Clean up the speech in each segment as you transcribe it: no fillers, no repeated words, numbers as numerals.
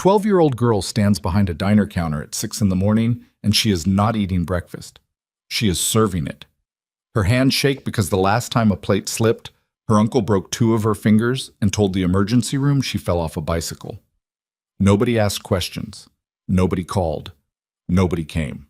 12-year-old girl stands behind a diner counter at 6 in the morning, and she is not eating breakfast. She is serving it. Her hands shake because the last time a plate slipped, her uncle broke 2 of her fingers and told the emergency room she fell off a bicycle. Nobody asked questions. Nobody called. Nobody came.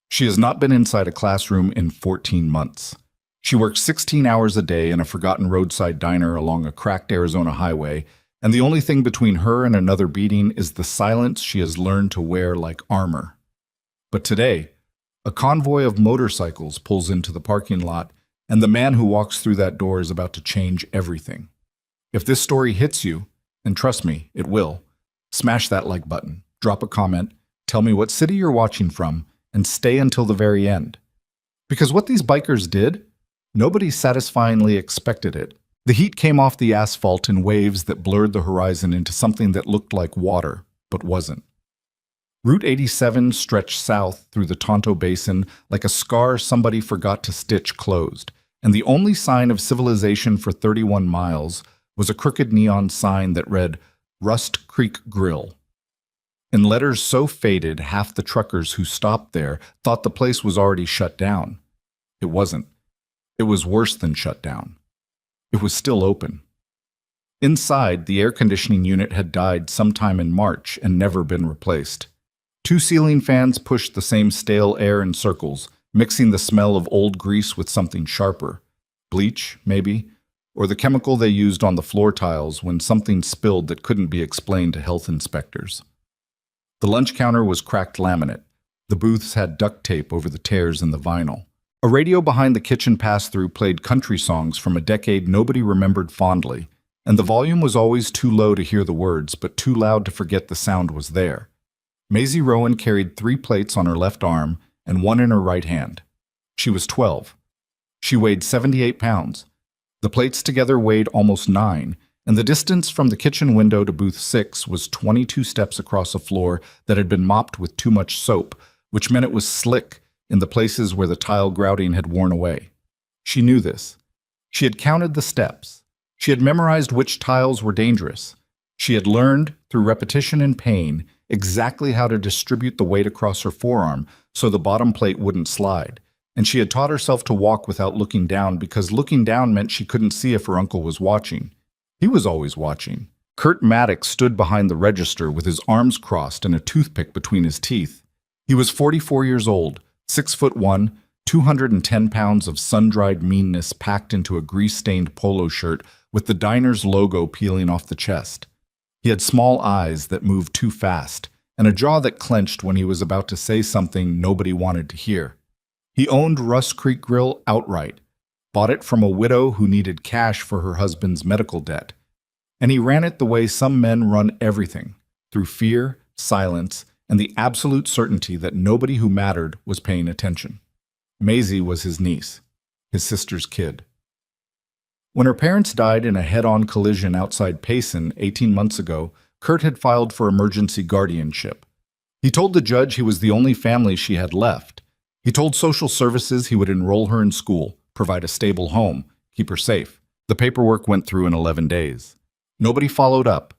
She has not been inside a classroom in 14 months. She works 16 hours a day in a forgotten roadside diner along a cracked Arizona highway, and the only thing between her and another beating is the silence she has learned to wear like armor. But today, a convoy of motorcycles pulls into the parking lot, and the man who walks through that door is about to change everything. If this story hits you, and trust me, it will, smash that like button, drop a comment, tell me what city you're watching from, and stay until the very end. Because what these bikers did, nobody satisfyingly expected it. The heat came off the asphalt in waves that blurred the horizon into something that looked like water, but wasn't. Route 87 stretched south through the Tonto Basin like a scar somebody forgot to stitch closed, and the only sign of civilization for 31 miles was a crooked neon sign that read, Rust Creek Grill. In letters so faded, half the truckers who stopped there thought the place was already shut down. It wasn't. It was worse than shut down. It was still open. Inside, the air conditioning unit had died sometime in March and never been replaced. 2 ceiling fans pushed the same stale air in circles, mixing the smell of old grease with something sharper. Bleach, maybe, or the chemical they used on the floor tiles when something spilled that couldn't be explained to health inspectors. The lunch counter was cracked laminate. The booths had duct tape over the tears in the vinyl. A radio behind the kitchen pass-through played country songs from a decade nobody remembered fondly, and the volume was always too low to hear the words, but too loud to forget the sound was there. Maisie Rowan carried 3 plates on her left arm and 1 in her right hand. She was 12. She weighed 78 pounds. The plates together weighed almost 9, and the distance from the kitchen window to booth 6 was 22 steps across a floor that had been mopped with too much soap, which meant it was slick in the places where the tile grouting had worn away. She knew this. She had counted the steps. She had memorized which tiles were dangerous. She had learned, through repetition and pain, exactly how to distribute the weight across her forearm so the bottom plate wouldn't slide. And she had taught herself to walk without looking down because looking down meant she couldn't see if her uncle was watching. He was always watching. Kurt Maddox stood behind the register with his arms crossed and a toothpick between his teeth. He was 44 years old, 6'1", 210 pounds of sun-dried meanness packed into a grease-stained polo shirt with the diner's logo peeling off the chest. He had small eyes that moved too fast, and a jaw that clenched when he was about to say something nobody wanted to hear. He owned Rust Creek Grill outright, bought it from a widow who needed cash for her husband's medical debt. And he ran it the way some men run everything, through fear, silence, and the absolute certainty that nobody who mattered was paying attention. Maisie was his niece, his sister's kid. When her parents died in a head-on collision outside Payson 18 months ago, Kurt had filed for emergency guardianship. He told the judge he was the only family she had left. He told social services he would enroll her in school, provide a stable home, keep her safe. The paperwork went through in 11 days. Nobody followed up.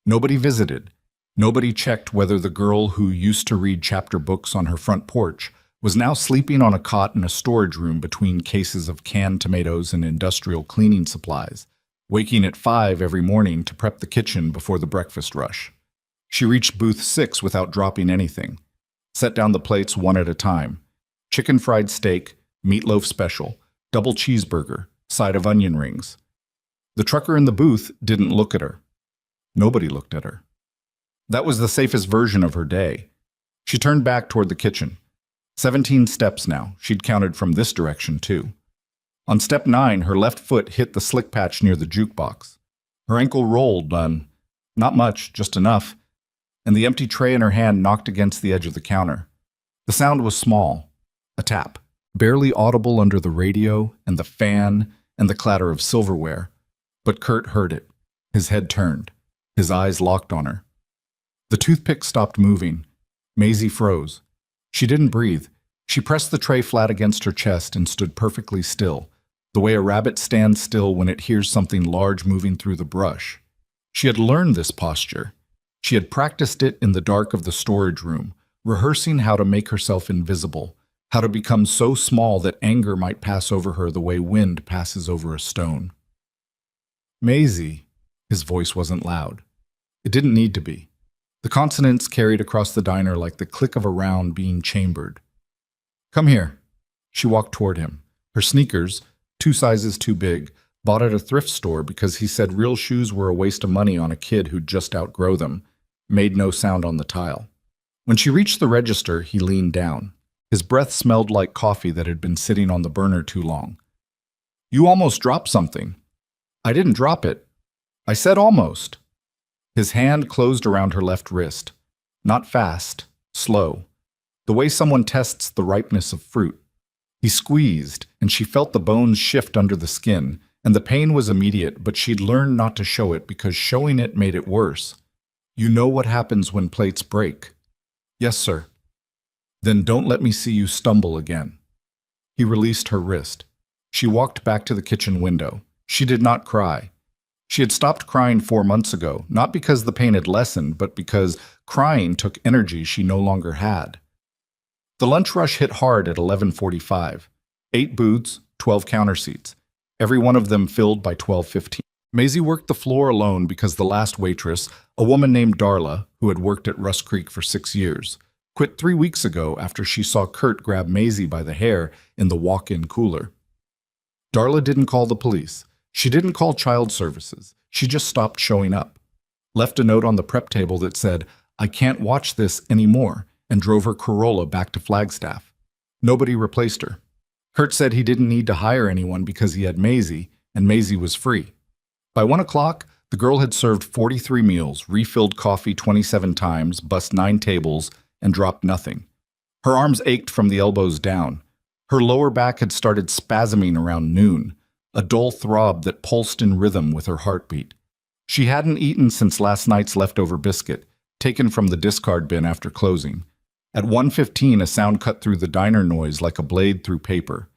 Nobody visited. Nobody checked whether the girl who used to read chapter books on her front porch was now sleeping on a cot in a storage room between cases of canned tomatoes and industrial cleaning supplies, waking at 5 every morning to prep the kitchen before the breakfast rush. She reached booth 6 without dropping anything. Set down the plates one at a time. Chicken fried steak, meatloaf special, double cheeseburger, side of onion rings. The trucker in the booth didn't look at her. Nobody looked at her. That was the safest version of her day. She turned back toward the kitchen. 17 steps now. She'd counted from this direction, too. On step 9, her left foot hit the slick patch near the jukebox. Her ankle rolled on, not much, just enough, and the empty tray in her hand knocked against the edge of the counter. The sound was small, a tap, barely audible under the radio and the fan and the clatter of silverware. But Kurt heard it. His head turned. His eyes locked on her. The toothpick stopped moving. Maisie froze. She didn't breathe. She pressed the tray flat against her chest and stood perfectly still, the way a rabbit stands still when it hears something large moving through the brush. She had learned this posture. She had practiced it in the dark of the storage room, rehearsing how to make herself invisible, how to become so small that anger might pass over her the way wind passes over a stone. Maisie. His voice wasn't loud. It didn't need to be. The consonants carried across the diner like the click of a round being chambered. Come here. She walked toward him. Her sneakers, 2 sizes too big, bought at a thrift store because he said real shoes were a waste of money on a kid who'd just outgrow them, made no sound on the tile. When she reached the register, he leaned down. His breath smelled like coffee that had been sitting on the burner too long. You almost dropped something. I didn't drop it. I said almost. His hand closed around her left wrist. Not fast, slow. The way someone tests the ripeness of fruit. He squeezed, and she felt the bones shift under the skin, and the pain was immediate, but she'd learned not to show it because showing it made it worse. You know what happens when plates break? Yes, sir. Then don't let me see you stumble again. He released her wrist. She walked back to the kitchen window. She did not cry. She had stopped crying 4 months ago, not because the pain had lessened, but because crying took energy she no longer had. The lunch rush hit hard at 11:45. 8 booths, 12 counter seats, every one of them filled by 12:15. Maisie worked the floor alone because the last waitress, a woman named Darla, who had worked at Rust Creek for 6 years, quit 3 weeks ago after she saw Kurt grab Maisie by the hair in the walk-in cooler. Darla didn't call the police. She didn't call child services. She just stopped showing up. Left a note on the prep table that said, I can't watch this anymore, and drove her Corolla back to Flagstaff. Nobody replaced her. Kurt said he didn't need to hire anyone because he had Maisie, and Maisie was free. By 1 o'clock, the girl had served 43 meals, refilled coffee 27 times, bussed 9 tables, and dropped nothing. Her arms ached from the elbows down. Her lower back had started spasming around noon, a dull throb that pulsed in rhythm with her heartbeat. She hadn't eaten since last night's leftover biscuit, taken from the discard bin after closing. At 1:15, a sound cut through the diner noise like a blade through paper.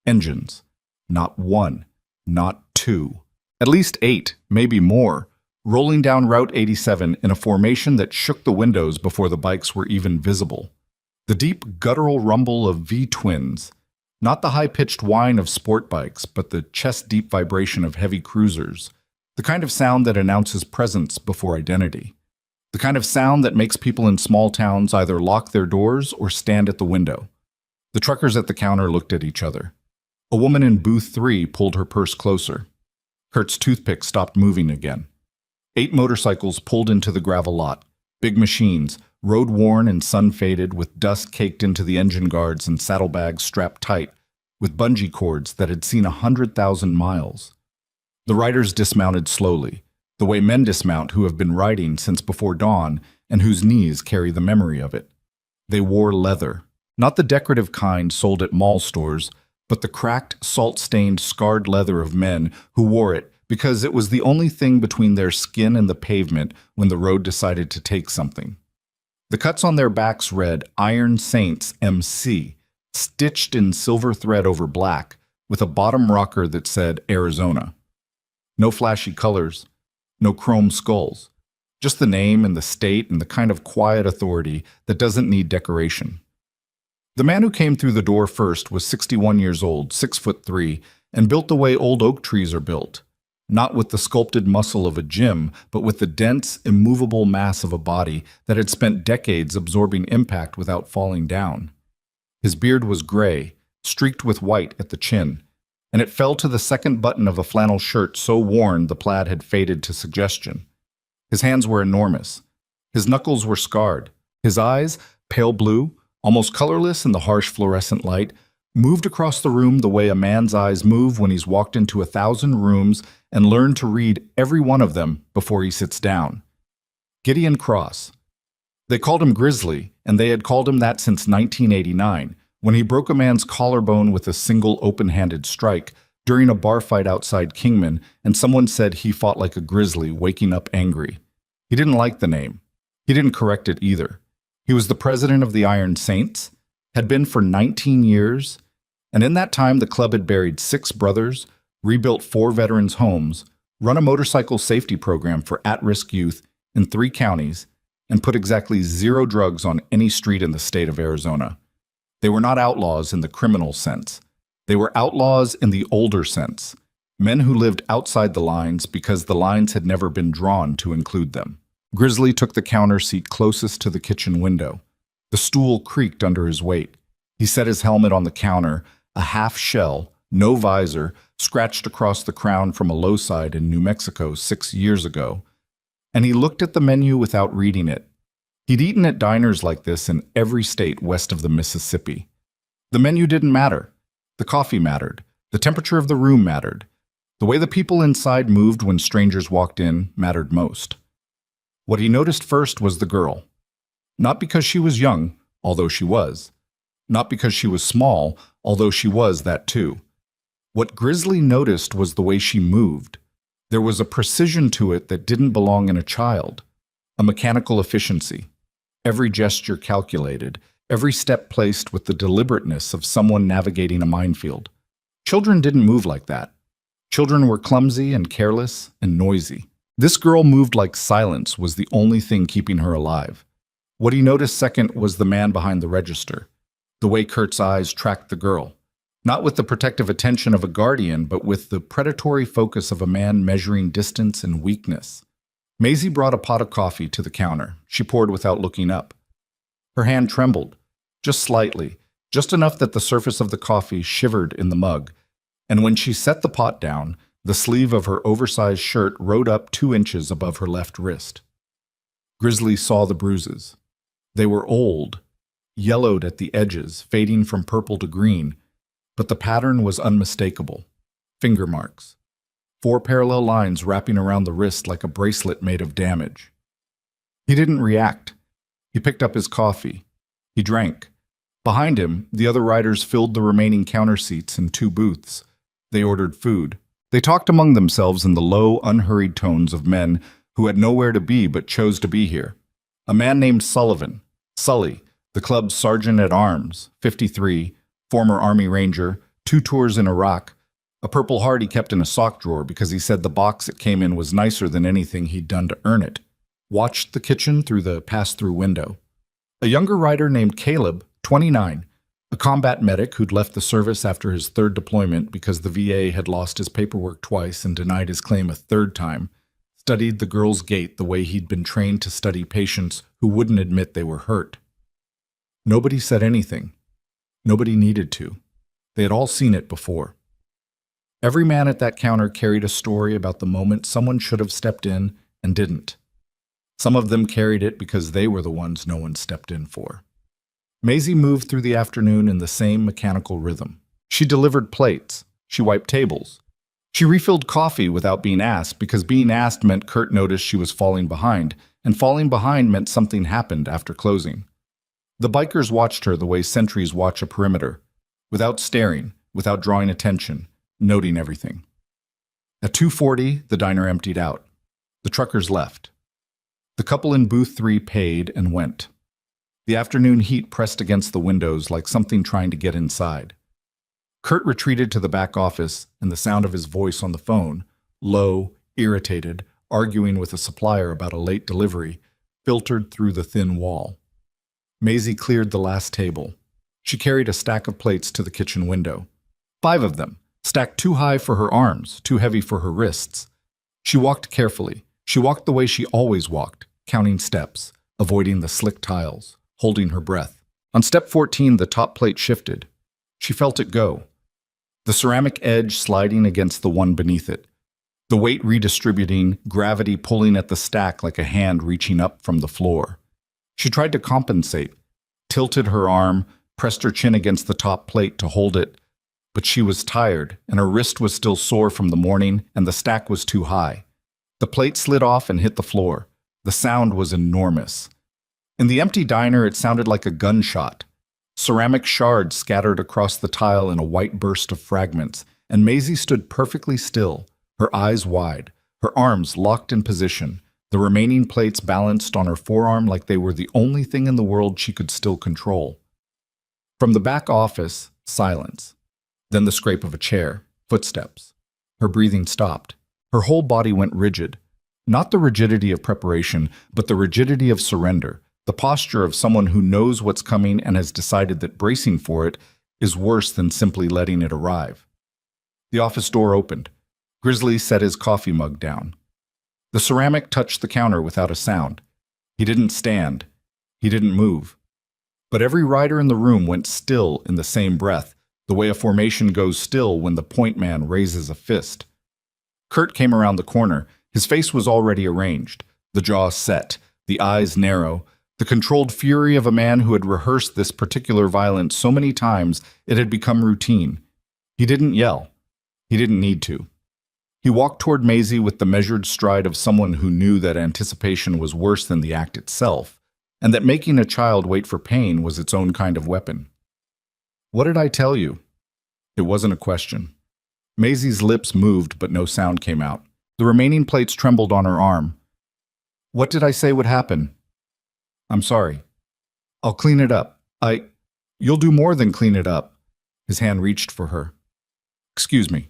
Engines. Not 1, not 2. At least 8, maybe more, rolling down Route 87 in a formation that shook the windows before the bikes were even visible. The deep guttural rumble of V-twins. Not the high-pitched whine of sport bikes, but the chest-deep vibration of heavy cruisers. The kind of sound that announces presence before identity. The kind of sound that makes people in small towns either lock their doors or stand at the window. The truckers at the counter looked at each other. A woman in booth 3 pulled her purse closer. Kurt's toothpick stopped moving again. 8 motorcycles pulled into the gravel lot. Big machines, road-worn and sun-faded, with dust caked into the engine guards and saddlebags strapped tight, with bungee cords that had seen 100,000 miles. The riders dismounted slowly, the way men dismount who have been riding since before dawn and whose knees carry the memory of it. They wore leather, not the decorative kind sold at mall stores, but the cracked, salt-stained, scarred leather of men who wore it because it was the only thing between their skin and the pavement when the road decided to take something. The cuts on their backs read Iron Saints MC, stitched in silver thread over black, with a bottom rocker that said Arizona. No flashy colors, no chrome skulls, just the name and the state and the kind of quiet authority that doesn't need decoration. The man who came through the door first was 61 years old, 6'3", and built the way old oak trees are built. Not with the sculpted muscle of a gym, but with the dense, immovable mass of a body that had spent decades absorbing impact without falling down. His beard was gray, streaked with white at the chin, and it fell to the second button of a flannel shirt so worn the plaid had faded to suggestion. His hands were enormous. His knuckles were scarred. His eyes, pale blue, almost colorless in the harsh fluorescent light, moved across the room the way a man's eyes move when he's walked into 1,000 rooms and learned to read every one of them before he sits down. Gideon Cross. They called him Grizzly, and they had called him that since 1989, when he broke a man's collarbone with a single open-handed strike during a bar fight outside Kingman, and someone said he fought like a grizzly, waking up angry. He didn't like the name. He didn't correct it either. He was the president of the Iron Saints, had been for 19 years, and in that time the club had buried 6 brothers, rebuilt 4 veterans' homes, run a motorcycle safety program for at-risk youth in 3 counties, and put exactly 0 drugs on any street in the state of Arizona. They were not outlaws in the criminal sense. They were outlaws in the older sense, men who lived outside the lines because the lines had never been drawn to include them. Grizzly took the counter seat closest to the kitchen window. The stool creaked under his weight. He set his helmet on the counter, a half shell, no visor, scratched across the crown from a low side in New Mexico 6 years ago, and he looked at the menu without reading it. He'd eaten at diners like this in every state west of the Mississippi. The menu didn't matter. The coffee mattered. The temperature of the room mattered. The way the people inside moved when strangers walked in mattered most. What he noticed first was the girl. Not because she was young, although she was. Not because she was small, although she was that too. What Grizzly noticed was the way she moved. There was a precision to it that didn't belong in a child, a mechanical efficiency. Every gesture calculated, every step placed with the deliberateness of someone navigating a minefield. Children didn't move like that. Children were clumsy and careless and noisy. This girl moved like silence was the only thing keeping her alive. What he noticed second was the man behind the register, the way Kurt's eyes tracked the girl. Not with the protective attention of a guardian, but with the predatory focus of a man measuring distance and weakness. Maisie brought a pot of coffee to the counter. She poured without looking up. Her hand trembled, just slightly, just enough that the surface of the coffee shivered in the mug, and when she set the pot down, the sleeve of her oversized shirt rode up 2 inches above her left wrist. Grizzly saw the bruises. They were old, yellowed at the edges, fading from purple to green, but the pattern was unmistakable. Finger marks. 4 parallel lines wrapping around the wrist like a bracelet made of damage. He didn't react. He picked up his coffee. He drank. Behind him, the other riders filled the remaining counter seats in 2 booths. They ordered food. They talked among themselves in the low, unhurried tones of men who had nowhere to be but chose to be here. A man named Sullivan, Sully, the club's sergeant-at-arms, 53, former Army Ranger, 2 tours in Iraq, a Purple Heart he kept in a sock drawer because he said the box it came in was nicer than anything he'd done to earn it, watched the kitchen through the pass-through window. A younger rider named Caleb, 29, a combat medic who'd left the service after his 3rd deployment because the VA had lost his paperwork twice and denied his claim a 3rd time, studied the girl's gait the way he'd been trained to study patients who wouldn't admit they were hurt. Nobody said anything. Nobody needed to. They had all seen it before. Every man at that counter carried a story about the moment someone should have stepped in and didn't. Some of them carried it because they were the ones no one stepped in for. Maisie moved through the afternoon in the same mechanical rhythm. She delivered plates. She wiped tables. She refilled coffee without being asked because being asked meant Kurt noticed she was falling behind, and falling behind meant something happened after closing. The bikers watched her the way sentries watch a perimeter, without staring, without drawing attention, noting everything. At 2:40, the diner emptied out. The truckers left. The couple in booth 3 paid and went. The afternoon heat pressed against the windows like something trying to get inside. Kurt retreated to the back office, and the sound of his voice on the phone, low, irritated, arguing with a supplier about a late delivery, filtered through the thin wall. Maisie cleared the last table. She carried a stack of plates to the kitchen window. 5 of them, stacked too high for her arms, too heavy for her wrists. She walked carefully. She walked the way she always walked, counting steps, avoiding the slick tiles, holding her breath. On step 14, the top plate shifted. She felt it go. The ceramic edge sliding against the one beneath it. The weight redistributing, gravity pulling at the stack like a hand reaching up from the floor. She tried to compensate, tilted her arm, pressed her chin against the top plate to hold it, but she was tired, and her wrist was still sore from the morning, and the stack was too high. The plate slid off and hit the floor. The sound was enormous. In the empty diner, it sounded like a gunshot. Ceramic shards scattered across the tile in a white burst of fragments, and Maisie stood perfectly still, her eyes wide, her arms locked in position, the remaining plates balanced on her forearm like they were the only thing in the world she could still control. From the back office, silence. Then the scrape of a chair, footsteps. Her breathing stopped. Her whole body went rigid. Not the rigidity of preparation, but the rigidity of surrender, the posture of someone who knows what's coming and has decided that bracing for it is worse than simply letting it arrive. The office door opened. Grizzly set his coffee mug down. The ceramic touched the counter without a sound. He didn't stand. He didn't move. But every rider in the room went still in the same breath, the way a formation goes still when the point man raises a fist. Kurt came around the corner. His face was already arranged, the jaw set, the eyes narrow, the controlled fury of a man who had rehearsed this particular violence so many times it had become routine. He didn't yell. He didn't need to. He walked toward Maisie with the measured stride of someone who knew that anticipation was worse than the act itself, and that making a child wait for pain was its own kind of weapon. "What did I tell you?" It wasn't a question. Maisie's lips moved, but no sound came out. The remaining plates trembled on her arm. "What did I say would happen?" "I'm sorry. I'll clean it up. You'll do more than clean it up." His hand reached for her. "Excuse me."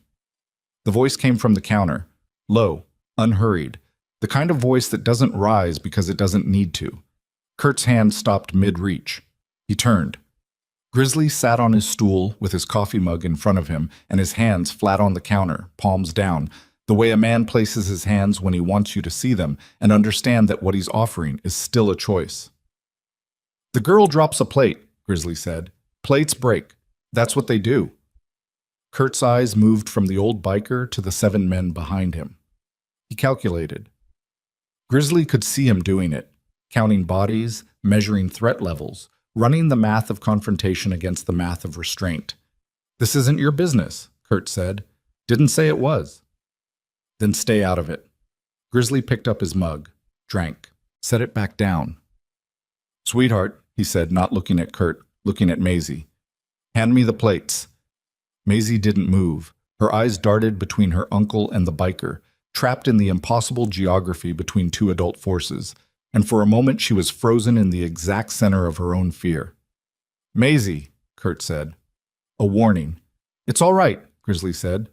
The voice came from the counter, low, unhurried, the kind of voice that doesn't rise because it doesn't need to. Kurt's hand stopped mid-reach. He turned. Grizzly sat on his stool with his coffee mug in front of him and his hands flat on the counter, palms down, the way a man places his hands when he wants you to see them and understand that what he's offering is still a choice. "The girl drops a plate," Grizzly said. "Plates break. That's what they do." Kurt's eyes moved from the old biker to the 7 men behind him. He calculated. Grizzly could see him doing it, counting bodies, measuring threat levels, running the math of confrontation against the math of restraint. "This isn't your business," Kurt said. "Didn't say it was." "Then stay out of it." Grizzly picked up his mug, drank, set it back down. "Sweetheart," he said, not looking at Kurt, looking at Maisie. "Hand me the plates." Maisie didn't move. Her eyes darted between her uncle and the biker, trapped in the impossible geography between two adult forces, and for a moment she was frozen in the exact center of her own fear. "Maisie," Kurt said. A warning. "It's all right," Grizzly said.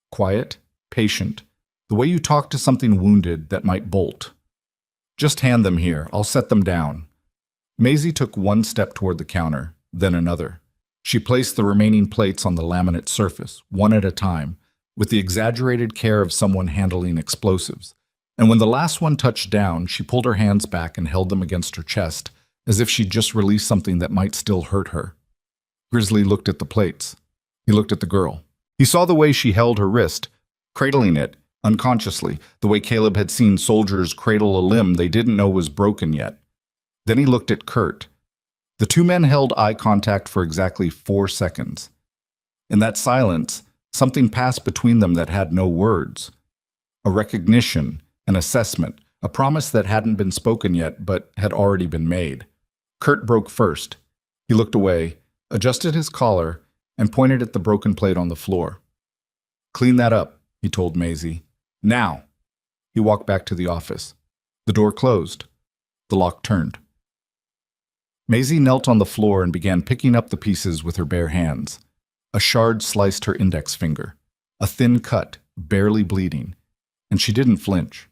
Quiet, patient, the way you talk to something wounded that might bolt. "Just hand them here. I'll set them down." Maisie took one step toward the counter, then another. She placed the remaining plates on the laminate surface, one at a time, with the exaggerated care of someone handling explosives. And when the last one touched down, she pulled her hands back and held them against her chest, as if she'd just released something that might still hurt her. Grizzly looked at the plates. He looked at the girl. He saw the way she held her wrist, cradling it, unconsciously, the way Caleb had seen soldiers cradle a limb they didn't know was broken yet. Then he looked at Kurt. The 2 men held eye contact for exactly 4 seconds. In that silence, something passed between them that had no words. A recognition, an assessment, a promise that hadn't been spoken yet but had already been made. Kurt broke first. He looked away, adjusted his collar, and pointed at the broken plate on the floor. "Clean that up," he told Maisie. "Now!" He walked back to the office. The door closed. The lock turned. Maisie knelt on the floor and began picking up the pieces with her bare hands. A shard sliced her index finger, a thin cut, barely bleeding, and she didn't flinch.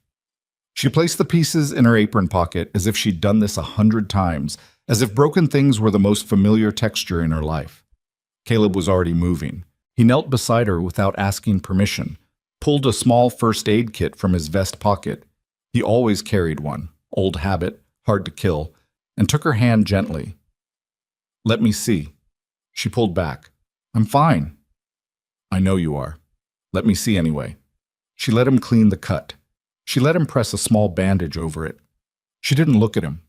She placed the pieces in her apron pocket as if she'd done this 100 times, as if broken things were the most familiar texture in her life. Caleb was already moving. He knelt beside her without asking permission, pulled a small first aid kit from his vest pocket. He always carried one, old habit, hard to kill, and took her hand gently. "Let me see." She pulled back. "I'm fine." "I know you are. Let me see anyway." She let him clean the cut. She let him press a small bandage over it. She didn't look at him.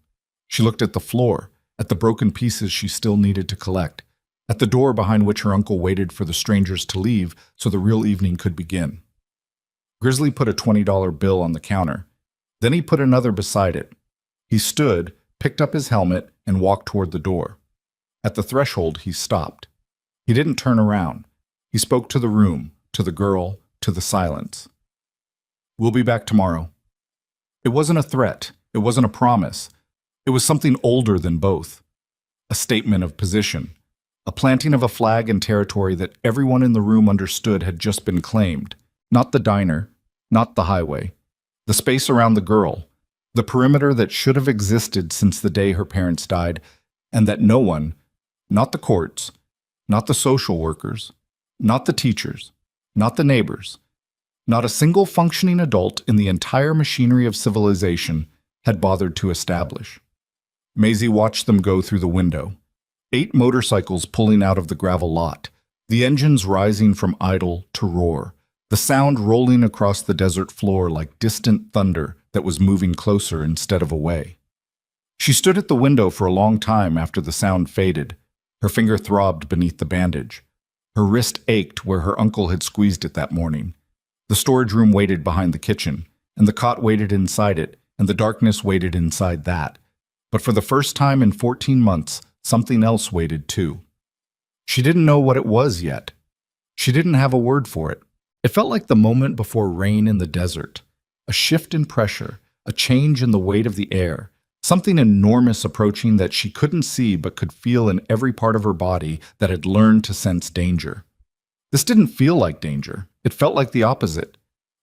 She looked at the floor, at the broken pieces she still needed to collect, at the door behind which her uncle waited for the strangers to leave so the real evening could begin. Grizzly put a $20 bill on the counter. Then he put another beside it. He stood, picked up his helmet, and walked toward the door. At the threshold, he stopped. He didn't turn around. He spoke to the room, to the girl, to the silence. "We'll be back tomorrow." It wasn't a threat. It wasn't a promise. It was something older than both. A statement of position. A planting of a flag in territory that everyone in the room understood had just been claimed. Not the diner, not the highway. The space around the girl, the perimeter that should have existed since the day her parents died, and that no one, not the courts, not the social workers, not the teachers, not the neighbors, not a single functioning adult in the entire machinery of civilization had bothered to establish. Maisie watched them go through the window. 8 motorcycles pulling out of the gravel lot, the engines rising from idle to roar, the sound rolling across the desert floor like distant thunder that was moving closer instead of away. She stood at the window for a long time after the sound faded. Her finger throbbed beneath the bandage. Her wrist ached where her uncle had squeezed it that morning. The storage room waited behind the kitchen, and the cot waited inside it, and the darkness waited inside that. But for the first time in 14 months, something else waited too. She didn't know what it was yet. She didn't have a word for it. It felt like the moment before rain in the desert. A shift in pressure, a change in the weight of the air, something enormous approaching that she couldn't see but could feel in every part of her body that had learned to sense danger. This didn't feel like danger. It felt like the opposite.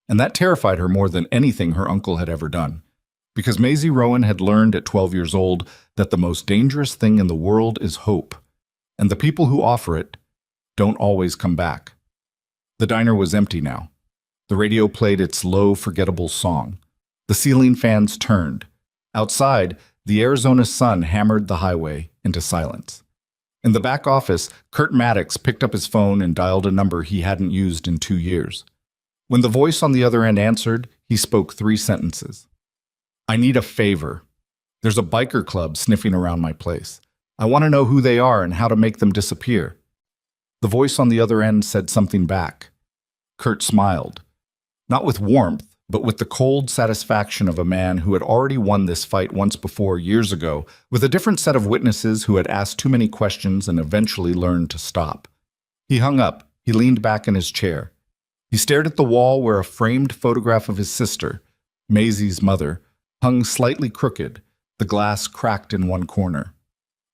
And that terrified her more than anything her uncle had ever done. Because Maisie Rowan had learned at 12 years old that the most dangerous thing in the world is hope. And the people who offer it don't always come back. The diner was empty now. The radio played its low, forgettable song. The ceiling fans turned. Outside, the Arizona sun hammered the highway into silence. In the back office, Kurt Maddox picked up his phone and dialed a number he hadn't used in 2 years. When the voice on the other end answered, he spoke 3 sentences. I need a favor. There's a biker club sniffing around my place. I want to know who they are and how to make them disappear. The voice on the other end said something back. Kurt smiled. Not with warmth, but with the cold satisfaction of a man who had already won this fight once before years ago, with a different set of witnesses who had asked too many questions and eventually learned to stop. He hung up. He leaned back in his chair. He stared at the wall where a framed photograph of his sister, Maisie's mother, hung slightly crooked, the glass cracked in one corner.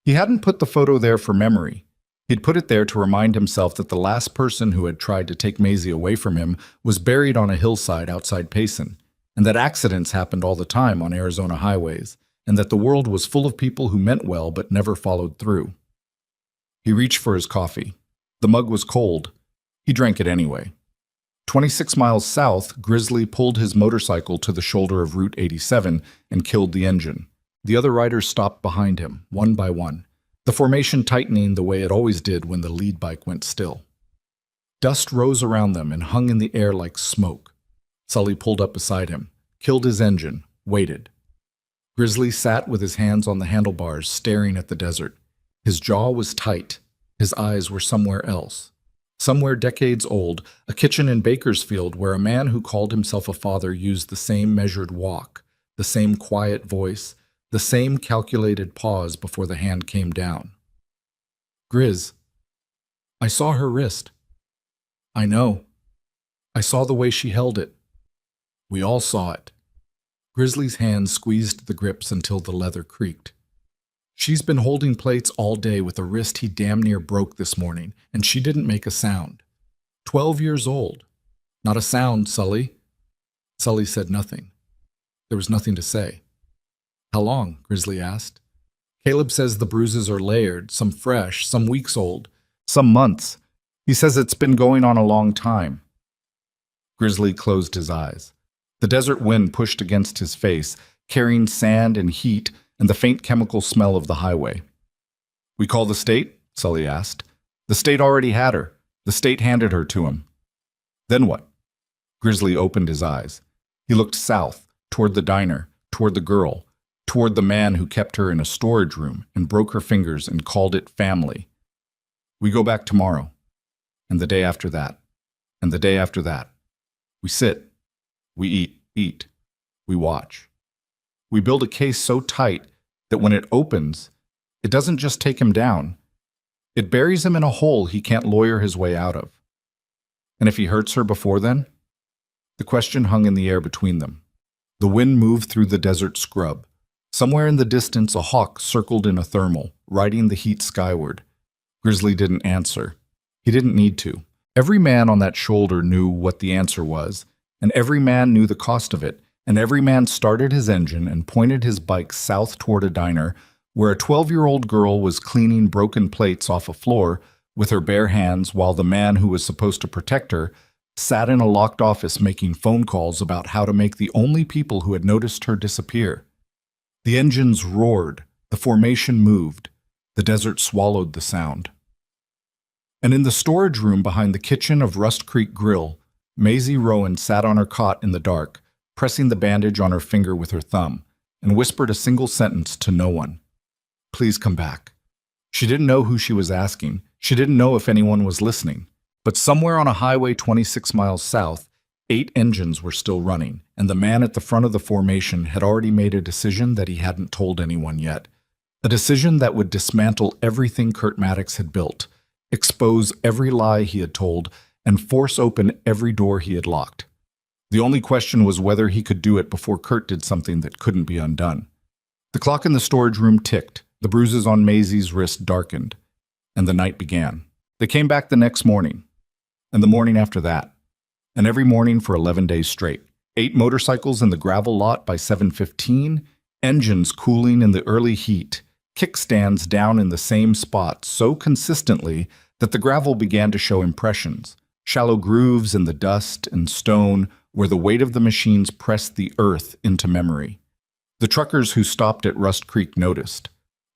He hadn't put the photo there for memory. He'd put it there to remind himself that the last person who had tried to take Maisie away from him was buried on a hillside outside Payson, and that accidents happened all the time on Arizona highways, and that the world was full of people who meant well but never followed through. He reached for his coffee. The mug was cold. He drank it anyway. 26 miles south, Grizzly pulled his motorcycle to the shoulder of Route 87 and killed the engine. The other riders stopped behind him, one by one, the formation tightening the way it always did when the lead bike went still. Dust rose around them and hung in the air like smoke. Sully pulled up beside him, killed his engine, waited. Grizzly sat with his hands on the handlebars, staring at the desert. His jaw was tight. His eyes were somewhere else. Somewhere decades old, a kitchen in Bakersfield where a man who called himself a father used the same measured walk, the same quiet voice, the same calculated pause before the hand came down. Grizz, I saw her wrist. I know. I saw the way she held it. We all saw it. Grizzly's hand squeezed the grips until the leather creaked. She's been holding plates all day with a wrist he damn near broke this morning, and she didn't make a sound. 12 years old. Not a sound, Sully. Sully said nothing. There was nothing to say. How long? Grizzly asked. Caleb says the bruises are layered, some fresh, some weeks old, some months. He says it's been going on a long time. Grizzly closed his eyes. The desert wind pushed against his face, carrying sand and heat and the faint chemical smell of the highway. We call the state? Sully asked. The state already had her. The state handed her to him. Then what? Grizzly opened his eyes. He looked south, toward the diner, toward the girl, toward the man who kept her in a storage room and broke her fingers and called it family. We go back tomorrow, and the day after that, and the day after that. We sit. We eat. We watch. We build a case so tight that when it opens, it doesn't just take him down. It buries him in a hole he can't lawyer his way out of. And if he hurts her before then? The question hung in the air between them. The wind moved through the desert scrub. Somewhere in the distance, a hawk circled in a thermal, riding the heat skyward. Grizzly didn't answer. He didn't need to. Every man on that shoulder knew what the answer was, and every man knew the cost of it, and every man started his engine and pointed his bike south toward a diner where a 12-year-old girl was cleaning broken plates off a floor with her bare hands while the man who was supposed to protect her sat in a locked office making phone calls about how to make the only people who had noticed her disappear. The engines roared, the formation moved, the desert swallowed the sound. And in the storage room behind the kitchen of Rust Creek Grill, Maisie Rowan sat on her cot in the dark, pressing the bandage on her finger with her thumb, and whispered a single sentence to no one. "Please come back." She didn't know who she was asking. She didn't know if anyone was listening. But somewhere on a highway 26 miles south, 8 engines were still running, and the man at the front of the formation had already made a decision that he hadn't told anyone yet. A decision that would dismantle everything Kurt Maddox had built, expose every lie he had told, and force open every door he had locked. The only question was whether he could do it before Kurt did something that couldn't be undone. The clock in the storage room ticked, the bruises on Maisie's wrist darkened, and the night began. They came back the next morning, and the morning after that, and every morning for 11 days straight. 8 motorcycles in the gravel lot by 7:15, engines cooling in the early heat, kickstands down in the same spot so consistently that the gravel began to show impressions, shallow grooves in the dust and stone where the weight of the machines pressed the earth into memory. The truckers who stopped at Rust Creek noticed.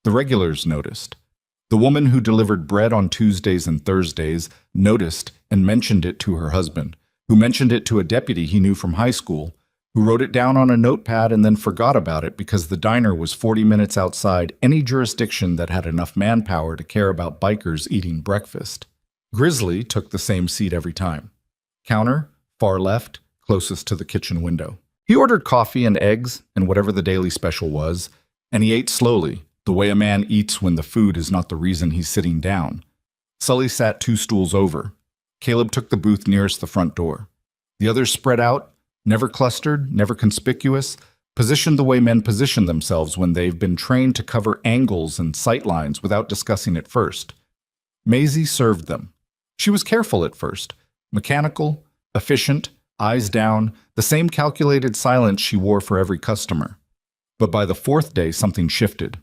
The regulars noticed. The woman who delivered bread on Tuesdays and Thursdays noticed and mentioned it to her husband, who mentioned it to a deputy he knew from high school, who wrote it down on a notepad and then forgot about it because the diner was 40 minutes outside any jurisdiction that had enough manpower to care about bikers eating breakfast. Grizzly took the same seat every time. Counter, far left, closest to the kitchen window. He ordered coffee and eggs and whatever the daily special was, and he ate slowly, the way a man eats when the food is not the reason he's sitting down. Sully sat 2 stools over. Caleb took the booth nearest the front door. The others spread out, never clustered, never conspicuous, positioned the way men position themselves when they've been trained to cover angles and sightlines without discussing it first. Maisie served them. She was careful at first, mechanical, efficient, eyes down, the same calculated silence she wore for every customer. But by the 4th day, something shifted.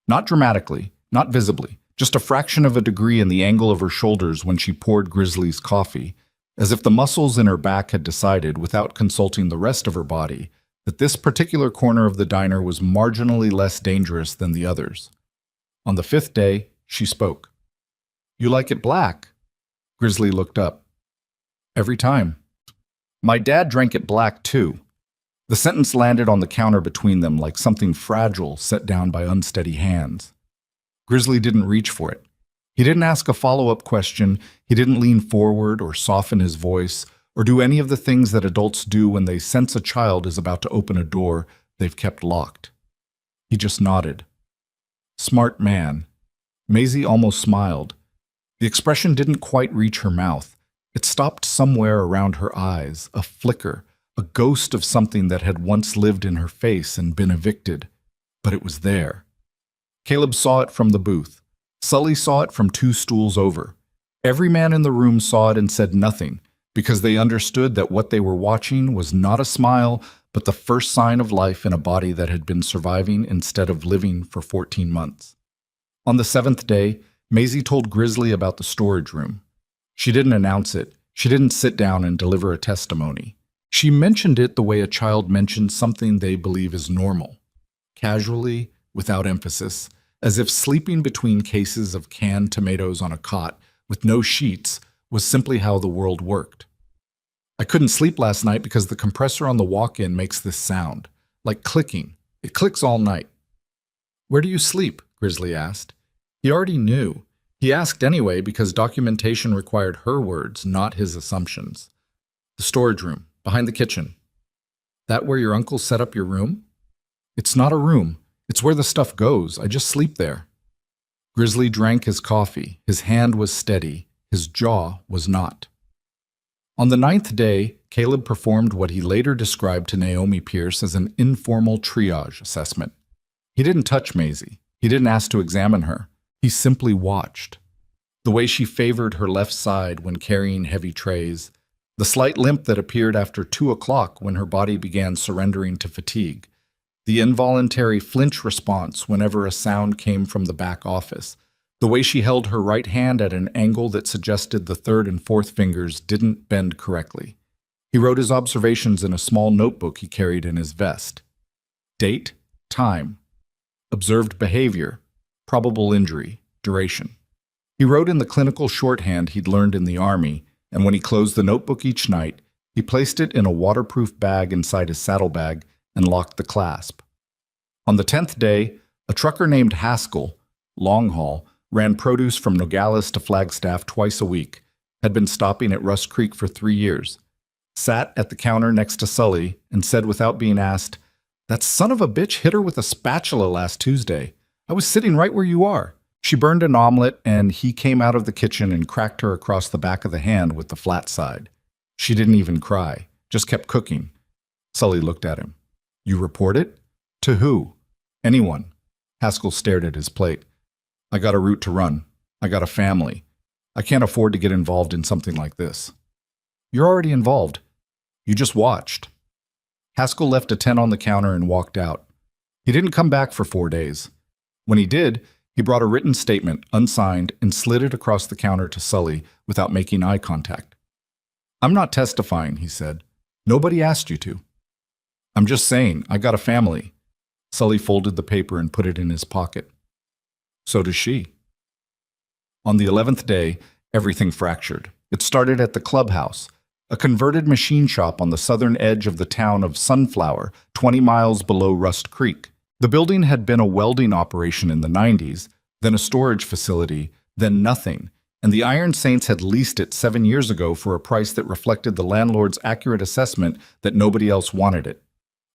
Not dramatically, not visibly, just a fraction of a degree in the angle of her shoulders when she poured Grizzly's coffee, as if the muscles in her back had decided, without consulting the rest of her body, that this particular corner of the diner was marginally less dangerous than the others. On the 5th day, she spoke. "You like it black?" Grizzly looked up. "Every time." "My dad drank it black, too." The sentence landed on the counter between them like something fragile set down by unsteady hands. Grizzly didn't reach for it. He didn't ask a follow-up question, he didn't lean forward or soften his voice, or do any of the things that adults do when they sense a child is about to open a door they've kept locked. He just nodded. Smart man. Maisie almost smiled. The expression didn't quite reach her mouth. It stopped somewhere around her eyes, a flicker, a ghost of something that had once lived in her face and been evicted. But it was there. Caleb saw it from the booth. Sully saw it from 2 stools over. Every man in the room saw it and said nothing, because they understood that what they were watching was not a smile, but the first sign of life in a body that had been surviving instead of living for 14 months. On the 7th day, Maisie told Grizzly about the storage room. She didn't announce it. She didn't sit down and deliver a testimony. She mentioned it the way a child mentions something they believe is normal, casually, without emphasis, as if sleeping between cases of canned tomatoes on a cot with no sheets was simply how the world worked. "I couldn't sleep last night because the compressor on the walk-in makes this sound, like clicking. It clicks all night." "Where do you sleep?" Grizzly asked. He already knew. He asked anyway because documentation required her words, not his assumptions. "The storage room, behind the kitchen." "That where your uncle set up your room?" "It's not a room. It's where the stuff goes. I just sleep there." Grizzly drank his coffee. His hand was steady. His jaw was not. On the 9th day, Caleb performed what he later described to Naomi Pierce as an informal triage assessment. He didn't touch Maisie. He didn't ask to examine her. He simply watched. The way she favored her left side when carrying heavy trays, The slight limp that appeared after 2 o'clock when her body began surrendering to fatigue. The involuntary flinch response whenever a sound came from the back office. The way she held her right hand at an angle that suggested the third and fourth fingers didn't bend correctly. He wrote his observations in a small notebook he carried in his vest. Date, time, observed behavior, probable injury, duration. He wrote in the clinical shorthand he'd learned in the Army, and when he closed the notebook each night, he placed it in a waterproof bag inside his saddlebag and locked the clasp. On the 10th day, a trucker named Haskell, long haul, ran produce from Nogales to Flagstaff twice a week, had been stopping at Rust Creek for 3 years, sat at the counter next to Sully and said without being asked, "That son of a bitch hit her with a spatula last Tuesday. I was sitting right where you are." She burned an omelet, and he came out of the kitchen and cracked her across the back of the hand with the flat side. She didn't even cry, just kept cooking. Sully looked at him. "You report it? To who?" "Anyone." Haskell stared at his plate. "I got a route to run. I got a family. I can't afford to get involved in something like this." "You're already involved. You just watched." Haskell left a 10 on the counter and walked out. He didn't come back for 4 days. When he did, he brought a written statement, unsigned, and slid it across the counter to Sully without making eye contact. "I'm not testifying," he said. "Nobody asked you to. I'm just saying, I got a family." Sully folded the paper and put it in his pocket. "So does she." On the 11th day, everything fractured. It started at the clubhouse, a converted machine shop on the southern edge of the town of Sunflower, 20 miles below Rust Creek. The building had been a welding operation in the 90s, then a storage facility, then nothing, and the Iron Saints had leased it 7 years ago for a price that reflected the landlord's accurate assessment that nobody else wanted it.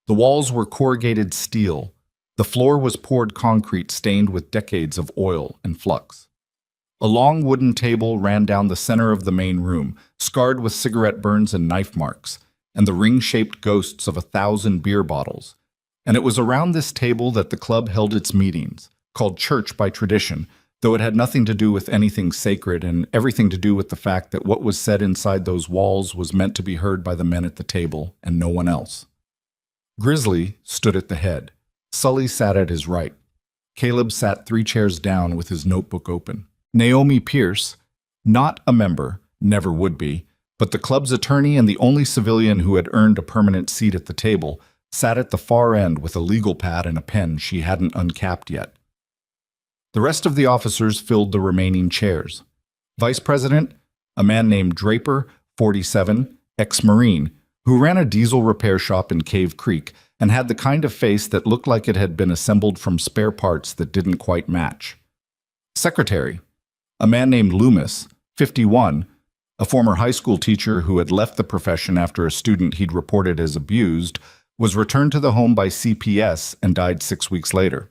The walls were corrugated steel. The floor was poured concrete stained with decades of oil and flux. A long wooden table ran down the center of the main room, scarred with cigarette burns and knife marks, and the ring-shaped ghosts of 1,000 beer bottles. And it was around this table that the club held its meetings, called church by tradition, though it had nothing to do with anything sacred and everything to do with the fact that what was said inside those walls was meant to be heard by the men at the table and no one else. Grizzly stood at the head. Sully sat at his right. Caleb sat 3 chairs down with his notebook open. Naomi Pierce, not a member, never would be, but the club's attorney and the only civilian who had earned a permanent seat at the table, sat at the far end with a legal pad and a pen she hadn't uncapped yet. The rest of the officers filled the remaining chairs. Vice President, a man named Draper, 47, ex-Marine, who ran a diesel repair shop in Cave Creek and had the kind of face that looked like it had been assembled from spare parts that didn't quite match. Secretary, a man named Loomis, 51, a former high school teacher who had left the profession after a student he'd reported as abused, was returned to the home by CPS and died 6 weeks later.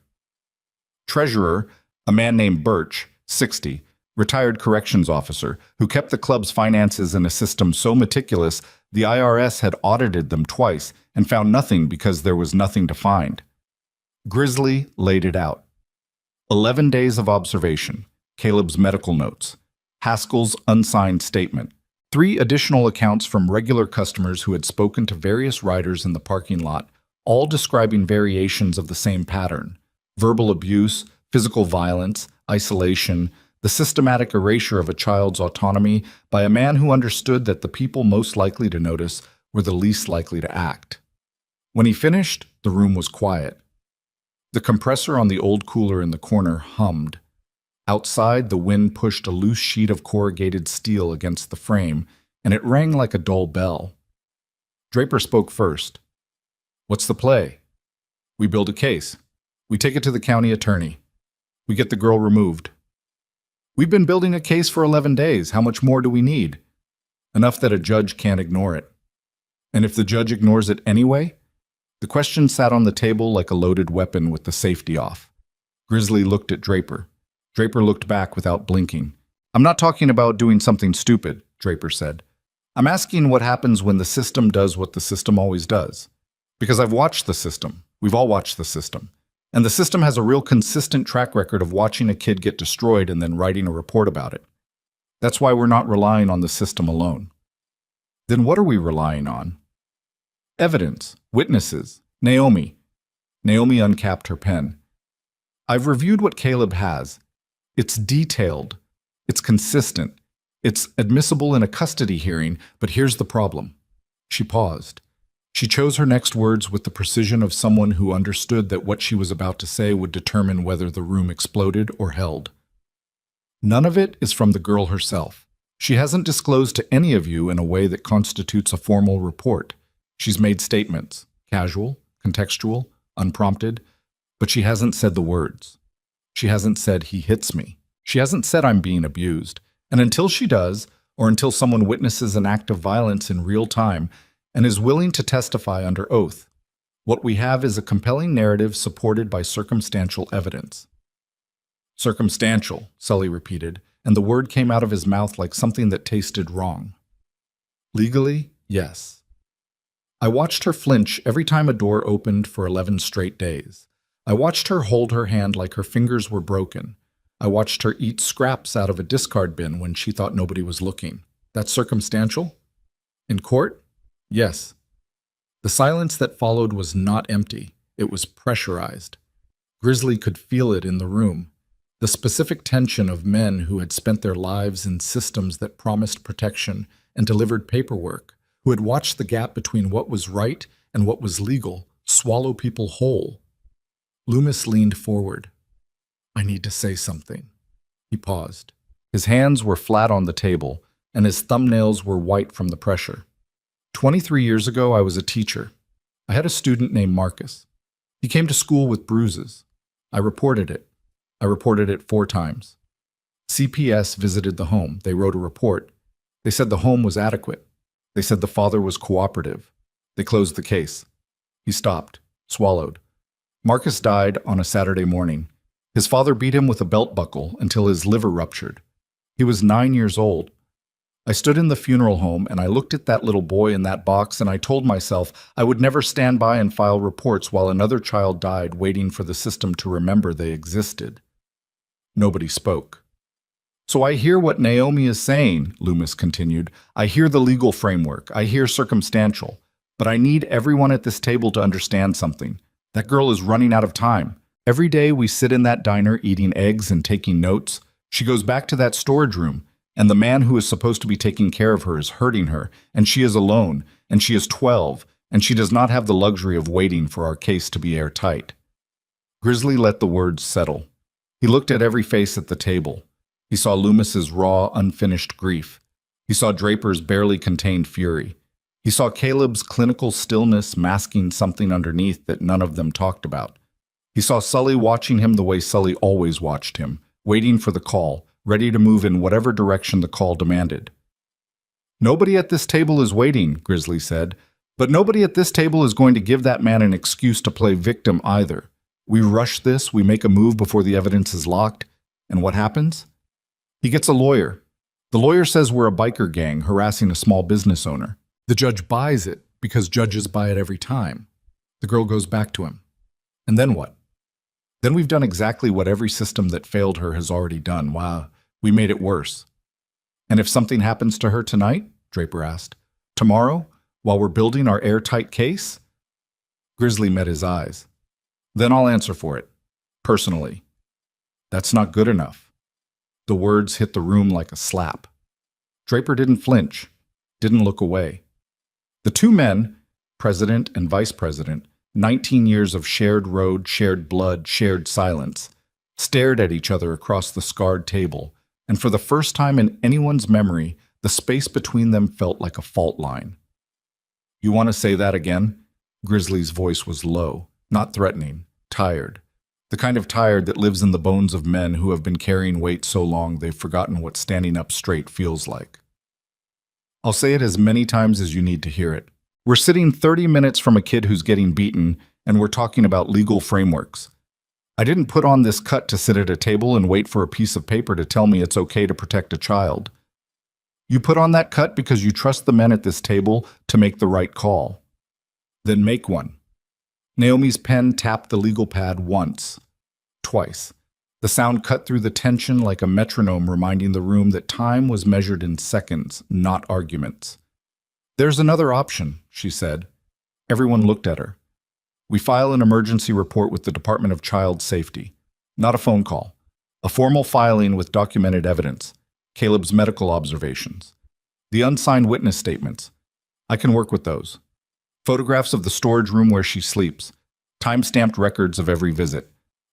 Treasurer, a man named Birch, 60, retired corrections officer, who kept the club's finances in a system so meticulous the IRS had audited them twice and found nothing because there was nothing to find. Grizzly laid it out. 11 days of observation, Caleb's medical notes, Haskell's unsigned statement, 3 additional accounts from regular customers who had spoken to various riders in the parking lot, all describing variations of the same pattern: verbal abuse, physical violence, isolation, the systematic erasure of a child's autonomy by a man who understood that the people most likely to notice were the least likely to act. When he finished, the room was quiet. The compressor on the old cooler in the corner hummed. Outside, the wind pushed a loose sheet of corrugated steel against the frame, and it rang like a dull bell. Draper spoke first. "What's the play?" "We build a case. We take it to the county attorney. We get the girl removed." "We've been building a case for 11 days. How much more do we need?" "Enough that a judge can't ignore it." "And if the judge ignores it anyway?" The question sat on the table like a loaded weapon with the safety off. Grizzly looked at Draper. Draper looked back without blinking. "I'm not talking about doing something stupid," Draper said. "I'm asking what happens when the system does what the system always does. Because I've watched the system. We've all watched the system. And the system has a real consistent track record of watching a kid get destroyed and then writing a report about it. That's why we're not relying on the system alone." Then what are we relying on? Evidence, witnesses, Naomi. Naomi uncapped her pen. I've reviewed what Caleb has. It's detailed. It's consistent. It's admissible in a custody hearing, but here's the problem. She paused. She chose her next words with the precision of someone who understood that what she was about to say would determine whether the room exploded or held. None of it is from the girl herself. She hasn't disclosed to any of you in a way that constitutes a formal report. She's made statements, casual, contextual, unprompted, but she hasn't said the words. She hasn't said, "He hits me." She hasn't said, "I'm being abused." And until she does, or until someone witnesses an act of violence in real time and is willing to testify under oath, what we have is a compelling narrative supported by circumstantial evidence. Circumstantial, Sully repeated, and the word came out of his mouth like something that tasted wrong. Legally, yes. I watched her flinch every time a door opened for 11 straight days. I watched her hold her hand like her fingers were broken. I watched her eat scraps out of a discard bin when she thought nobody was looking. That's circumstantial? In court? Yes. The silence that followed was not empty. It was pressurized. Grizzly could feel it in the room. The specific tension of men who had spent their lives in systems that promised protection and delivered paperwork, who had watched the gap between what was right and what was legal swallow people whole. Loomis leaned forward. I need to say something. He paused. His hands were flat on the table, and his thumbnails were white from the pressure. 23 years ago, I was a teacher. I had a student named Marcus. He came to school with bruises. I reported it. I reported it 4 times. CPS visited the home. They wrote a report. They said the home was adequate. They said the father was cooperative. They closed the case. He stopped, swallowed. Marcus died on a Saturday morning. His father beat him with a belt buckle until his liver ruptured. He was 9 years old. I stood in the funeral home and I looked at that little boy in that box and I told myself I would never stand by and file reports while another child died waiting for the system to remember they existed. Nobody spoke. So I hear what Naomi is saying, Loomis continued. I hear the legal framework. I hear circumstantial. But I need everyone at this table to understand something. That girl is running out of time. Every day we sit in that diner eating eggs and taking notes. She goes back to that storage room, and the man who is supposed to be taking care of her is hurting her, and she is alone, and she is 12, and she does not have the luxury of waiting for our case to be airtight. Grizzly let the words settle. He looked at every face at the table. He saw Loomis's raw, unfinished grief. He saw Draper's barely contained fury. He saw Caleb's clinical stillness masking something underneath that none of them talked about. He saw Sully watching him the way Sully always watched him, waiting for the call, ready to move in whatever direction the call demanded. Nobody at this table is waiting, Grizzly said, but nobody at this table is going to give that man an excuse to play victim either. We rush this, we make a move before the evidence is locked, and what happens? He gets a lawyer. The lawyer says we're a biker gang harassing a small business owner. The judge buys it because judges buy it every time. The girl goes back to him. And then what? Then we've done exactly what every system that failed her has already done. Wow, we made it worse. And if something happens to her tonight, Draper asked, tomorrow, while we're building our airtight case? Grizzly met his eyes. Then I'll answer for it, personally. That's not good enough. The words hit the room like a slap. Draper didn't flinch, didn't look away. The 2 men, president and vice president, 19 years of shared road, shared blood, shared silence, stared at each other across the scarred table, and for the first time in anyone's memory, the space between them felt like a fault line. You want to say that again? Grizzly's voice was low, not threatening, tired. The kind of tired that lives in the bones of men who have been carrying weight so long they've forgotten what standing up straight feels like. I'll say it as many times as you need to hear it. We're sitting 30 minutes from a kid who's getting beaten, and we're talking about legal frameworks. I didn't put on this cut to sit at a table and wait for a piece of paper to tell me it's okay to protect a child. You put on that cut because you trust the men at this table to make the right call. Then make one. Naomi's pen tapped the legal pad once, twice. The sound cut through the tension like a metronome reminding the room that time was measured in seconds, not arguments. There's another option, she said. Everyone looked at her. We file an emergency report with the Department of Child Safety. Not a phone call. A formal filing with documented evidence. Caleb's medical observations. The unsigned witness statements. I can work with those. Photographs of the storage room where she sleeps. Time-stamped records of every visit.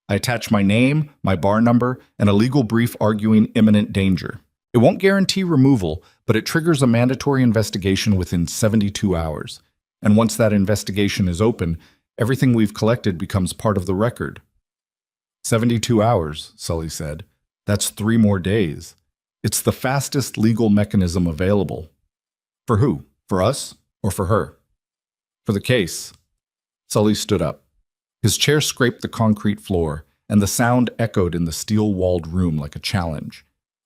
I attach my name, my bar number, and a legal brief arguing imminent danger. It won't guarantee removal, but it triggers a mandatory investigation within 72 hours. And once that investigation is open, everything we've collected becomes part of the record. 72 hours, Sully said. That's 3 more days. It's the fastest legal mechanism available. For who? For us or for her? For the case. Sully stood up. His chair scraped the concrete floor, and the sound echoed in the steel-walled room like a challenge.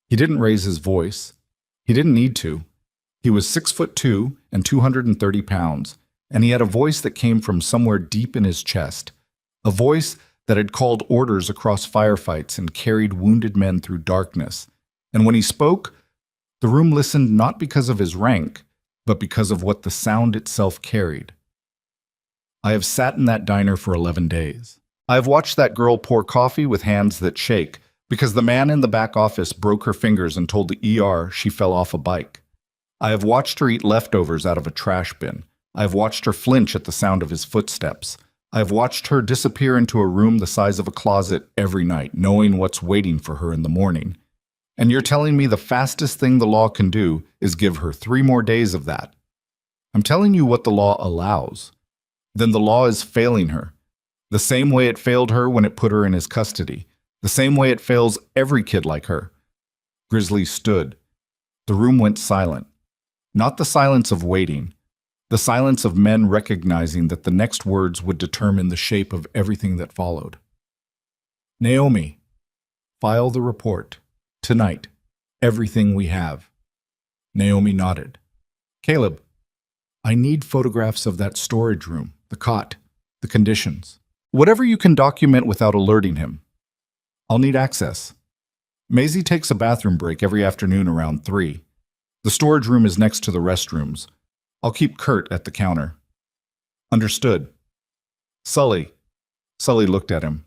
He didn't raise his voice. He didn't need to. He was 6'2" and 230 pounds, and he had a voice that came from somewhere deep in his chest. A voice that had called orders across firefights and carried wounded men through darkness. And when he spoke, the room listened not because of his rank, but because of what the sound itself carried. I have sat in that diner for 11 days. I have watched that girl pour coffee with hands that shake because the man in the back office broke her fingers and told the ER she fell off a bike. I have watched her eat leftovers out of a trash bin. I have watched her flinch at the sound of his footsteps. I have watched her disappear into a room the size of a closet every night, knowing what's waiting for her in the morning. And you're telling me the fastest thing the law can do is give her 3 more days of that. I'm telling you what the law allows. Then the law is failing her. The same way it failed her when it put her in his custody. The same way it fails every kid like her. Grizzly stood. The room went silent. Not the silence of waiting. The silence of men recognizing that the next words would determine the shape of everything that followed. Naomi, file the report. Tonight. Everything we have. Naomi nodded. Caleb, I need photographs of that storage room, the cot, the conditions. Whatever you can document without alerting him. I'll need access. Maisie takes a bathroom break every afternoon around 3. The storage room is next to the restrooms. I'll keep Kurt at the counter. Understood. Sully. Sully looked at him.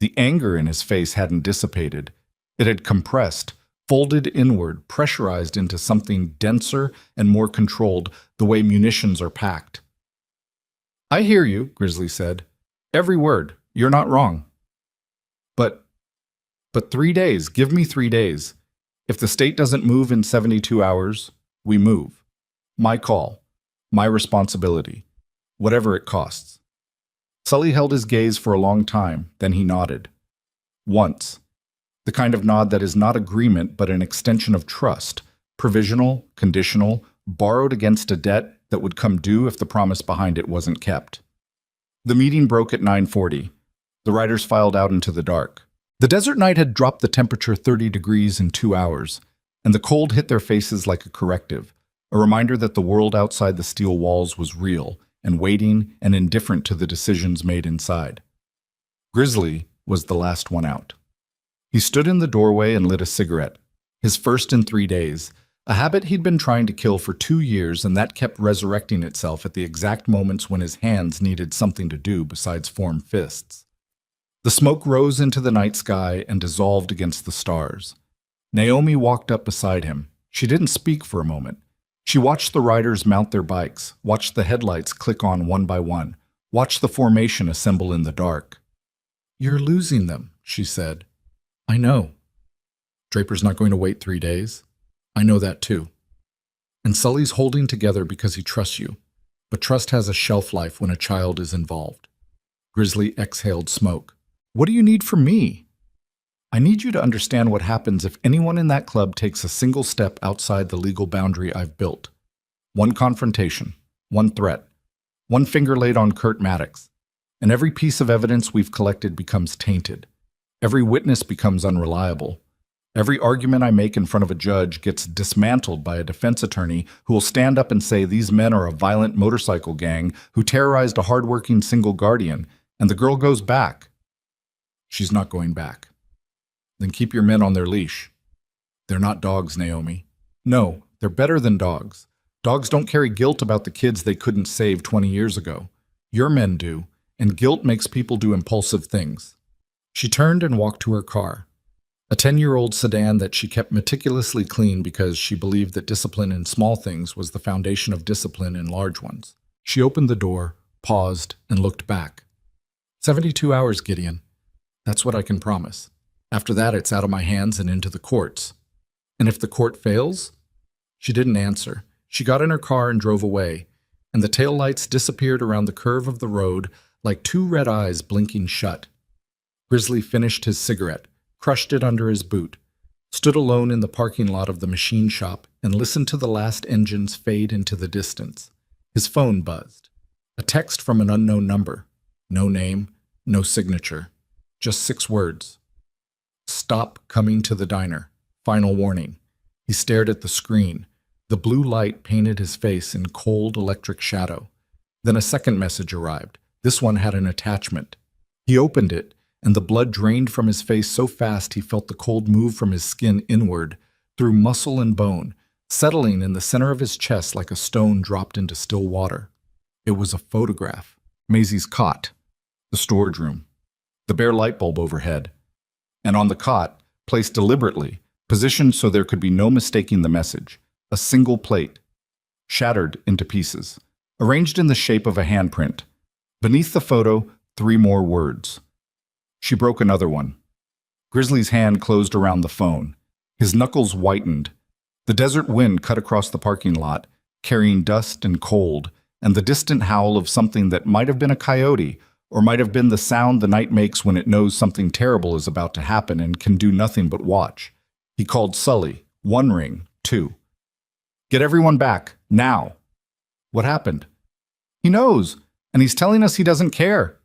The anger in his face hadn't dissipated. It had compressed, folded inward, pressurized into something denser and more controlled, the way munitions are packed. I hear you, Grizzly said. Every word. You're not wrong. But 3 days. Give me 3 days. If the state doesn't move in 72 hours, we move. My call. My responsibility. Whatever it costs. Sully held his gaze for a long time, then he nodded. Once. The kind of nod that is not agreement but an extension of trust, provisional, conditional, borrowed against a debt that would come due if the promise behind it wasn't kept. The meeting broke at 9:40. The writers filed out into the dark. The desert night had dropped the temperature 30 degrees in 2 hours, and the cold hit their faces like a corrective, a reminder that the world outside the steel walls was real and waiting and indifferent to the decisions made inside. Grizzly was the last one out. He stood in the doorway and lit a cigarette, his first in 3 days, a habit he'd been trying to kill for 2 years, and that kept resurrecting itself at the exact moments when his hands needed something to do besides form fists. The smoke rose into the night sky and dissolved against the stars. Naomi walked up beside him. She didn't speak for a moment. She watched the riders mount their bikes, watched the headlights click on one by one, watched the formation assemble in the dark. You're losing them, she said. I know. Draper's not going to wait 3 days. I know that too. And Sully's holding together because he trusts you. But trust has a shelf life when a child is involved. Grizzly exhaled smoke. What do you need from me? I need you to understand what happens if anyone in that club takes a single step outside the legal boundary I've built. One confrontation, one threat, one finger laid on Kurt Maddox, and every piece of evidence we've collected becomes tainted. Every witness becomes unreliable. Every argument I make in front of a judge gets dismantled by a defense attorney who will stand up and say these men are a violent motorcycle gang who terrorized a hardworking single guardian, and the girl goes back. She's not going back. Then keep your men on their leash. They're not dogs, Naomi. No, they're better than dogs. Dogs don't carry guilt about the kids they couldn't save 20 years ago. Your men do, and guilt makes people do impulsive things. She turned and walked to her car, a 10-year-old sedan that she kept meticulously clean because she believed that discipline in small things was the foundation of discipline in large ones. She opened the door, paused, and looked back. 72 hours, Gideon. That's what I can promise. After that, it's out of my hands and into the courts. And if the court fails? She didn't answer. She got in her car and drove away, and the taillights disappeared around the curve of the road like two red eyes blinking shut. Grizzly finished his cigarette, crushed it under his boot, stood alone in the parking lot of the machine shop, and listened to the last engines fade into the distance. His phone buzzed. A text from an unknown number. No name, no signature. Just 6 words. Stop coming to the diner. Final warning. He stared at the screen. The blue light painted his face in cold electric shadow. Then a second message arrived. This one had an attachment. He opened it, and the blood drained from his face so fast he felt the cold move from his skin inward, through muscle and bone, settling in the center of his chest like a stone dropped into still water. It was a photograph. Maisie's cot. The storage room. The bare light bulb overhead. And on the cot, placed deliberately, positioned so there could be no mistaking the message, a single plate, shattered into pieces, arranged in the shape of a handprint. Beneath the photo, 3 more words. She broke another one. Grizzly's hand closed around the phone. His knuckles whitened. The desert wind cut across the parking lot, carrying dust and cold, and the distant howl of something that might have been a coyote, or might have been the sound the night makes when it knows something terrible is about to happen and can do nothing but watch. He called Sully. 1 ring, 2. Get everyone back, now. What happened? He knows, and he's telling us he doesn't care.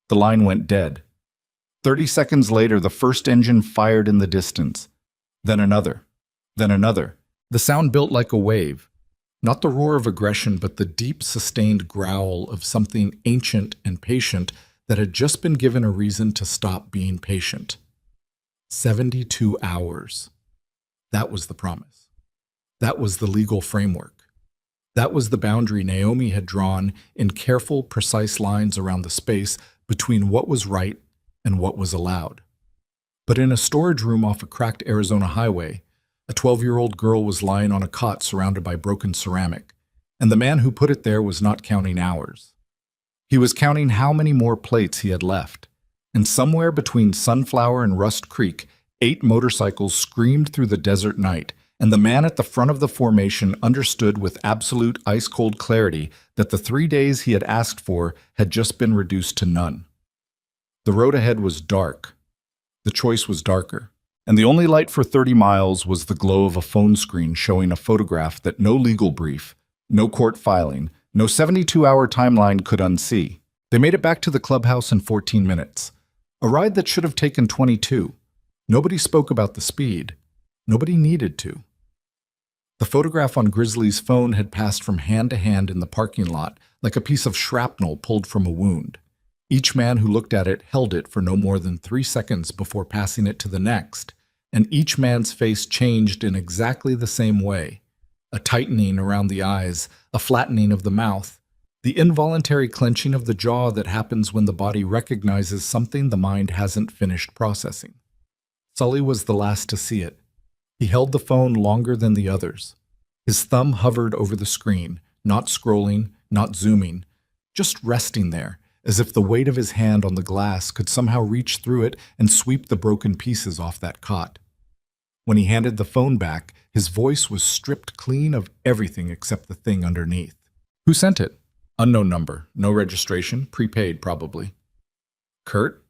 The line went dead. 30 seconds later, the first engine fired in the distance. Then another. Then another. The sound built like a wave. Not the roar of aggression, but the deep, sustained growl of something ancient and patient that had just been given a reason to stop being patient. 72 hours. That was the promise. That was the legal framework. That was the boundary Naomi had drawn in careful, precise lines around the space between what was right and what was allowed. But in a storage room off a cracked Arizona highway, a 12-year-old girl was lying on a cot surrounded by broken ceramic, and the man who put it there was not counting hours. He was counting how many more plates he had left, and somewhere between Sunflower and Rust Creek, 8 motorcycles screamed through the desert night, and the man at the front of the formation understood with absolute ice-cold clarity that the 3 days he had asked for had just been reduced to none. The road ahead was dark. The choice was darker. And the only light for 30 miles was the glow of a phone screen showing a photograph that no legal brief, no court filing, no 72-hour timeline could unsee. They made it back to the clubhouse in 14 minutes. A ride that should have taken 22. Nobody spoke about the speed. Nobody needed to. The photograph on Grizzly's phone had passed from hand to hand in the parking lot like a piece of shrapnel pulled from a wound. Each man who looked at it held it for no more than 3 seconds before passing it to the next, and each man's face changed in exactly the same way. A tightening around the eyes, a flattening of the mouth, the involuntary clenching of the jaw that happens when the body recognizes something the mind hasn't finished processing. Sully was the last to see it. He held the phone longer than the others. His thumb hovered over the screen, not scrolling, not zooming, just resting there, as if the weight of his hand on the glass could somehow reach through it and sweep the broken pieces off that cot. When he handed the phone back, his voice was stripped clean of everything except the thing underneath. Who sent it? Unknown number, no registration, prepaid probably. Kurt?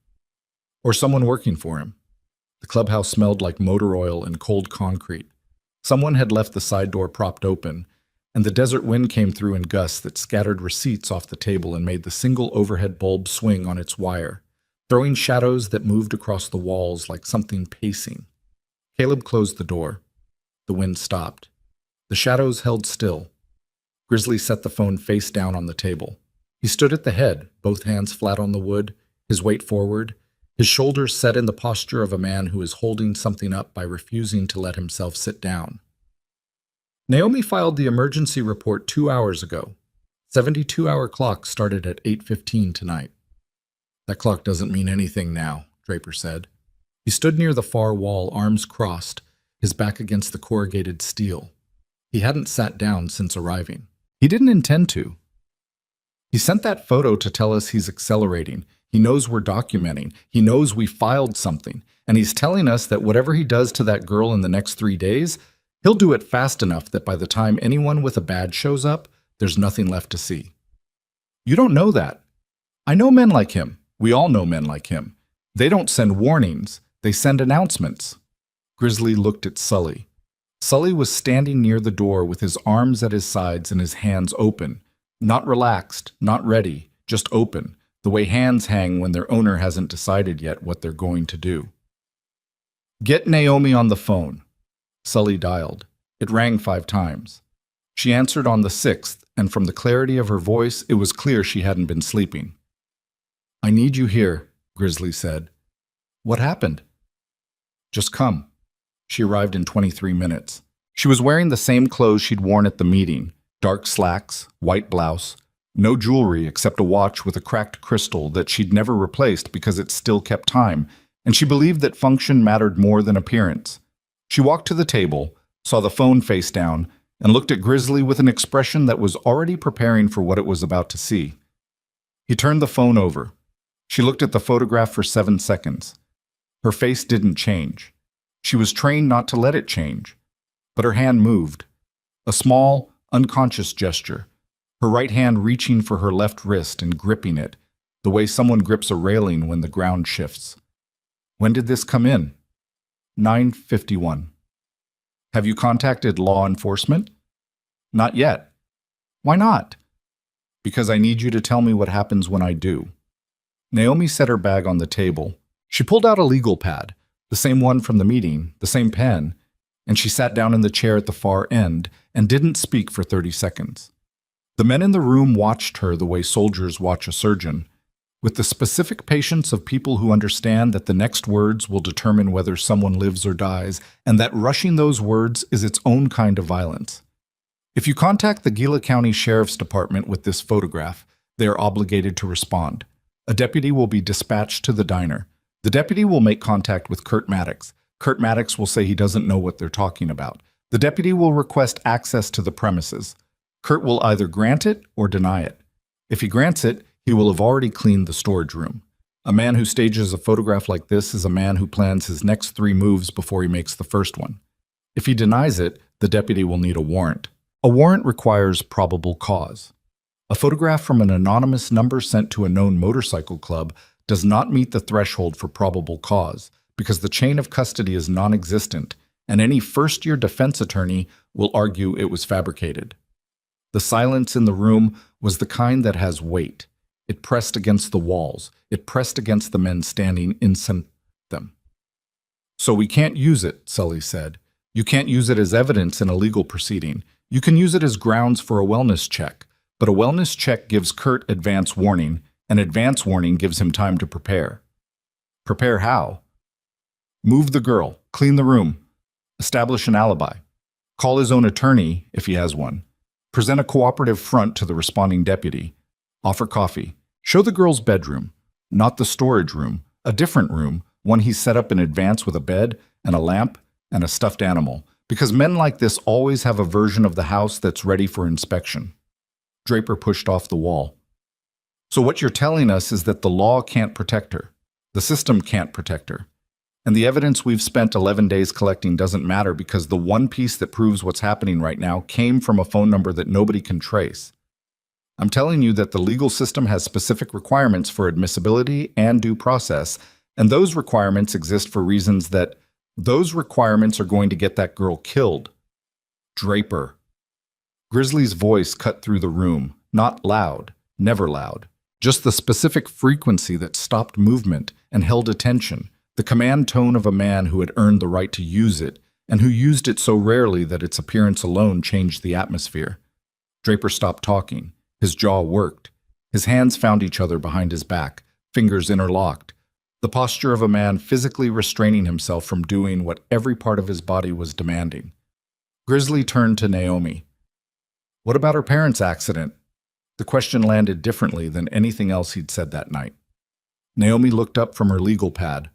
Or someone working for him? The clubhouse smelled like motor oil and cold concrete. Someone had left the side door propped open, and the desert wind came through in gusts that scattered receipts off the table and made the single overhead bulb swing on its wire, throwing shadows that moved across the walls like something pacing. Caleb closed the door. The wind stopped. The shadows held still. Grizzly set the phone face down on the table. He stood at the head, both hands flat on the wood, his weight forward, his shoulders set in the posture of a man who is holding something up by refusing to let himself sit down. Naomi filed the emergency report 2 hours ago. 72-hour clock started at 8:15 tonight. That clock doesn't mean anything now, Draper said. He stood near the far wall, arms crossed, his back against the corrugated steel. He hadn't sat down since arriving. He didn't intend to. He sent that photo to tell us he's accelerating. He knows we're documenting. He knows we filed something. And he's telling us that whatever he does to that girl in the next 3 days, he'll do it fast enough that by the time anyone with a badge shows up, there's nothing left to see. You don't know that. I know men like him. We all know men like him. They don't send warnings. They send announcements. Grizzly looked at Sully. Sully was standing near the door with his arms at his sides and his hands open. Not relaxed, not ready, just open, the way hands hang when their owner hasn't decided yet what they're going to do. Get Naomi on the phone. Sully dialed. It rang 5 times. She answered on the 6th, and from the clarity of her voice, it was clear she hadn't been sleeping. I need you here, Grizzly said. What happened? Just come. She arrived in 23 minutes. She was wearing the same clothes she'd worn at the meeting, dark slacks, white blouse, no jewelry except a watch with a cracked crystal that she'd never replaced because it still kept time, and she believed that function mattered more than appearance. She walked to the table, saw the phone face down, and looked at Grizzly with an expression that was already preparing for what it was about to see. He turned the phone over. She looked at the photograph for 7 seconds. Her face didn't change. She was trained not to let it change. But her hand moved. A small, unconscious gesture. Her right hand reaching for her left wrist and gripping it, the way someone grips a railing when the ground shifts. When did this come in? 9:51. Have you contacted law enforcement? Not yet. Why not? Because I need you to tell me what happens when I do. Naomi set her bag on the table. She pulled out a legal pad, the same one from the meeting, the same pen, and she sat down in the chair at the far end and didn't speak for 30 seconds. The men in the room watched her the way soldiers watch a surgeon, with the specific patience of people who understand that the next words will determine whether someone lives or dies, and that rushing those words is its own kind of violence. If you contact the Gila County Sheriff's Department with this photograph, they are obligated to respond. A deputy will be dispatched to the diner. The deputy will make contact with Kurt Maddox. Kurt Maddox will say he doesn't know what they're talking about. The deputy will request access to the premises. Kurt will either grant it or deny it. If he grants it, he will have already cleaned the storage room. A man who stages a photograph like this is a man who plans his next 3 moves before he makes the first one. If he denies it, the deputy will need a warrant. A warrant requires probable cause. A photograph from an anonymous number sent to a known motorcycle club does not meet the threshold for probable cause because the chain of custody is non-existent, and any first-year defense attorney will argue it was fabricated. The silence in the room was the kind that has weight. It pressed against the walls. It pressed against the men standing in them. So we can't use it, Sully said. You can't use it as evidence in a legal proceeding. You can use it as grounds for a wellness check, but a wellness check gives Kurt advance warning, and advance warning gives him time to prepare. Prepare how? Move the girl, clean the room, establish an alibi, call his own attorney if he has one, present a cooperative front to the responding deputy, offer coffee, show the girl's bedroom, not the storage room, a different room, one he's set up in advance with a bed and a lamp and a stuffed animal, because men like this always have a version of the house that's ready for inspection. Draper pushed off the wall. So what you're telling us is that the law can't protect her. The system can't protect her. And the evidence we've spent 11 days collecting doesn't matter because the one piece that proves what's happening right now came from a phone number that nobody can trace. I'm telling you that the legal system has specific requirements for admissibility and due process, and those requirements exist for reasons that those requirements are going to get that girl killed. Draper. Grizzly's voice cut through the room, not loud, never loud, just the specific frequency that stopped movement and held attention, the command tone of a man who had earned the right to use it, and who used it so rarely that its appearance alone changed the atmosphere. Draper stopped talking. His jaw worked. His hands found each other behind his back, fingers interlocked. The posture of a man physically restraining himself from doing what every part of his body was demanding. Grizzly turned to Naomi. What about her parents' accident? The question landed differently than anything else he'd said that night. Naomi looked up from her legal pad.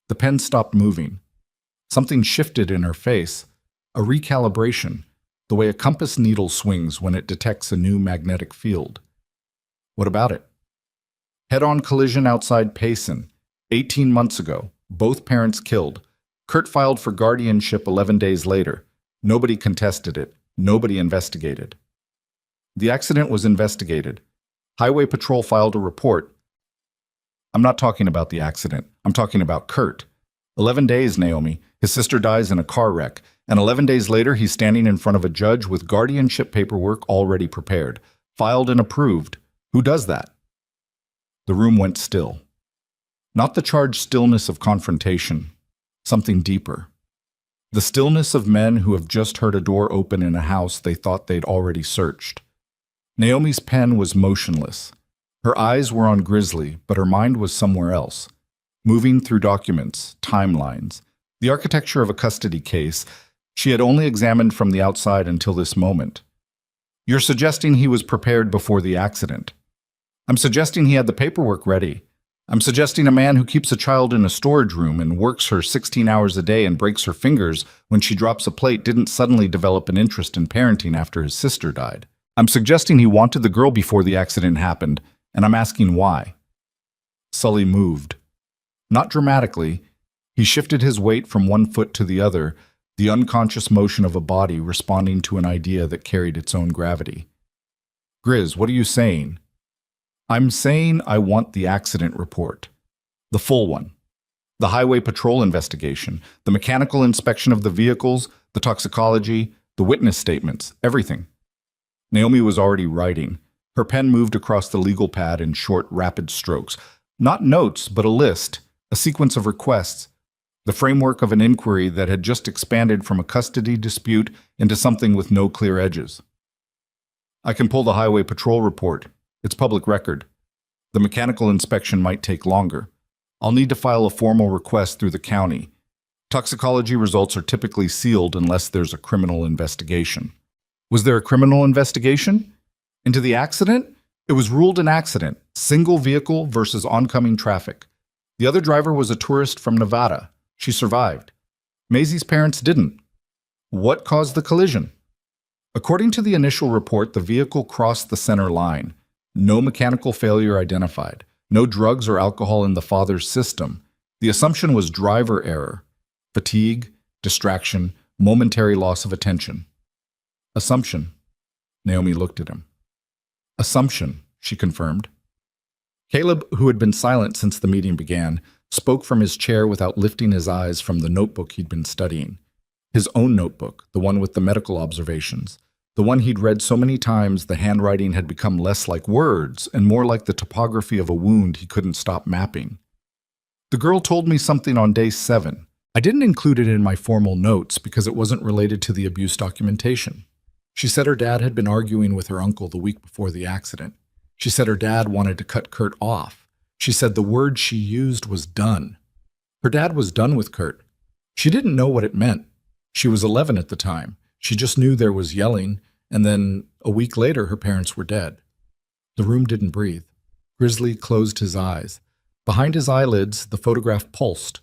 The pen stopped moving. Something shifted in her face, a recalibration, the way a compass needle swings when it detects a new magnetic field. What about it? Head-on collision outside Payson, 18 months ago, both parents killed. Kurt filed for guardianship 11 days later. Nobody contested it. Nobody investigated. The accident was investigated. Highway Patrol filed a report. I'm not talking about the accident. I'm talking about Kurt. 11 days, Naomi. His sister dies in a car wreck, and 11 days later he's standing in front of a judge with guardianship paperwork already prepared, filed and approved. Who does that? The room went still. Not the charged stillness of confrontation, something deeper. The stillness of men who have just heard a door open in a house they thought they'd already searched. Naomi's pen was motionless. Her eyes were on Grizzly, but her mind was somewhere else, moving through documents, timelines, the architecture of a custody case she had only examined from the outside until this moment. You're suggesting he was prepared before the accident. I'm suggesting he had the paperwork ready. I'm suggesting a man who keeps a child in a storage room and works her 16 hours a day and breaks her fingers when she drops a plate didn't suddenly develop an interest in parenting after his sister died. I'm suggesting he wanted the girl before the accident happened, and I'm asking why. Sully moved. Not dramatically. He shifted his weight from one foot to the other, the unconscious motion of a body responding to an idea that carried its own gravity. Grizz, what are you saying? I'm saying I want the accident report. The full one. The Highway Patrol investigation, the mechanical inspection of the vehicles, the toxicology, the witness statements, everything. Naomi was already writing. Her pen moved across the legal pad in short, rapid strokes. Not notes, but a list, a sequence of requests, the framework of an inquiry that had just expanded from a custody dispute into something with no clear edges. I can pull the Highway Patrol report. It's public record. The mechanical inspection might take longer. I'll need to file a formal request through the county. Toxicology results are typically sealed unless there's a criminal investigation. Was there a criminal investigation? Into the accident? It was ruled an accident, single vehicle versus oncoming traffic. The other driver was a tourist from Nevada. She survived. Maisie's parents didn't. What caused the collision? According to the initial report, the vehicle crossed the center line. No mechanical failure identified. No drugs or alcohol in the father's system. The assumption was driver error. Fatigue, distraction, momentary loss of attention. Assumption. Naomi looked at him. Assumption, she confirmed. Caleb, who had been silent since the meeting began, spoke from his chair without lifting his eyes from the notebook he'd been studying. His own notebook, the one with the medical observations. The one he'd read so many times the handwriting had become less like words and more like the topography of a wound he couldn't stop mapping. The girl told me something on day 7. I didn't include it in my formal notes because it wasn't related to the abuse documentation. She said her dad had been arguing with her uncle the week before the accident. She said her dad wanted to cut Kurt off. She said the word she used was done. Her dad was done with Kurt. She didn't know what it meant. She was 11 at the time. She just knew there was yelling, and then a week later her parents were dead. The room didn't breathe. Grizzly closed his eyes. Behind his eyelids, the photograph pulsed.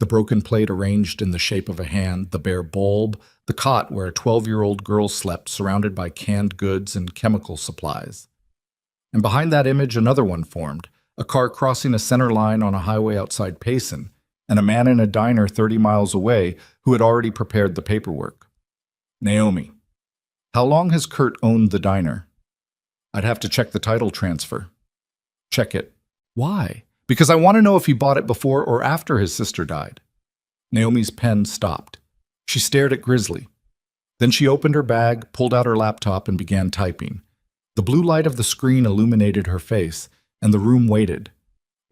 The broken plate arranged in the shape of a hand, the bare bulb, the cot where a 12-year-old girl slept surrounded by canned goods and chemical supplies. And behind that image another one formed, a car crossing a center line on a highway outside Payson, and a man in a diner 30 miles away who had already prepared the paperwork. Naomi. How long has Kurt owned the diner? I'd have to check the title transfer. Check it. Why? Because I want to know if he bought it before or after his sister died. Naomi's pen stopped. She stared at Grizzly. Then she opened her bag, pulled out her laptop, and began typing. The blue light of the screen illuminated her face, and the room waited.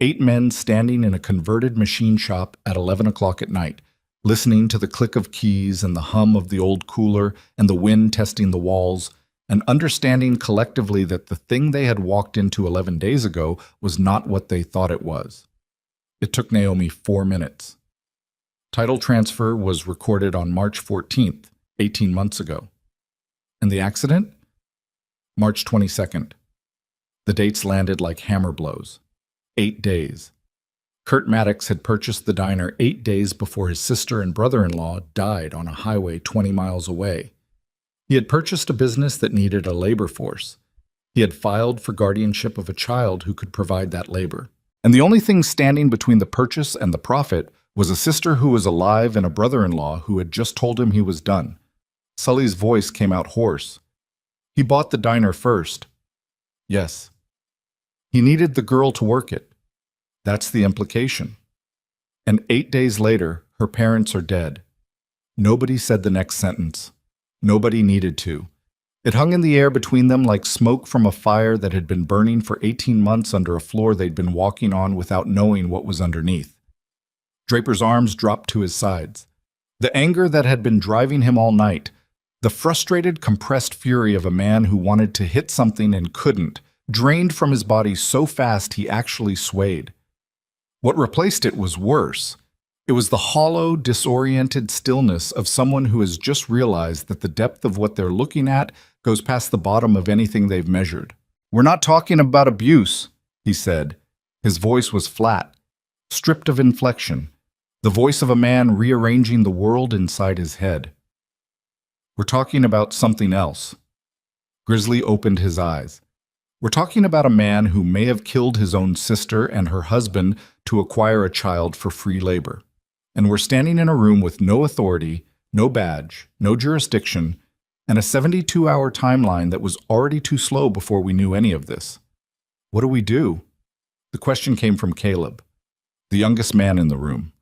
8 men standing in a converted machine shop at 11 o'clock at night, listening to the click of keys and the hum of the old cooler and the wind testing the walls, and understanding collectively that the thing they had walked into 11 days ago was not what they thought it was. It took Naomi 4 minutes. Title transfer was recorded on March 14th, 18 months ago. And the accident? March 22nd. The dates landed like hammer blows. 8 days. Kurt Maddox had purchased the diner 8 days before his sister and brother-in-law died on a highway 20 miles away. He had purchased a business that needed a labor force. He had filed for guardianship of a child who could provide that labor. And the only thing standing between the purchase and the profit was a sister who was alive and a brother-in-law who had just told him he was done. Sully's voice came out hoarse. He bought the diner first. Yes. He needed the girl to work it. That's the implication. And 8 days later, her parents are dead. Nobody said the next sentence. Nobody needed to. It hung in the air between them like smoke from a fire that had been burning for 18 months under a floor they'd been walking on without knowing what was underneath. Draper's arms dropped to his sides. The anger that had been driving him all night, the frustrated, compressed fury of a man who wanted to hit something and couldn't, drained from his body so fast he actually swayed. What replaced it was worse. It was the hollow, disoriented stillness of someone who has just realized that the depth of what they're looking at goes past the bottom of anything they've measured. "We're not talking about abuse," he said. His voice was flat, stripped of inflection, the voice of a man rearranging the world inside his head. "We're talking about something else." Grizzly opened his eyes. "We're talking about a man who may have killed his own sister and her husband to acquire a child for free labor. And we're standing in a room with no authority, no badge, no jurisdiction, and a 72-hour timeline that was already too slow before we knew any of this. What do we do?" The question came from Caleb, the youngest man in the room,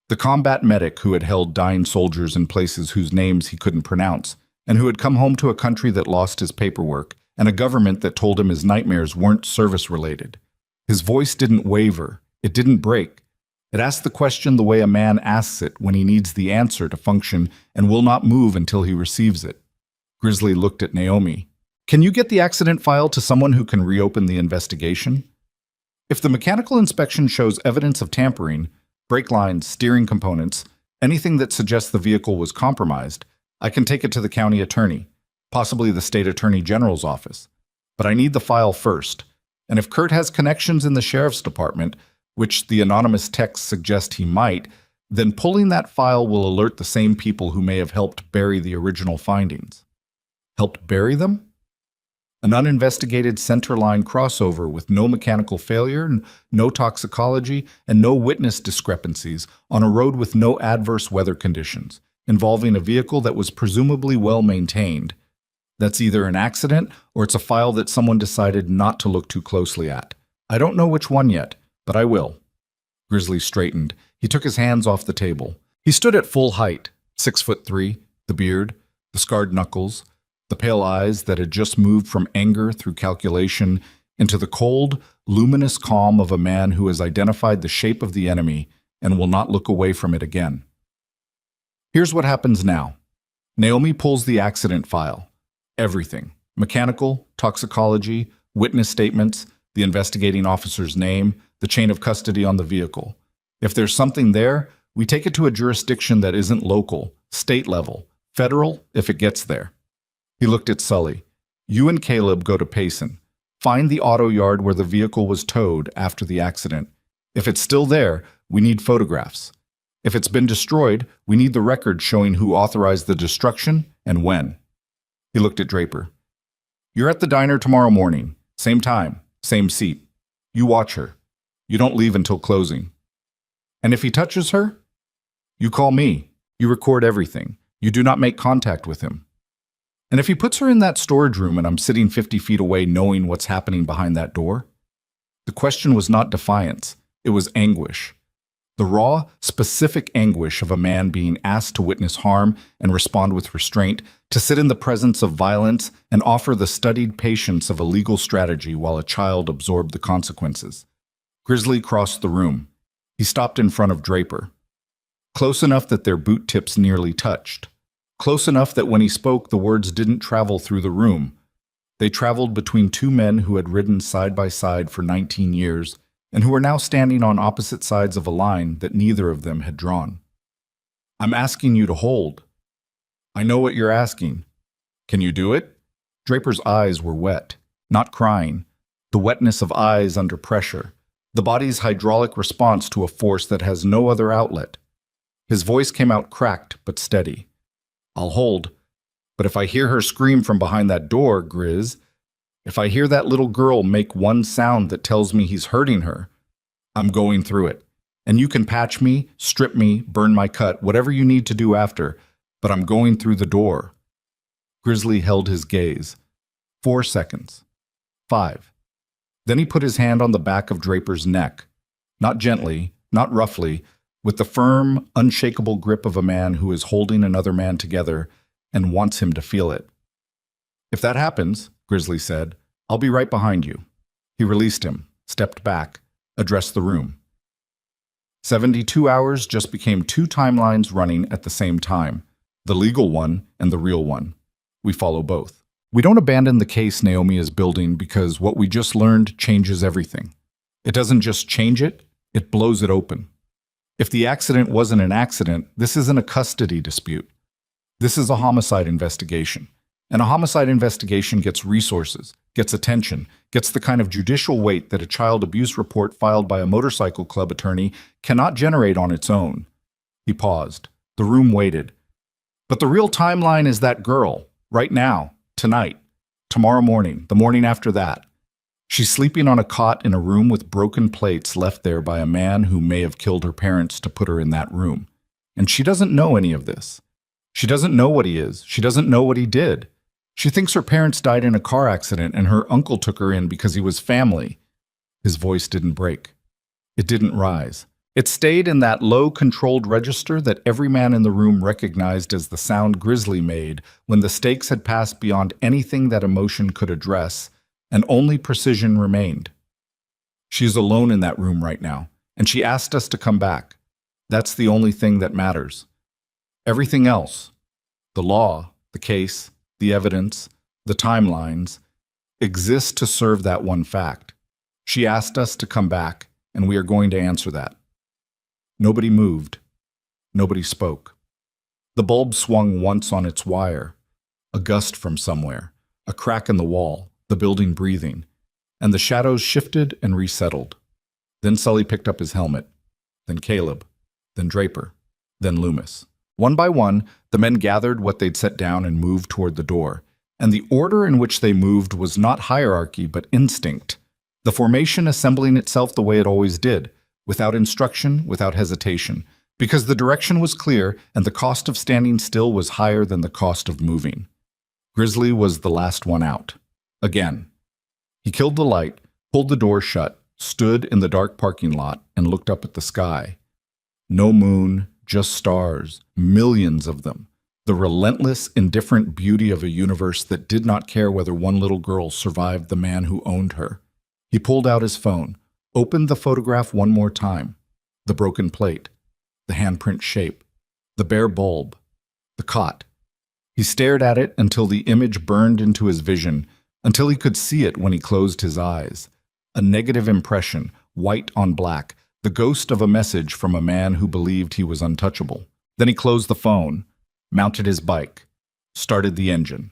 the combat medic who had held dying soldiers in places whose names he couldn't pronounce, and who had come home to a country that lost his paperwork, and a government that told him his nightmares weren't service-related. His voice didn't waver. It didn't break. It asked the question the way a man asks it when he needs the answer to function and will not move until he receives it. Grizzly looked at Naomi. "Can you get the accident file to someone who can reopen the investigation? If the mechanical inspection shows evidence of tampering, brake lines, steering components, anything that suggests the vehicle was compromised, I can take it to the county attorney, possibly the state attorney general's office. But I need the file first. And if Kurt has connections in the sheriff's department, which the anonymous texts suggest he might, then pulling that file will alert the same people who may have helped bury the original findings." Helped bury them? An uninvestigated centerline crossover with no mechanical failure, no toxicology, and no witness discrepancies on a road with no adverse weather conditions, involving a vehicle that was presumably well maintained. That's either an accident or it's a file that someone decided not to look too closely at. I don't know which one yet, but I will. Grizzly straightened. He took his hands off the table. He stood at full height, 6'3", the beard, the scarred knuckles, the pale eyes that had just moved from anger through calculation into the cold, luminous calm of a man who has identified the shape of the enemy and will not look away from it again. Here's what happens now. Naomi pulls the accident file. Everything. Mechanical, toxicology, witness statements, the investigating officer's name, the chain of custody on the vehicle. If there's something there, we take it to a jurisdiction that isn't local, state level, federal if it gets there. He looked at Sully. You and Caleb go to Payson. Find the auto yard where the vehicle was towed after the accident. If it's still there, we need photographs. If it's been destroyed, we need the record showing who authorized the destruction and when. He looked at Draper. You're at the diner tomorrow morning. Same time, same seat. You watch her. You don't leave until closing. And if he touches her, you call me. You record everything. You do not make contact with him. And if he puts her in that storage room and I'm sitting 50 feet away knowing what's happening behind that door? The question was not defiance. It was anguish. The raw, specific anguish of a man being asked to witness harm and respond with restraint, to sit in the presence of violence and offer the studied patience of a legal strategy while a child absorbed the consequences. Grizzly crossed the room. He stopped in front of Draper. Close enough that their boot tips nearly touched. Close enough that when he spoke, the words didn't travel through the room. They traveled between two men who had ridden side by side for 19 years and who were now standing on opposite sides of a line that neither of them had drawn. I'm asking you to hold. I know what you're asking. Can you do it? Draper's eyes were wet, not crying. The wetness of eyes under pressure. The body's hydraulic response to a force that has no other outlet. His voice came out cracked but steady. I'll hold. But if I hear her scream from behind that door, Grizz, if I hear that little girl make one sound that tells me he's hurting her, I'm going through it. And you can patch me, strip me, burn my cut, whatever you need to do after, but I'm going through the door. Grizzly held his gaze. 4 seconds. 5. Then he put his hand on the back of Draper's neck. Not gently, not roughly, with the firm, unshakable grip of a man who is holding another man together and wants him to feel it. If that happens, Grizzly said, I'll be right behind you. He released him, stepped back, addressed the room. 72 hours just became 2 timelines running at the same time, the legal one and the real one. We follow both. We don't abandon the case Naomi is building because what we just learned changes everything. It doesn't just change it, it blows it open. If the accident wasn't an accident, this isn't a custody dispute. This is a homicide investigation. And a homicide investigation gets resources, gets attention, gets the kind of judicial weight that a child abuse report filed by a motorcycle club attorney cannot generate on its own. He paused. The room waited. But the real timeline is that girl, right now, tonight, tomorrow morning, the morning after that. She's sleeping on a cot in a room with broken plates left there by a man who may have killed her parents to put her in that room. And she doesn't know any of this. She doesn't know what he is. She doesn't know what he did. She thinks her parents died in a car accident and her uncle took her in because he was family. His voice didn't break. It didn't rise. It stayed in that low, controlled register that every man in the room recognized as the sound Grizzly made when the stakes had passed beyond anything that emotion could address, and only precision remained. She's alone in that room right now, and she asked us to come back. That's the only thing that matters. Everything else, the law, the case, the evidence, the timelines, exists to serve that one fact. She asked us to come back, and we are going to answer that. Nobody moved. Nobody spoke. The bulb swung once on its wire. A gust from somewhere, a crack in the wall, the building breathing, and the shadows shifted and resettled. Then Sully picked up his helmet, then Caleb, then Draper, then Loomis. One by one, the men gathered what they'd set down and moved toward the door, and the order in which they moved was not hierarchy but instinct, the formation assembling itself the way it always did, without instruction, without hesitation, because the direction was clear and the cost of standing still was higher than the cost of moving. Grizzly was the last one out. Again. He killed the light, pulled the door shut, stood in the dark parking lot, and looked up at the sky. No moon, just stars, millions of them. The relentless, indifferent beauty of a universe that did not care whether one little girl survived the man who owned her. He pulled out his phone, opened the photograph one more time. The broken plate, the handprint shape, the bare bulb, the cot. He stared at it until the image burned into his vision, until he could see it when he closed his eyes. A negative impression, white on black, the ghost of a message from a man who believed he was untouchable. Then he closed the phone, mounted his bike, started the engine.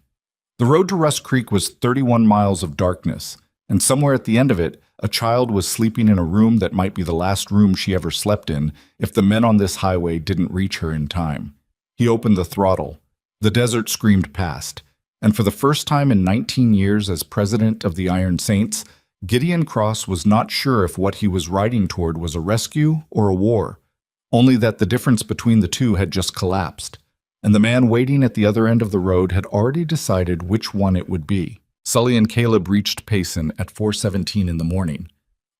The road to Rust Creek was 31 miles of darkness, and somewhere at the end of it, a child was sleeping in a room that might be the last room she ever slept in if the men on this highway didn't reach her in time. He opened the throttle. The desert screamed past, and for the first time in 19 years as president of the Iron Saints, Gideon Cross was not sure if what he was riding toward was a rescue or a war, only that the difference between the two had just collapsed, and the man waiting at the other end of the road had already decided which one it would be. Sully and Caleb reached Payson at 4:17 in the morning.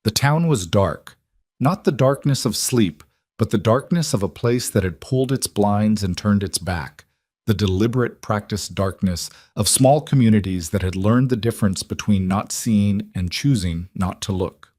The town was dark, not the darkness of sleep, but the darkness of a place that had pulled its blinds and turned its back, the deliberate practiced darkness of small communities that had learned the difference between not seeing and choosing not to look.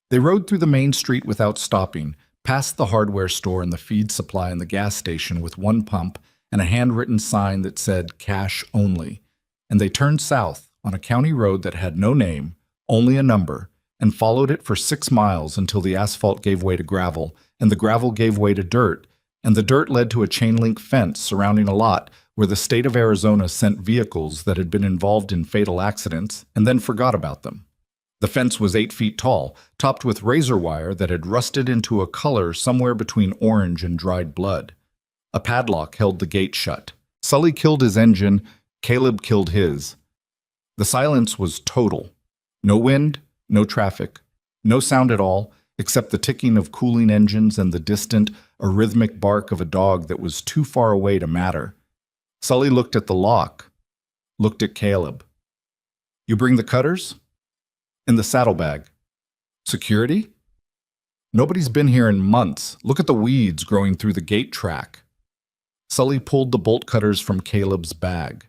They rode through the main street without stopping, past the hardware store and the feed supply and the gas station with one pump and a handwritten sign that said cash only, and they turned south on a county road that had no name, only a number, and followed it for 6 miles until the asphalt gave way to gravel and the gravel gave way to dirt, and the dirt led to a chain-link fence surrounding a lot where the state of Arizona sent vehicles that had been involved in fatal accidents and then forgot about them. The fence was 8 feet tall, topped with razor wire that had rusted into a color somewhere between orange and dried blood. A padlock held the gate shut. Sully killed his engine, Caleb killed his. The silence was total. No wind, no traffic, no sound at all, except the ticking of cooling engines and the distant, arrhythmic bark of a dog that was too far away to matter. Sully looked at the lock, looked at Caleb. "You bring the cutters?" "In the saddlebag." "Security?" "Nobody's been here in months. Look at the weeds growing through the gate track." Sully pulled the bolt cutters from Caleb's bag.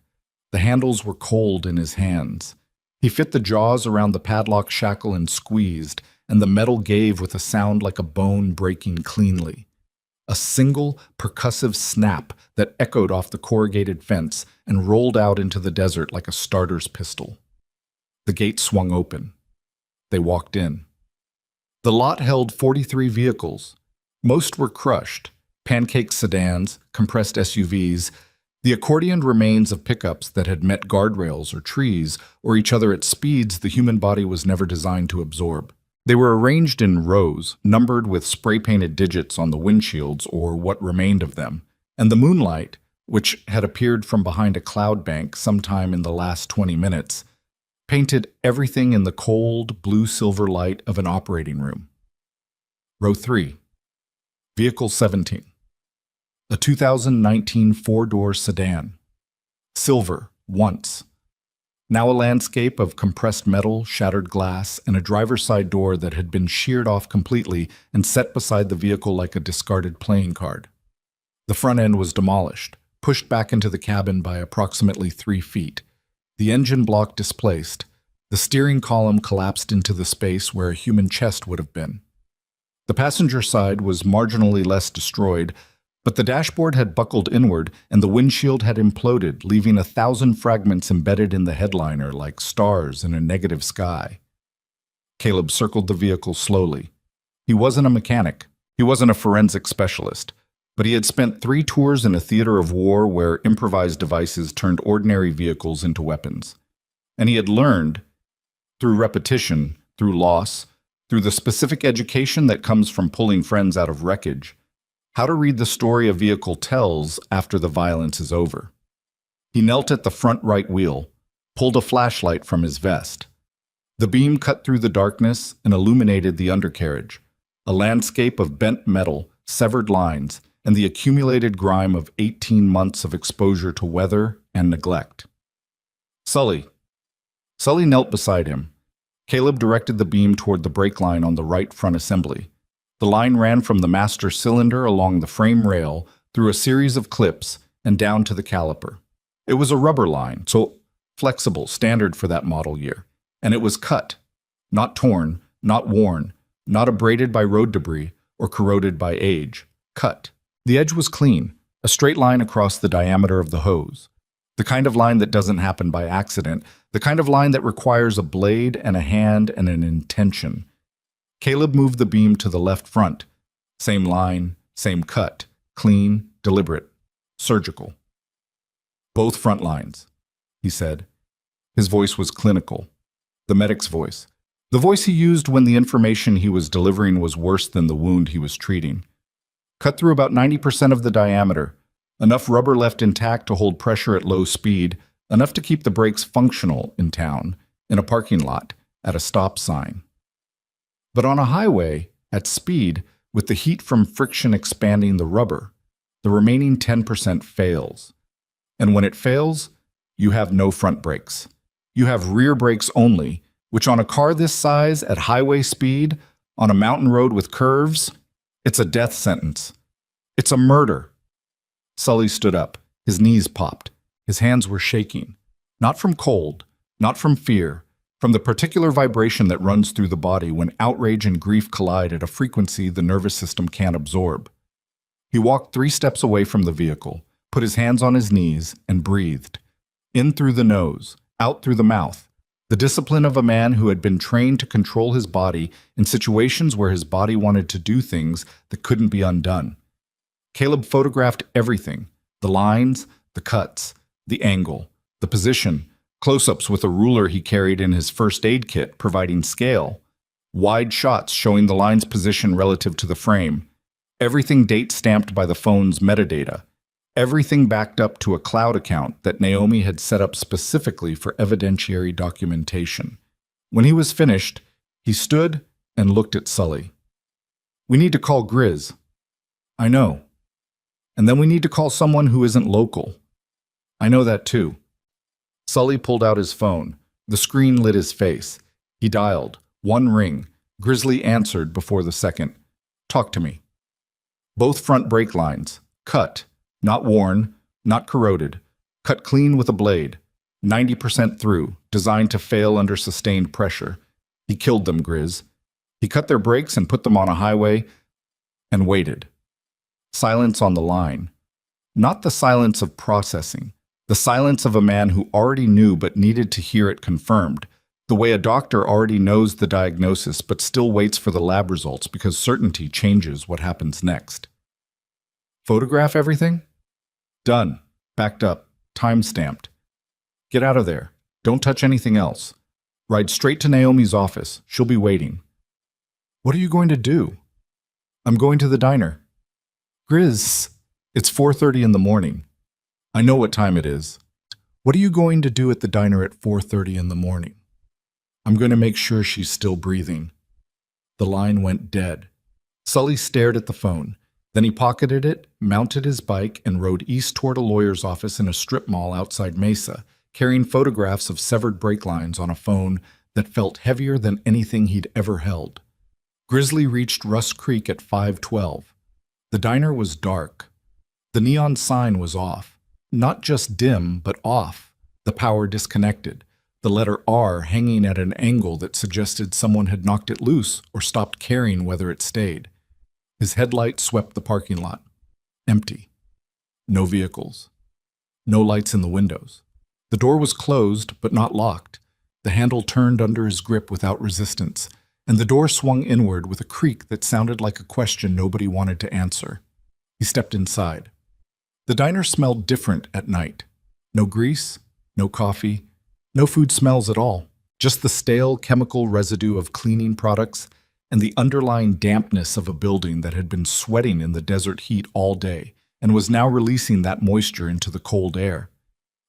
The handles were cold in his hands. He fit the jaws around the padlock shackle and squeezed, and the metal gave with a sound like a bone breaking cleanly. A single, percussive snap that echoed off the corrugated fence and rolled out into the desert like a starter's pistol. The gate swung open. They walked in. The lot held 43 vehicles. Most were crushed, pancake sedans, compressed SUVs, the accordioned remains of pickups that had met guardrails or trees or each other at speeds the human body was never designed to absorb. They were arranged in rows, numbered with spray-painted digits on the windshields or what remained of them, and the moonlight, which had appeared from behind a cloud bank sometime in the last 20 minutes, painted everything in the cold, blue-silver light of an operating room. Row 3. Vehicle 17. A 2019 four-door sedan. Silver, once. Now a landscape of compressed metal, shattered glass, and a driver's side door that had been sheared off completely and set beside the vehicle like a discarded playing card. The front end was demolished, pushed back into the cabin by approximately 3 feet. The engine block displaced. The steering column collapsed into the space where a human chest would have been. The passenger side was marginally less destroyed, but the dashboard had buckled inward and the windshield had imploded, leaving 1,000 fragments embedded in the headliner like stars in a negative sky. Caleb circled the vehicle slowly. He wasn't a mechanic. He wasn't a forensic specialist. But he had spent 3 tours in a theater of war where improvised devices turned ordinary vehicles into weapons. And he had learned, through repetition, through loss, through the specific education that comes from pulling friends out of wreckage, how to read the story a vehicle tells after the violence is over. He knelt at the front right wheel, pulled a flashlight from his vest. The beam cut through the darkness and illuminated the undercarriage, a landscape of bent metal, severed lines, and the accumulated grime of 18 months of exposure to weather and neglect. Sully. Sully knelt beside him. Caleb directed the beam toward the brake line on the right front assembly. The line ran from the master cylinder along the frame rail through a series of clips and down to the caliper. It was a rubber line, so flexible, standard for that model year. And it was cut, not torn, not worn, not abraded by road debris or corroded by age. Cut. The edge was clean, a straight line across the diameter of the hose. The kind of line that doesn't happen by accident, the kind of line that requires a blade and a hand and an intention. Caleb moved the beam to the left front. Same line, same cut, clean, deliberate, surgical. "Both front lines," he said. His voice was clinical, the medic's voice, the voice he used when the information he was delivering was worse than the wound he was treating. "Cut through about 90% of the diameter, enough rubber left intact to hold pressure at low speed, enough to keep the brakes functional in town, in a parking lot, at a stop sign. But on a highway, at speed, with the heat from friction expanding the rubber, the remaining 10% fails. And when it fails, you have no front brakes. You have rear brakes only, which on a car this size, at highway speed, on a mountain road with curves, it's a death sentence. It's a murder." Sully stood up. His knees popped. His hands were shaking. Not from cold, not from fear, from the particular vibration that runs through the body when outrage and grief collide at a frequency the nervous system can't absorb. He walked 3 steps away from the vehicle, put his hands on his knees, and breathed. In through the nose, out through the mouth. The discipline of a man who had been trained to control his body in situations where his body wanted to do things that couldn't be undone. Caleb photographed everything: the lines, the cuts, the angle, the position, close-ups with a ruler he carried in his first aid kit providing scale, wide shots showing the line's position relative to the frame, everything date-stamped by the phone's metadata, everything backed up to a cloud account that Naomi had set up specifically for evidentiary documentation. When he was finished, he stood and looked at Sully. "We need to call Grizz." "I know. And then we need to call someone who isn't local." "I know that too." Sully pulled out his phone. The screen lit his face. He dialed. One ring. Grizzly answered before the second. "Talk to me." Both front brake lines. Cut. Not worn. Not corroded. Cut clean with a blade. 90% through. Designed to fail under sustained pressure. He killed them, Grizz. He cut their brakes and put them on a highway and waited. Silence on the line. Not the silence of processing. The silence of a man who already knew but needed to hear it confirmed. The way a doctor already knows the diagnosis but still waits for the lab results because certainty changes what happens next. "Photograph everything?" "Done. Backed up. Time-stamped." "Get out of there. Don't touch anything else. Ride straight to Naomi's office. She'll be waiting." "What are you going to do?" "I'm going to the diner." "Grizz, it's 4:30 in the morning." "I know what time it is." "What are you going to do at the diner at 4:30 in the morning?" "I'm going to make sure she's still breathing." The line went dead. Sully stared at the phone. Then he pocketed it, mounted his bike, and rode east toward a lawyer's office in a strip mall outside Mesa, carrying photographs of severed brake lines on a phone that felt heavier than anything he'd ever held. Grizzly reached Rust Creek at 5:12. The diner was dark. The neon sign was off. Not just dim, but off. The power disconnected. The letter R hanging at an angle that suggested someone had knocked it loose or stopped caring whether it stayed. His headlight swept the parking lot. Empty. No vehicles. No lights in the windows. The door was closed, but not locked. The handle turned under his grip without resistance, and the door swung inward with a creak that sounded like a question nobody wanted to answer. He stepped inside. The diner smelled different at night. No grease, no coffee, no food smells at all. Just the stale chemical residue of cleaning products and the underlying dampness of a building that had been sweating in the desert heat all day and was now releasing that moisture into the cold air.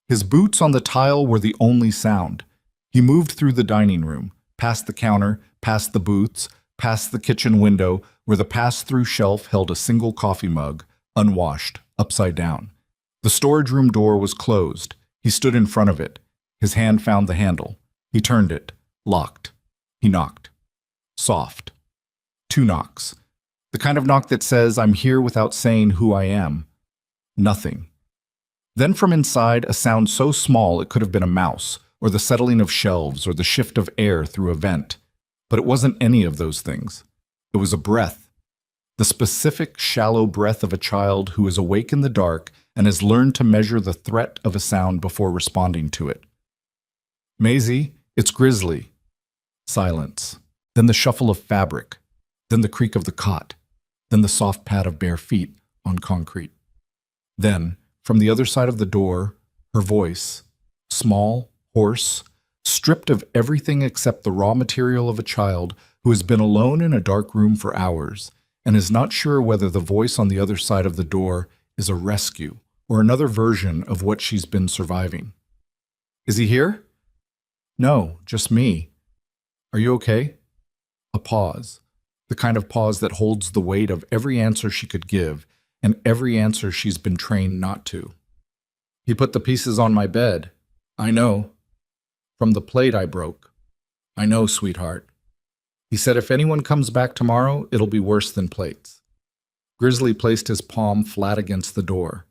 His boots on the tile were the only sound. He moved through the dining room, past the counter, past the booths, past the kitchen window where the pass-through shelf held a single coffee mug, unwashed, upside down. The storage room door was closed. He stood in front of it. His hand found the handle. He turned it. Locked. He knocked. Soft. 2 knocks. The kind of knock that says, "I'm here," without saying who I am. Nothing. Then from inside, a sound so small it could have been a mouse, or the settling of shelves, or the shift of air through a vent. But it wasn't any of those things. It was a breath. The specific, shallow breath of a child who is awake in the dark and has learned to measure the threat of a sound before responding to it. "Maisie, it's Grizzly." Silence. Then the shuffle of fabric. Then the creak of the cot. Then the soft pad of bare feet on concrete. Then, from the other side of the door, her voice, small, hoarse, stripped of everything except the raw material of a child who has been alone in a dark room for hours and is not sure whether the voice on the other side of the door is a rescue or another version of what she's been surviving. "Is he here?" "No, just me." "Are you okay?" A pause. The kind of pause that holds the weight of every answer she could give and every answer she's been trained not to. "He put the pieces on my bed." "I know." "From the plate I broke." "I know, sweetheart." "He said if anyone comes back tomorrow, it'll be worse than plates." Grizzly placed his palm flat against the door.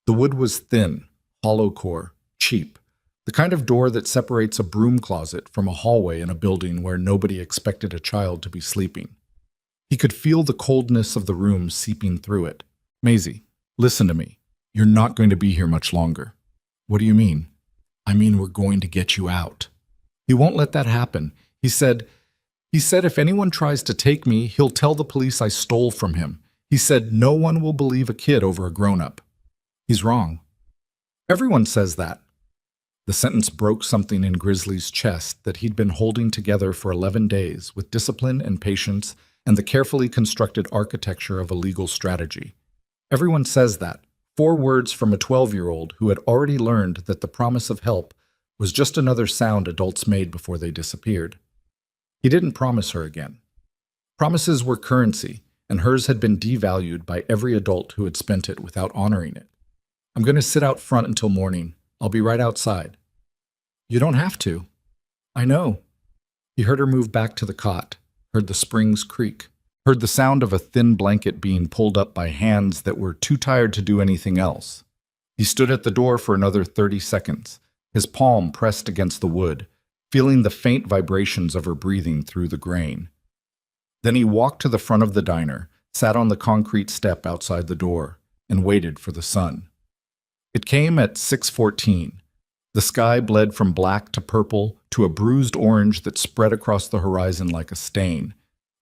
The wood was thin, hollow core, cheap. The kind of door that separates a broom closet from a hallway in a building where nobody expected a child to be sleeping. He could feel the coldness of the room seeping through it. "Maisie, listen to me. You're not going to be here much longer." "What do you mean?" "I mean we're going to get you out." "He won't let that happen. He said if anyone tries to take me, he'll tell the police I stole from him. He said no one will believe a kid over a grown-up. He's wrong. Everyone says that. The sentence broke something in Grizzly's chest that he'd been holding together for 11 days with discipline and patience and the carefully constructed architecture of a legal strategy. Everyone says that. 4 words from a 12-year-old who had already learned that the promise of help was just another sound adults made before they disappeared. He didn't promise her again. Promises were currency, and hers had been devalued by every adult who had spent it without honoring it. I'm going to sit out front until morning. I'll be right outside. You don't have to. I know. He heard her move back to the cot, heard the springs creak, heard the sound of a thin blanket being pulled up by hands that were too tired to do anything else. He stood at the door for another 30 seconds, his palm pressed against the wood, feeling the faint vibrations of her breathing through the grain. Then he walked to the front of the diner, sat on the concrete step outside the door, and waited for the sun. It came at 6:14. The sky bled from black to purple to a bruised orange that spread across the horizon like a stain.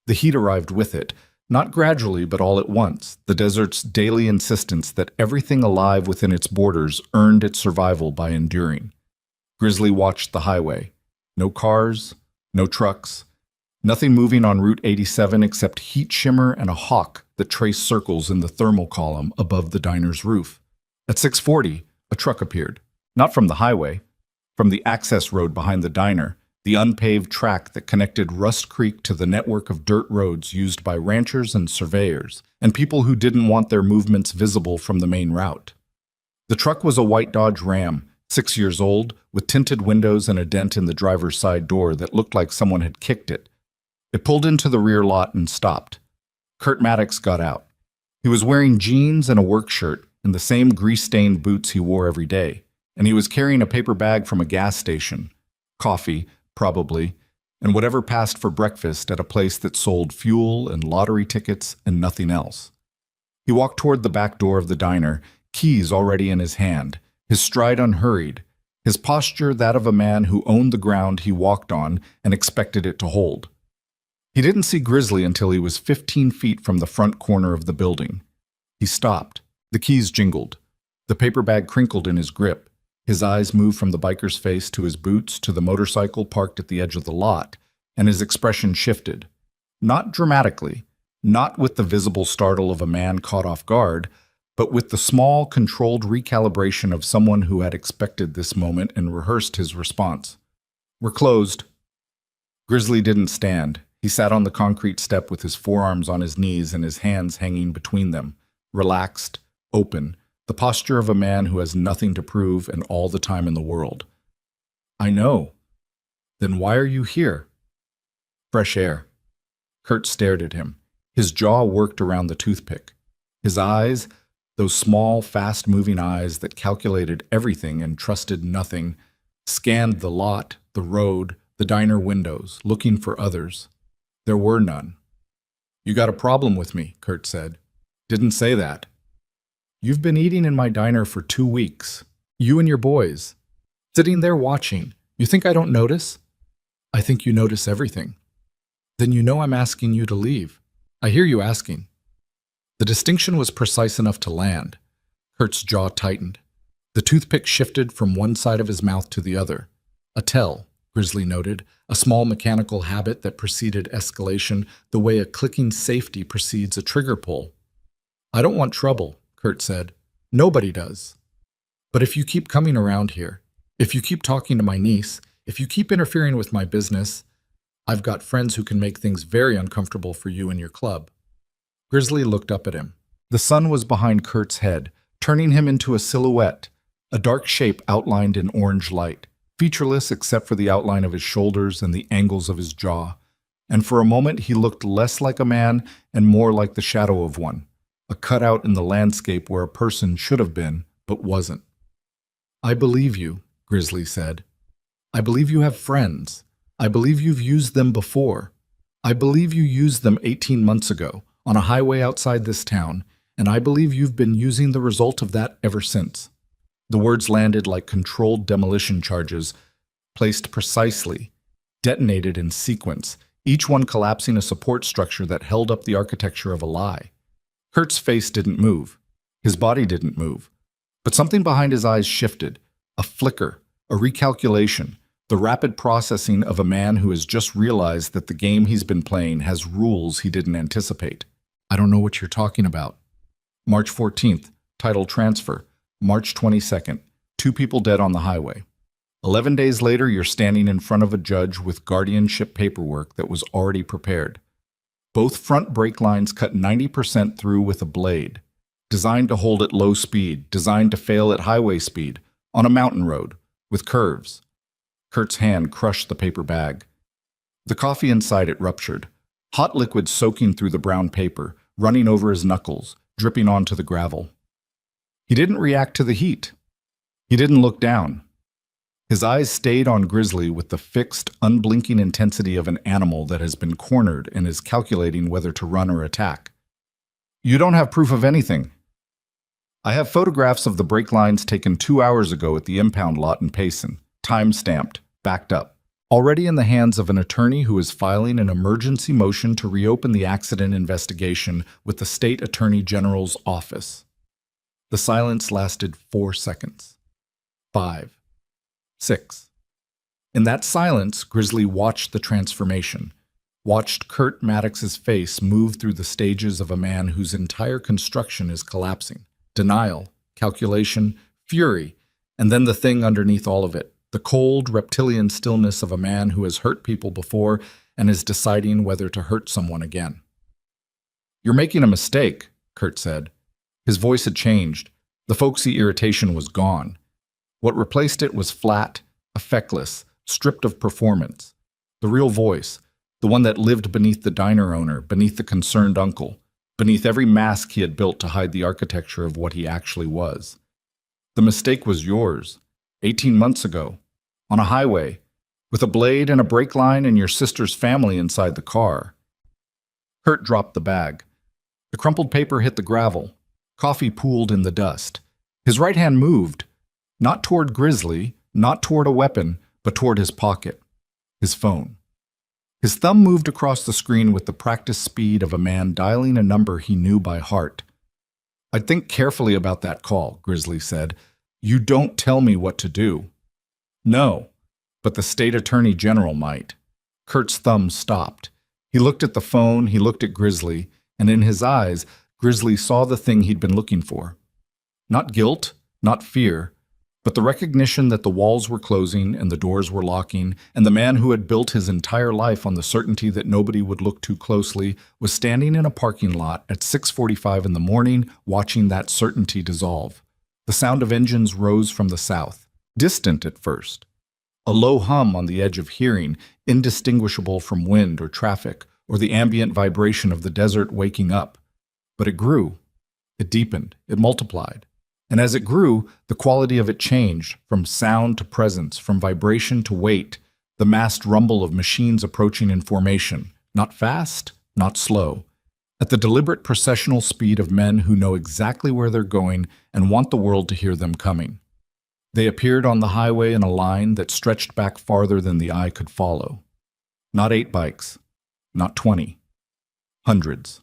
The heat arrived with it, not gradually but all at once, the desert's daily insistence that everything alive within its borders earned its survival by enduring. Grizzly watched the highway. No cars, no trucks, nothing moving on Route 87 except heat shimmer and a hawk that traced circles in the thermal column above the diner's roof. At 6:40, a truck appeared, not from the highway, from the access road behind the diner, the unpaved track that connected Rust Creek to the network of dirt roads used by ranchers and surveyors, and people who didn't want their movements visible from the main route. The truck was a white Dodge Ram, 6 years old, with tinted windows and a dent in the driver's side door that looked like someone had kicked it. It pulled into the rear lot and stopped. Kurt Maddox got out. He was wearing jeans and a work shirt and the same grease-stained boots he wore every day, and he was carrying a paper bag from a gas station, coffee, probably, and whatever passed for breakfast at a place that sold fuel and lottery tickets and nothing else. He walked toward the back door of the diner, keys already in his hand, his stride unhurried, his posture that of a man who owned the ground he walked on and expected it to hold. He didn't see Grizzly until he was 15 feet from the front corner of the building. He stopped. The keys jingled. The paper bag crinkled in his grip. His eyes moved from the biker's face to his boots to the motorcycle parked at the edge of the lot, and his expression shifted. Not dramatically, not with the visible startle of a man caught off guard, but with the small, controlled recalibration of someone who had expected this moment and rehearsed his response. "We're closed." Grizzly didn't stand. He sat on the concrete step with his forearms on his knees and his hands hanging between them, relaxed, open, the posture of a man who has nothing to prove and all the time in the world. "I know. Then why are you here?" "Fresh air." Kurt stared at him. His jaw worked around the toothpick. His eyes, those small, fast-moving eyes that calculated everything and trusted nothing, scanned the lot, the road, the diner windows, looking for others. There were none. "You got a problem with me," Kurt said. "Didn't say that." "You've been eating in my diner for 2 weeks. You and your boys. Sitting there watching. You think I don't notice?" "I think you notice everything." "Then you know I'm asking you to leave." "I hear you asking." The distinction was precise enough to land. Kurt's jaw tightened. The toothpick shifted from one side of his mouth to the other. A tell, Grizzly noted, a small mechanical habit that preceded escalation the way a clicking safety precedes a trigger pull. "I don't want trouble," Kurt said. "Nobody does. But if you keep coming around here, if you keep talking to my niece, if you keep interfering with my business, I've got friends who can make things very uncomfortable for you and your club." Grizzly looked up at him. The sun was behind Kurt's head, turning him into a silhouette, a dark shape outlined in orange light, featureless except for the outline of his shoulders and the angles of his jaw. And for a moment he looked less like a man and more like the shadow of one, a cutout in the landscape where a person should have been, but wasn't. "I believe you," Grizzly said. "I believe you have friends. I believe you've used them before. I believe you used them 18 months ago, on a highway outside this town, and I believe you've been using the result of that ever since." The words landed like controlled demolition charges, placed precisely, detonated in sequence, each one collapsing a support structure that held up the architecture of a lie. Kurt's face didn't move. His body didn't move. But something behind his eyes shifted. A flicker, a recalculation, the rapid processing of a man who has just realized that the game he's been playing has rules he didn't anticipate. I don't know what you're talking about. March 14th, title transfer. March 22nd, 2 people dead on the highway. 11 days later, you're standing in front of a judge with guardianship paperwork that was already prepared. Both front brake lines cut 90% through with a blade, designed to hold at low speed, designed to fail at highway speed, on a mountain road, with curves. Kurt's hand crushed the paper bag. The coffee inside it ruptured, hot liquid soaking through the brown paper, running over his knuckles, dripping onto the gravel. He didn't react to the heat. He didn't look down. His eyes stayed on Grizzly with the fixed, unblinking intensity of an animal that has been cornered and is calculating whether to run or attack. You don't have proof of anything. I have photographs of the brake lines taken 2 hours ago at the impound lot in Payson, time-stamped, backed up, already in the hands of an attorney who is filing an emergency motion to reopen the accident investigation with the State Attorney General's office. The silence lasted 4 seconds. 5. 6. In that silence, Grizzly watched the transformation, watched Kurt Maddox's face move through the stages of a man whose entire construction is collapsing. Denial, calculation, fury, and then the thing underneath all of it, the cold, reptilian stillness of a man who has hurt people before and is deciding whether to hurt someone again. You're making a mistake, Kurt said. His voice had changed. The folksy irritation was gone. What replaced it was flat, effectless, stripped of performance. The real voice, the one that lived beneath the diner owner, beneath the concerned uncle, beneath every mask he had built to hide the architecture of what he actually was. The mistake was yours, 18 months ago, on a highway, with a blade and a brake line and your sister's family inside the car. Kurt dropped the bag. The crumpled paper hit the gravel. Coffee pooled in the dust. His right hand moved, not toward Grizzly, not toward a weapon, but toward his pocket, his phone. His thumb moved across the screen with the practiced speed of a man dialing a number he knew by heart. I'd think carefully about that call, Grizzly said. You don't tell me what to do. No, but the State Attorney General might. Kurt's thumb stopped. He looked at the phone, he looked at Grizzly, and in his eyes, Grizzly saw the thing he'd been looking for. Not guilt, not fear, but the recognition that the walls were closing and the doors were locking, and the man who had built his entire life on the certainty that nobody would look too closely was standing in a parking lot at 6:45 in the morning watching that certainty dissolve. The sound of engines rose from the south, distant at first. A low hum on the edge of hearing, indistinguishable from wind or traffic or the ambient vibration of the desert waking up. But it grew, it deepened, it multiplied. And as it grew, the quality of it changed, from sound to presence, from vibration to weight, the massed rumble of machines approaching in formation, not fast, not slow, at the deliberate processional speed of men who know exactly where they're going and want the world to hear them coming. They appeared on the highway in a line that stretched back farther than the eye could follow. Not 8 bikes, not 20, hundreds.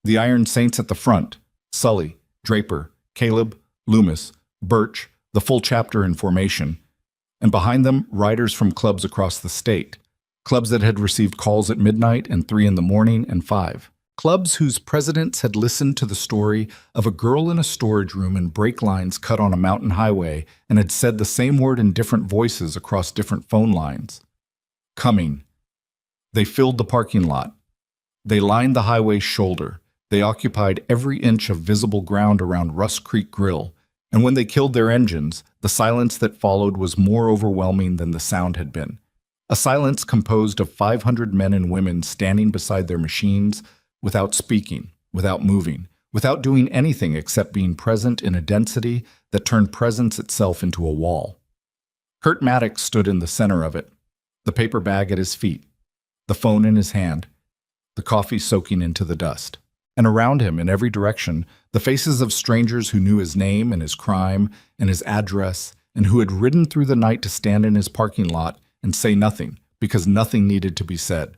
The Iron Saints at the front, Sully, Draper, Caleb, Loomis, Birch, the full chapter in formation, and behind them, riders from clubs across the state, clubs that had received calls at midnight and 3 in the morning and 5, clubs whose presidents had listened to the story of a girl in a storage room and brake lines cut on a mountain highway and had said the same word in different voices across different phone lines. Coming. They filled the parking lot. They lined the highway's shoulder. They occupied every inch of visible ground around Russ Creek Grill, and when they killed their engines, the silence that followed was more overwhelming than the sound had been. A silence composed of 500 men and women standing beside their machines, without speaking, without moving, without doing anything except being present in a density that turned presence itself into a wall. Kurt Maddox stood in the center of it, the paper bag at his feet, the phone in his hand, the coffee soaking into the dust. And around him, in every direction, the faces of strangers who knew his name and his crime and his address, and who had ridden through the night to stand in his parking lot and say nothing, because nothing needed to be said.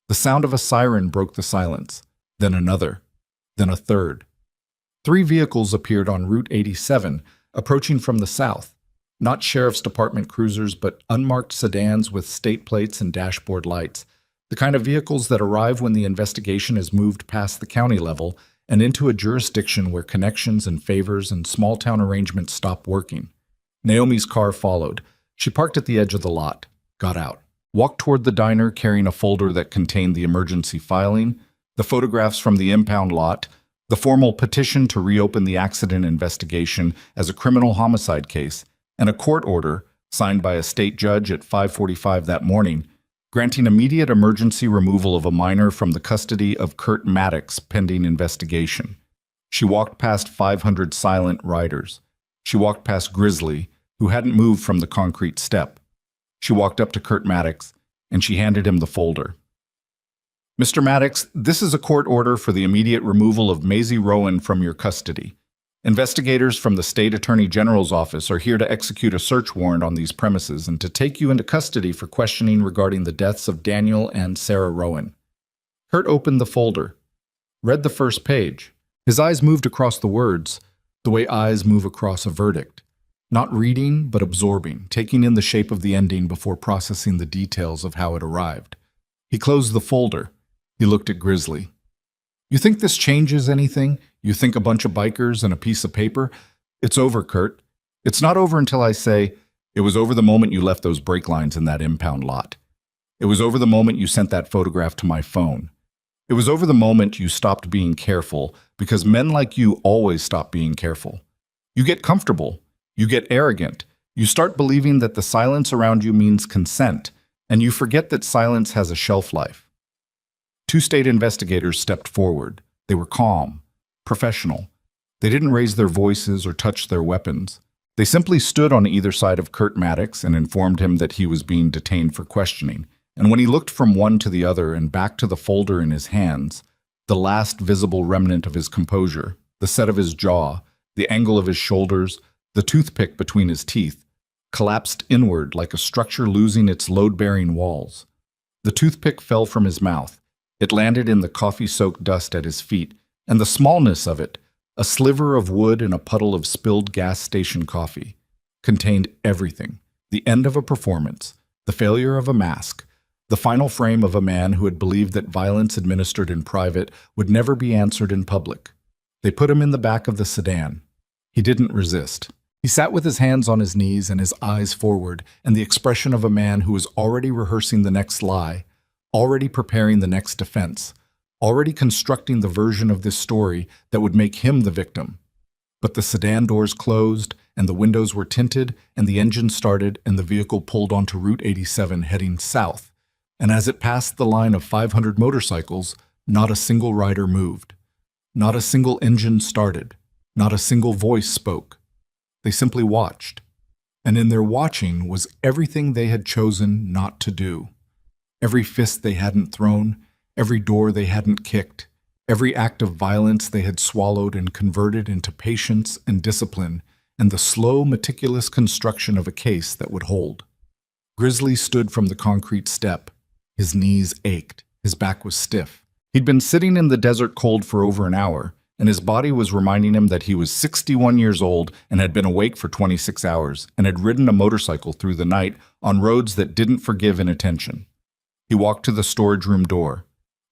The sound of a siren broke the silence, then another. then a third. 3 vehicles appeared on Route 87, approaching from the south. Not Sheriff's Department cruisers, but unmarked sedans with state plates and dashboard lights. The kind of vehicles that arrive when the investigation has moved past the county level and into a jurisdiction where connections and favors and small-town arrangements stop working. Naomi's car followed. She parked at the edge of the lot, got out, walked toward the diner carrying a folder that contained the emergency filing, the photographs from the impound lot, the formal petition to reopen the accident investigation as a criminal homicide case, and a court order, signed by a state judge at 5:45 that morning, granting immediate emergency removal of a minor from the custody of Kurt Maddox pending investigation. She walked past 500 silent riders. She walked past Grizzly, who hadn't moved from the concrete step. She walked up to Kurt Maddox, and she handed him the folder. "Mr. Maddox, this is a court order for the immediate removal of Maisie Rowan from your custody. Investigators from the State Attorney General's office are here to execute a search warrant on these premises and to take you into custody for questioning regarding the deaths of Daniel and Sarah Rowan." Kurt opened the folder, read the first page. His eyes moved across the words, the way eyes move across a verdict. Not reading, but absorbing, taking in the shape of the ending before processing the details of how it arrived. He closed the folder. He looked at Grizzly. "You think this changes anything? You think a bunch of bikers and a piece of paper? It's over, Kurt. It's not over until I say, it was over the moment you left those brake lines in that impound lot. It was over the moment you sent that photograph to my phone. It was over the moment you stopped being careful, because men like you always stop being careful. You get comfortable. You get arrogant. You start believing that the silence around you means consent, and you forget that silence has a shelf life." 2 state investigators stepped forward. They were calm, professional. They didn't raise their voices or touch their weapons. They simply stood on either side of Kurt Maddox and informed him that he was being detained for questioning. And when he looked from one to the other and back to the folder in his hands, the last visible remnant of his composure, the set of his jaw, the angle of his shoulders, the toothpick between his teeth, collapsed inward like a structure losing its load-bearing walls. The toothpick fell from his mouth. It landed in the coffee-soaked dust at his feet, and the smallness of it, a sliver of wood in a puddle of spilled gas station coffee, contained everything: the end of a performance, the failure of a mask, the final frame of a man who had believed that violence administered in private would never be answered in public. They put him in the back of the sedan. He didn't resist. He sat with his hands on his knees and his eyes forward, and the expression of a man who was already rehearsing the next lie, already preparing the next defense, already constructing the version of this story that would make him the victim. But the sedan doors closed, and the windows were tinted, and the engine started, and the vehicle pulled onto Route 87 heading south. And as it passed the line of 500 motorcycles, not a single rider moved. Not a single engine started. Not a single voice spoke. They simply watched. And in their watching was everything they had chosen not to do. Every fist they hadn't thrown, every door they hadn't kicked, every act of violence they had swallowed and converted into patience and discipline, and the slow, meticulous construction of a case that would hold. Grizzly stood from the concrete step. His knees ached. His back was stiff. He'd been sitting in the desert cold for over an hour, and his body was reminding him that he was 61 years old and had been awake for 26 hours and had ridden a motorcycle through the night on roads that didn't forgive inattention. He walked to the storage room door.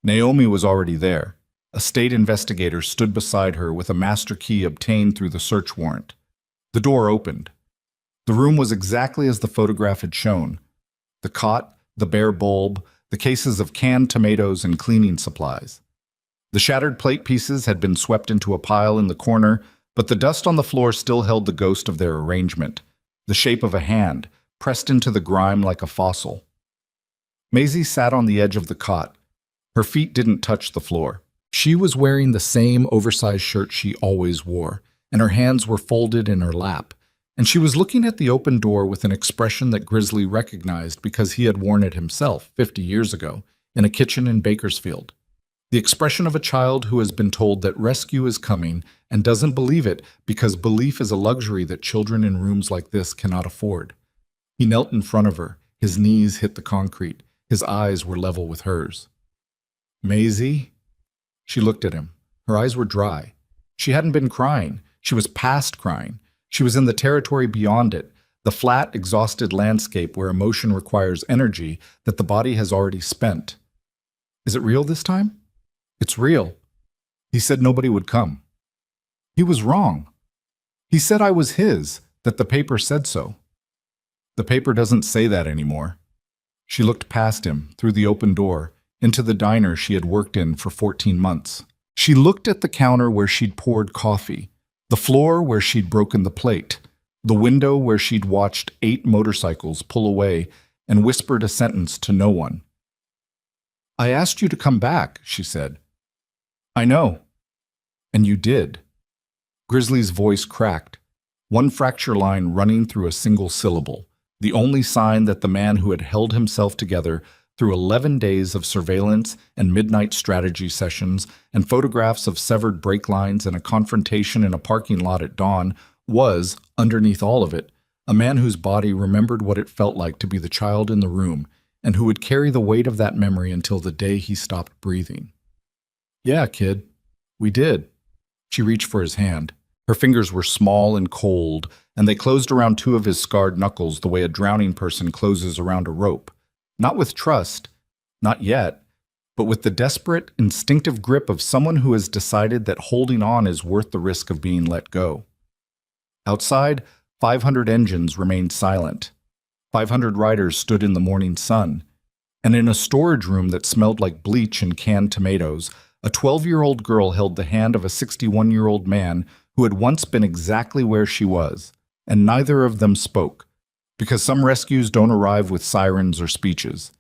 Naomi was already there. A state investigator stood beside her with a master key obtained through the search warrant. The door opened. The room was exactly as the photograph had shown. The cot, the bare bulb, the cases of canned tomatoes and cleaning supplies. The shattered plate pieces had been swept into a pile in the corner, but the dust on the floor still held the ghost of their arrangement, the shape of a hand, pressed into the grime like a fossil. Maisie sat on the edge of the cot. Her feet didn't touch the floor. She was wearing the same oversized shirt she always wore, and her hands were folded in her lap, and she was looking at the open door with an expression that Grizzly recognized because he had worn it himself 50 years ago in a kitchen in Bakersfield. The expression of a child who has been told that rescue is coming and doesn't believe it because belief is a luxury that children in rooms like this cannot afford. He knelt in front of her. His knees hit the concrete. His eyes were level with hers. "Maisie?" She looked at him. Her eyes were dry. She hadn't been crying. She was past crying. She was in the territory beyond it, the flat, exhausted landscape where emotion requires energy that the body has already spent. Is it real this time? It's real. He said nobody would come. He was wrong. He said I was his, that the paper said so. The paper doesn't say that anymore. She looked past him, through the open door, into the diner she had worked in for 14 months. She looked at the counter where she'd poured coffee, the floor where she'd broken the plate, the window where she'd watched 8 motorcycles pull away and whispered a sentence to no one. I asked you to come back, she said. I know. And you did. Grizzly's voice cracked, one fracture line running through a single syllable, the only sign that the man who had held himself together through 11 days of surveillance and midnight strategy sessions and photographs of severed brake lines and a confrontation in a parking lot at dawn was, underneath all of it, a man whose body remembered what it felt like to be the child in the room and who would carry the weight of that memory until the day he stopped breathing. Yeah, kid, we did. She reached for his hand. Her fingers were small and cold, and they closed around 2 of his scarred knuckles the way a drowning person closes around a rope. Not with trust, not yet, but with the desperate, instinctive grip of someone who has decided that holding on is worth the risk of being let go. Outside, 500 engines remained silent. 500 riders stood in the morning sun. And in a storage room that smelled like bleach and canned tomatoes, a 12-year-old girl held the hand of a 61-year-old man who had once been exactly where she was, and neither of them spoke, because some rescues don't arrive with sirens or speeches.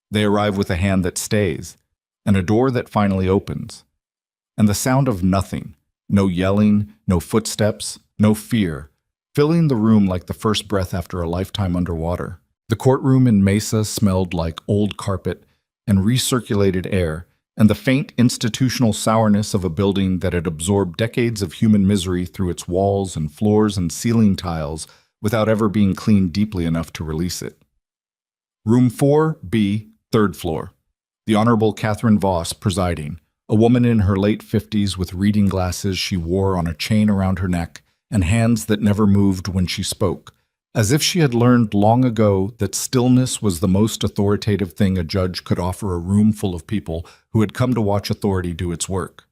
They arrive with a hand that stays, and a door that finally opens. And the sound of nothing, no yelling, no footsteps, no fear, filling the room like the first breath after a lifetime underwater. The courtroom in Mesa smelled like old carpet and recirculated air, and the faint institutional sourness of a building that had absorbed decades of human misery through its walls and floors and ceiling tiles without ever being cleaned deeply enough to release it. Room 4B, 3rd floor. The Honorable Catherine Voss presiding, a woman in her late 50s with reading glasses she wore on a chain around her neck and hands that never moved when she spoke, as if she had learned long ago that stillness was the most authoritative thing a judge could offer a room full of people who had come to watch authority do its work.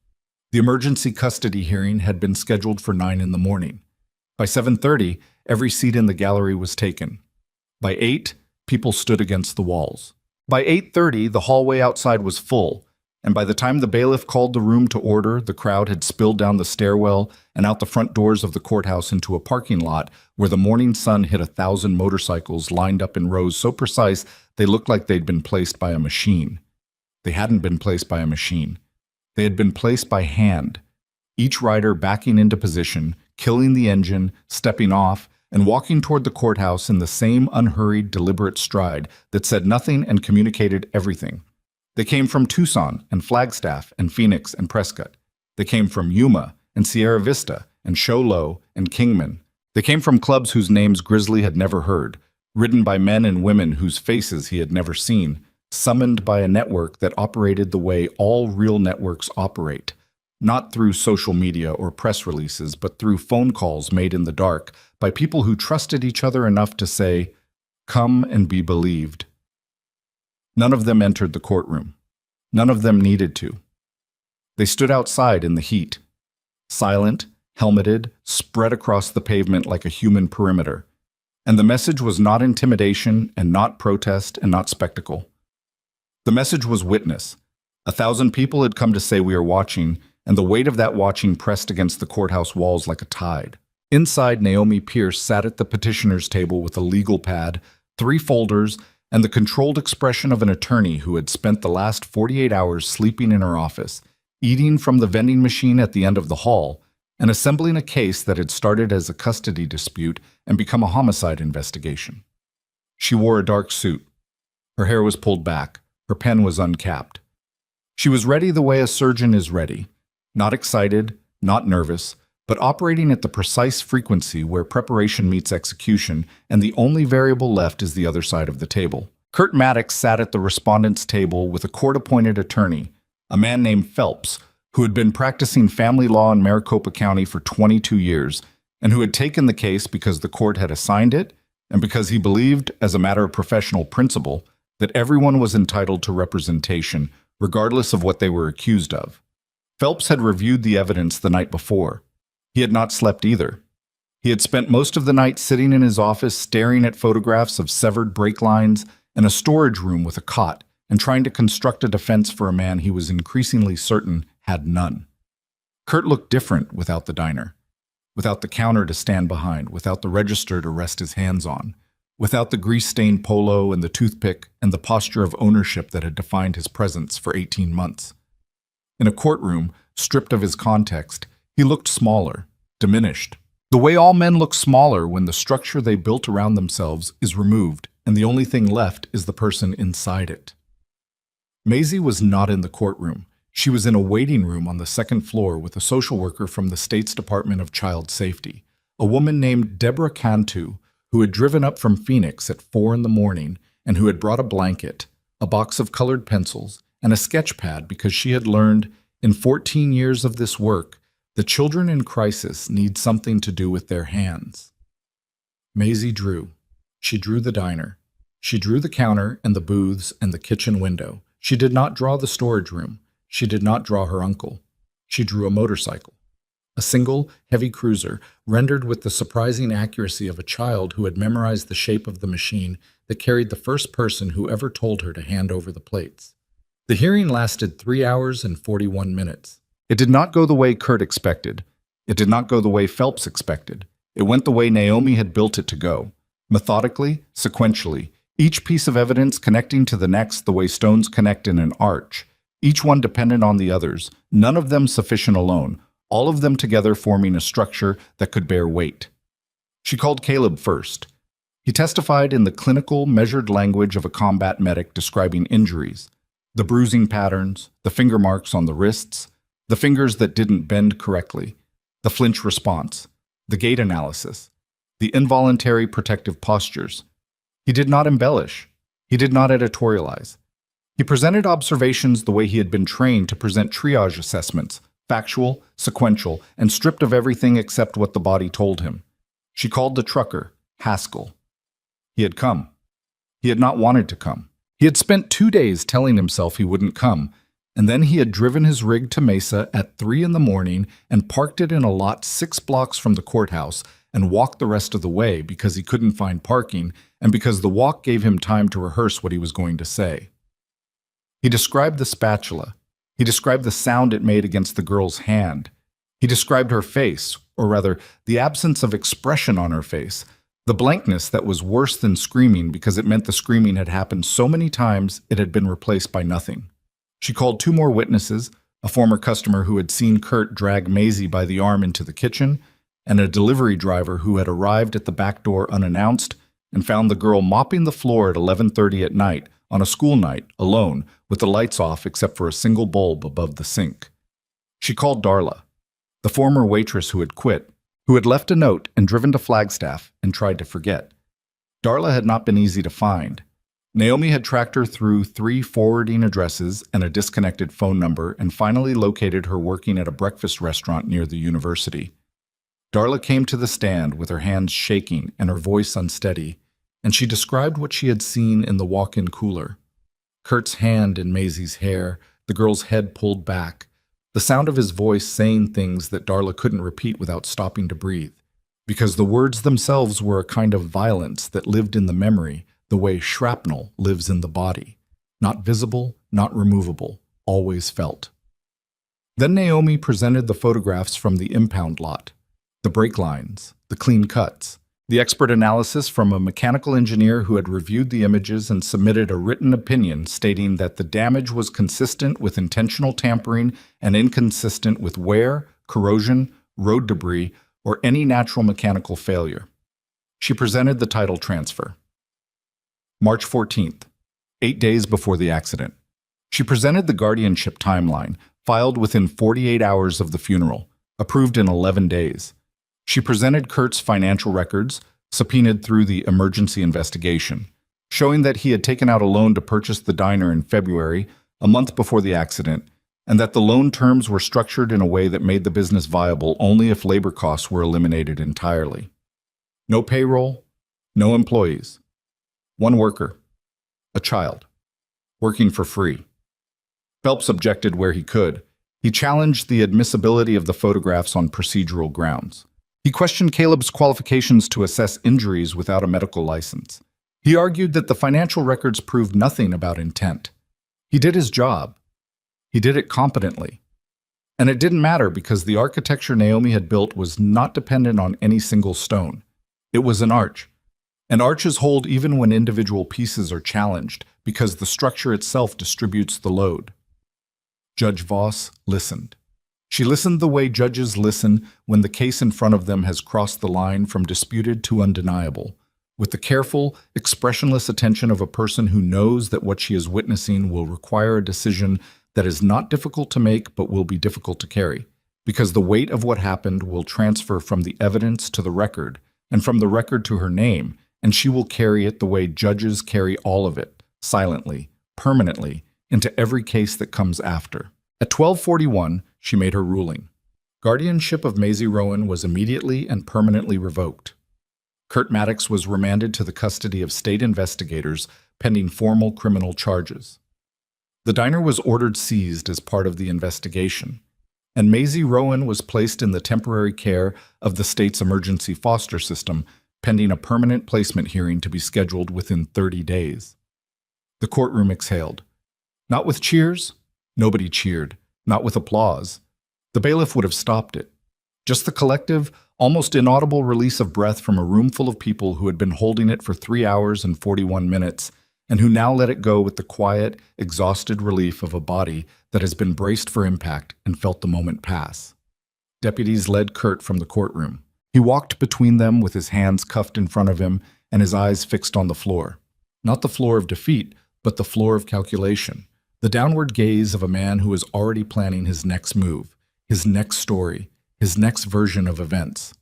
The emergency custody hearing had been scheduled for 9 in the morning. By 7:30, every seat in the gallery was taken. By 8, people stood against the walls. By 8:30, the hallway outside was full, and by the time the bailiff called the room to order, the crowd had spilled down the stairwell and out the front doors of the courthouse into a parking lot where the morning sun hit 1,000 motorcycles lined up in rows so precise they looked like they'd been placed by a machine. They hadn't been placed by a machine. They had been placed by hand, each rider backing into position, killing the engine, stepping off, and walking toward the courthouse in the same unhurried, deliberate stride that said nothing and communicated everything. They came from Tucson and Flagstaff and Phoenix and Prescott. They came from Yuma and Sierra Vista and Show Low and Kingman. They came from clubs whose names Grizzly had never heard, ridden by men and women whose faces he had never seen, summoned by a network that operated the way all real networks operate, not through social media or press releases, but through phone calls made in the dark by people who trusted each other enough to say, "Come and be believed." None of them entered the courtroom. None of them needed to. They stood outside in the heat, silent, helmeted, spread across the pavement like a human perimeter. And the message was not intimidation and not protest and not spectacle. The message was witness. 1,000 people had come to say we are watching, and the weight of that watching pressed against the courthouse walls like a tide. Inside, Naomi Pierce sat at the petitioner's table with a legal pad, 3 folders, and the controlled expression of an attorney who had spent the last 48 hours sleeping in her office, eating from the vending machine at the end of the hall, and assembling a case that had started as a custody dispute and become a homicide investigation. She wore a dark suit. Her hair was pulled back. Her pen was uncapped. She was ready the way a surgeon is ready, not excited, not nervous, but operating at the precise frequency where preparation meets execution, and the only variable left is the other side of the table. Kurt Maddox sat at the respondent's table with a court-appointed attorney, a man named Phelps, who had been practicing family law in Maricopa County for 22 years, and who had taken the case because the court had assigned it and because he believed, as a matter of professional principle, that everyone was entitled to representation, regardless of what they were accused of. Phelps had reviewed the evidence the night before. He had not slept either. He had spent most of the night sitting in his office staring at photographs of severed brake lines and a storage room with a cot and trying to construct a defense for a man he was increasingly certain had none. Kurt looked different without the diner, without the counter to stand behind, without the register to rest his hands on, without the grease-stained polo and the toothpick and the posture of ownership that had defined his presence for 18 months. In a courtroom, stripped of his context, he looked smaller, diminished. The way all men look smaller when the structure they built around themselves is removed and the only thing left is the person inside it. Maisie was not in the courtroom. She was in a waiting room on the second floor with a social worker from the state's Department of Child Safety, a woman named Deborah Cantu, who had driven up from Phoenix at 4 a.m. and who had brought a blanket, a box of colored pencils, and a sketch pad because she had learned, in 14 years of this work, that children in crisis need something to do with their hands. Maisie drew. She drew the diner. She drew the counter and the booths and the kitchen window. She did not draw the storage room. She did not draw her uncle. She drew a motorcycle. A single, heavy cruiser, rendered with the surprising accuracy of a child who had memorized the shape of the machine that carried the first person who ever told her to hand over the plates. The hearing lasted 3 hours and 41 minutes. It did not go the way Kurt expected. It did not go the way Phelps expected. It went the way Naomi had built it to go. Methodically, sequentially, each piece of evidence connecting to the next the way stones connect in an arch, each one dependent on the others, none of them sufficient alone, all of them together forming a structure that could bear weight. She called Caleb first. He testified in the clinical, measured language of a combat medic describing injuries, the bruising patterns, the finger marks on the wrists, the fingers that didn't bend correctly, the flinch response, the gait analysis, the involuntary protective postures. He did not embellish. He did not editorialize. He presented observations the way he had been trained to present triage assessments, factual, sequential, and stripped of everything except what the body told him. She called the trucker, Haskell. He had come. He had not wanted to come. He had spent 2 days telling himself he wouldn't come, and then he had driven his rig to Mesa at 3 a.m. and parked it in a lot 6 blocks from the courthouse and walked the rest of the way because he couldn't find parking and because the walk gave him time to rehearse what he was going to say. He described the spatula. He described the sound it made against the girl's hand. He described her face, or rather, the absence of expression on her face, the blankness that was worse than screaming because it meant the screaming had happened so many times it had been replaced by nothing. She called 2 more witnesses, a former customer who had seen Kurt drag Maisie by the arm into the kitchen, and a delivery driver who had arrived at the back door unannounced and found the girl mopping the floor at 11:30 at night on a school night, alone, with the lights off except for a single bulb above the sink. She called Darla, the former waitress who had quit, who had left a note and driven to Flagstaff and tried to forget. Darla had not been easy to find. Naomi had tracked her through 3 forwarding addresses and a disconnected phone number and finally located her working at a breakfast restaurant near the university. Darla came to the stand with her hands shaking and her voice unsteady, and she described what she had seen in the walk-in cooler. Kurt's hand in Maisie's hair, the girl's head pulled back, the sound of his voice saying things that Darla couldn't repeat without stopping to breathe, because the words themselves were a kind of violence that lived in the memory the way shrapnel lives in the body, not visible, not removable, always felt. Then Naomi presented the photographs from the impound lot, the brake lines, the clean cuts, the expert analysis from a mechanical engineer who had reviewed the images and submitted a written opinion stating that the damage was consistent with intentional tampering and inconsistent with wear, corrosion, road debris, or any natural mechanical failure. She presented the title transfer. March 14th, 8 days before the accident. She presented the guardianship timeline, filed within 48 hours of the funeral, approved in 11 days. She presented Kurt's financial records, subpoenaed through the emergency investigation, showing that he had taken out a loan to purchase the diner in February, a month before the accident, and that the loan terms were structured in a way that made the business viable only if labor costs were eliminated entirely. No payroll, no employees. One worker, a child, working for free. Phelps objected where he could. He challenged the admissibility of the photographs on procedural grounds. He questioned Caleb's qualifications to assess injuries without a medical license. He argued that the financial records proved nothing about intent. He did his job. He did it competently. And it didn't matter because the architecture Naomi had built was not dependent on any single stone. It was an arch. And arches hold even when individual pieces are challenged because the structure itself distributes the load. Judge Voss listened. She listened the way judges listen when the case in front of them has crossed the line from disputed to undeniable, with the careful, expressionless attention of a person who knows that what she is witnessing will require a decision that is not difficult to make but will be difficult to carry, because the weight of what happened will transfer from the evidence to the record, and from the record to her name, and she will carry it the way judges carry all of it, silently, permanently, into every case that comes after. At 12:41, she made her ruling. Guardianship of Maisie Rowan was immediately and permanently revoked. Kurt Maddox was remanded to the custody of state investigators pending formal criminal charges. The diner was ordered seized as part of the investigation, and Maisie Rowan was placed in the temporary care of the state's emergency foster system pending a permanent placement hearing to be scheduled within 30 days. The courtroom exhaled. Not with cheers. Nobody cheered. Not with applause. The bailiff would have stopped it. Just the collective, almost inaudible release of breath from a room full of people who had been holding it for 3 hours and 41 minutes, and who now let it go with the quiet, exhausted relief of a body that has been braced for impact and felt the moment pass. Deputies led Kurt from the courtroom. He walked between them with his hands cuffed in front of him and his eyes fixed on the floor. Not the floor of defeat, but the floor of calculation. The downward gaze of a man who is already planning his next move, his next story, his next version of events.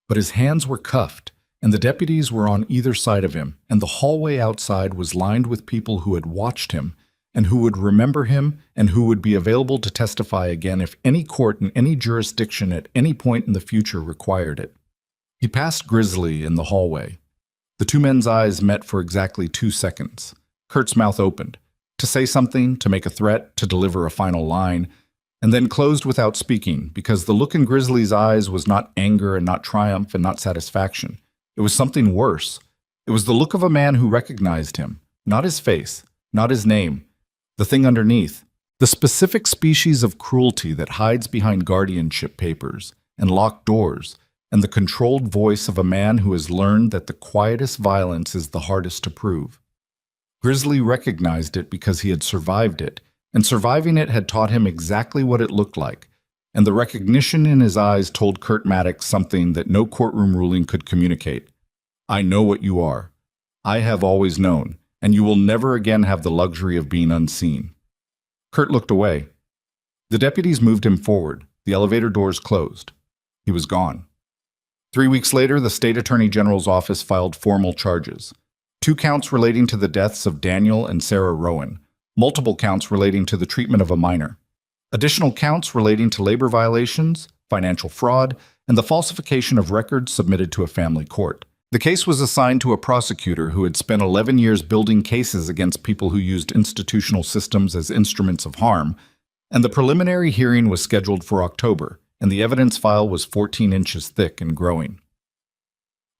But his hands were cuffed, and the deputies were on either side of him, and the hallway outside was lined with people who had watched him, and who would remember him, and who would be available to testify again if any court in any jurisdiction at any point in the future required it. He passed Grizzly in the hallway. The two men's eyes met for exactly 2 seconds. Kurt's mouth opened. To say something, to make a threat, to deliver a final line, and then closed without speaking, because the look in Grizzly's eyes was not anger and not triumph and not satisfaction. It was something worse. It was the look of a man who recognized him, not his face, not his name, the thing underneath, the specific species of cruelty that hides behind guardianship papers and locked doors, and the controlled voice of a man who has learned that the quietest violence is the hardest to prove. Grizzly recognized it because he had survived it, and surviving it had taught him exactly what it looked like, and the recognition in his eyes told Kurt Maddox something that no courtroom ruling could communicate. I know what you are. I have always known, and you will never again have the luxury of being unseen. Kurt looked away. The deputies moved him forward. The elevator doors closed. He was gone. 3 weeks later, the state attorney general's office filed formal charges. 2 counts relating to the deaths of Daniel and Sarah Rowan, multiple counts relating to the treatment of a minor, additional counts relating to labor violations, financial fraud, and the falsification of records submitted to a family court. The case was assigned to a prosecutor who had spent 11 years building cases against people who used institutional systems as instruments of harm, and the preliminary hearing was scheduled for October, and the evidence file was 14 inches thick and growing.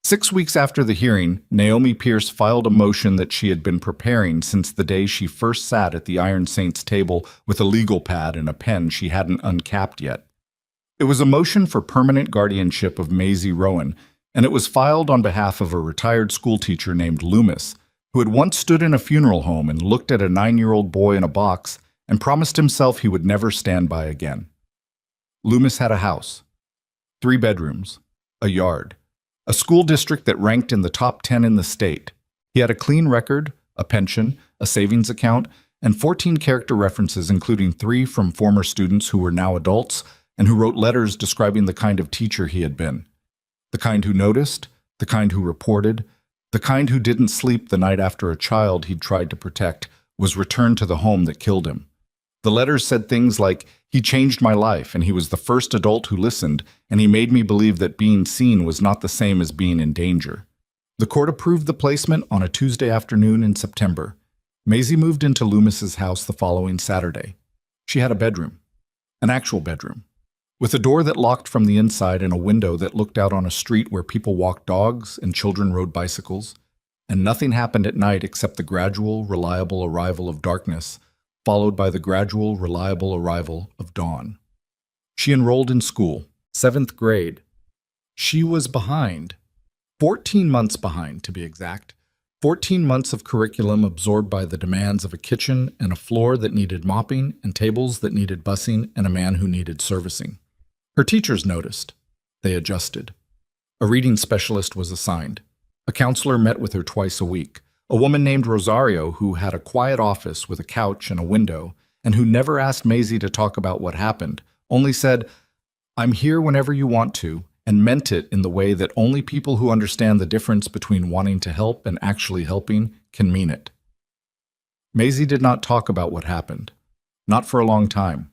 6 weeks after the hearing, Naomi Pierce filed a motion that she had been preparing since the day she first sat at the Iron Saint's table with a legal pad and a pen she hadn't uncapped yet. It was a motion for permanent guardianship of Maisie Rowan, and it was filed on behalf of a retired schoolteacher named Loomis, who had once stood in a funeral home and looked at a 9-year-old boy in a box and promised himself he would never stand by again. Loomis had a house, 3 bedrooms, a yard, a school district that ranked in the top 10 in the state. He had a clean record, a pension, a savings account, and 14 character references, including 3 from former students who were now adults and who wrote letters describing the kind of teacher he had been. The kind who noticed, the kind who reported, the kind who didn't sleep the night after a child he'd tried to protect was returned to the home that killed him. The letters said things like, "He changed my life, and he was the first adult who listened, and he made me believe that being seen was not the same as being in danger." The court approved the placement on a Tuesday afternoon in September. Maisie moved into Loomis's house the following Saturday. She had a bedroom, an actual bedroom, with a door that locked from the inside and a window that looked out on a street where people walked dogs and children rode bicycles, and nothing happened at night except the gradual, reliable arrival of darkness, followed by the gradual, reliable arrival of dawn. She enrolled in school, 7th grade. She was behind, 14 months behind to be exact. 14 months of curriculum absorbed by the demands of a kitchen and a floor that needed mopping and tables that needed bussing and a man who needed servicing. Her teachers noticed. They adjusted. A reading specialist was assigned. A counselor met with her twice a week. A woman named Rosario who had a quiet office with a couch and a window and who never asked Maisie to talk about what happened, only said, "I'm here whenever you want to," and meant it in the way that only people who understand the difference between wanting to help and actually helping can mean it. Maisie did not talk about what happened. Not for a long time.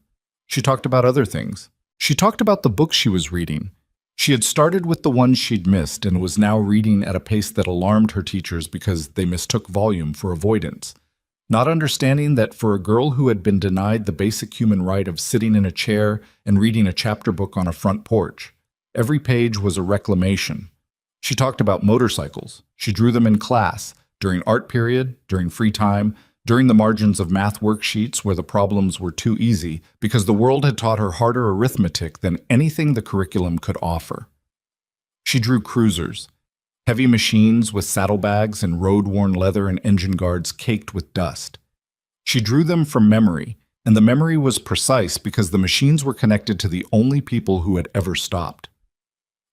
She talked about other things. She talked about the books she was reading. She had started with the ones she'd missed and was now reading at a pace that alarmed her teachers because they mistook volume for avoidance, not understanding that for a girl who had been denied the basic human right of sitting in a chair and reading a chapter book on a front porch, every page was a reclamation. She talked about motorcycles. She drew them in class, during art period, during free time, during the margins of math worksheets where the problems were too easy because the world had taught her harder arithmetic than anything the curriculum could offer. She drew cruisers, heavy machines with saddlebags and road-worn leather and engine guards caked with dust. She drew them from memory, and the memory was precise because the machines were connected to the only people who had ever stopped.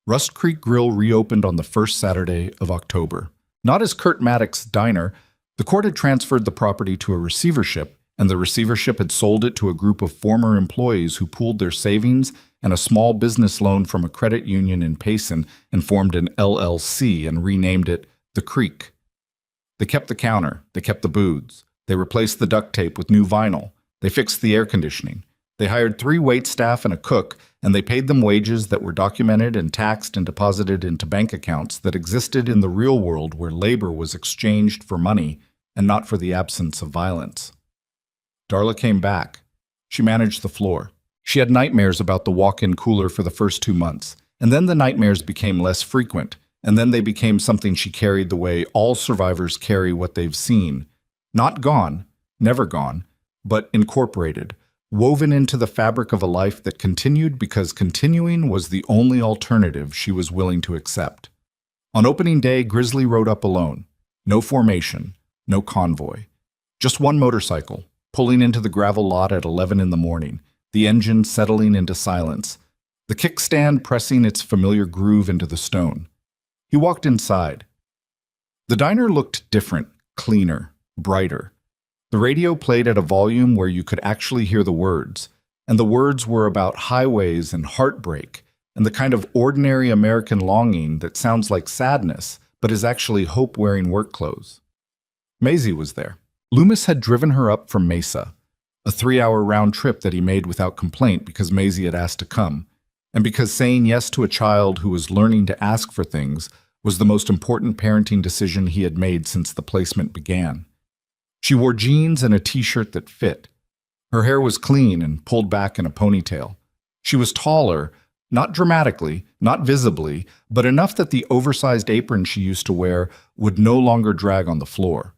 Rust Creek Grill reopened on the first Saturday of October. Not as Kurt Maddox's diner. The court had transferred the property to a receivership, and the receivership had sold it to a group of former employees who pooled their savings and a small business loan from a credit union in Payson and formed an LLC and renamed it The Creek. They kept the counter. They kept the booths. They replaced the duct tape with new vinyl. They fixed the air conditioning. They hired 3 waitstaff and a cook, and they paid them wages that were documented and taxed and deposited into bank accounts that existed in the real world where labor was exchanged for money and not for the absence of violence. Darla came back. She managed the floor. She had nightmares about the walk-in cooler for the first 2 months, and then the nightmares became less frequent, and then they became something she carried the way all survivors carry what they've seen. Not gone, never gone, but incorporated, woven into the fabric of a life that continued because continuing was the only alternative she was willing to accept. On opening day, Grizzly rode up alone. No formation, no convoy. Just one motorcycle, pulling into the gravel lot at 11 in the morning, the engine settling into silence, the kickstand pressing its familiar groove into the stone. He walked inside. The diner looked different, cleaner, brighter. The radio played at a volume where you could actually hear the words, and the words were about highways and heartbreak, and the kind of ordinary American longing that sounds like sadness, but is actually hope wearing work clothes. Maisie was there. Loomis had driven her up from Mesa, a 3-hour round trip that he made without complaint because Maisie had asked to come, and because saying yes to a child who was learning to ask for things was the most important parenting decision he had made since the placement began. She wore jeans and a t-shirt that fit. Her hair was clean and pulled back in a ponytail. She was taller, not dramatically, not visibly, but enough that the oversized apron she used to wear would no longer drag on the floor.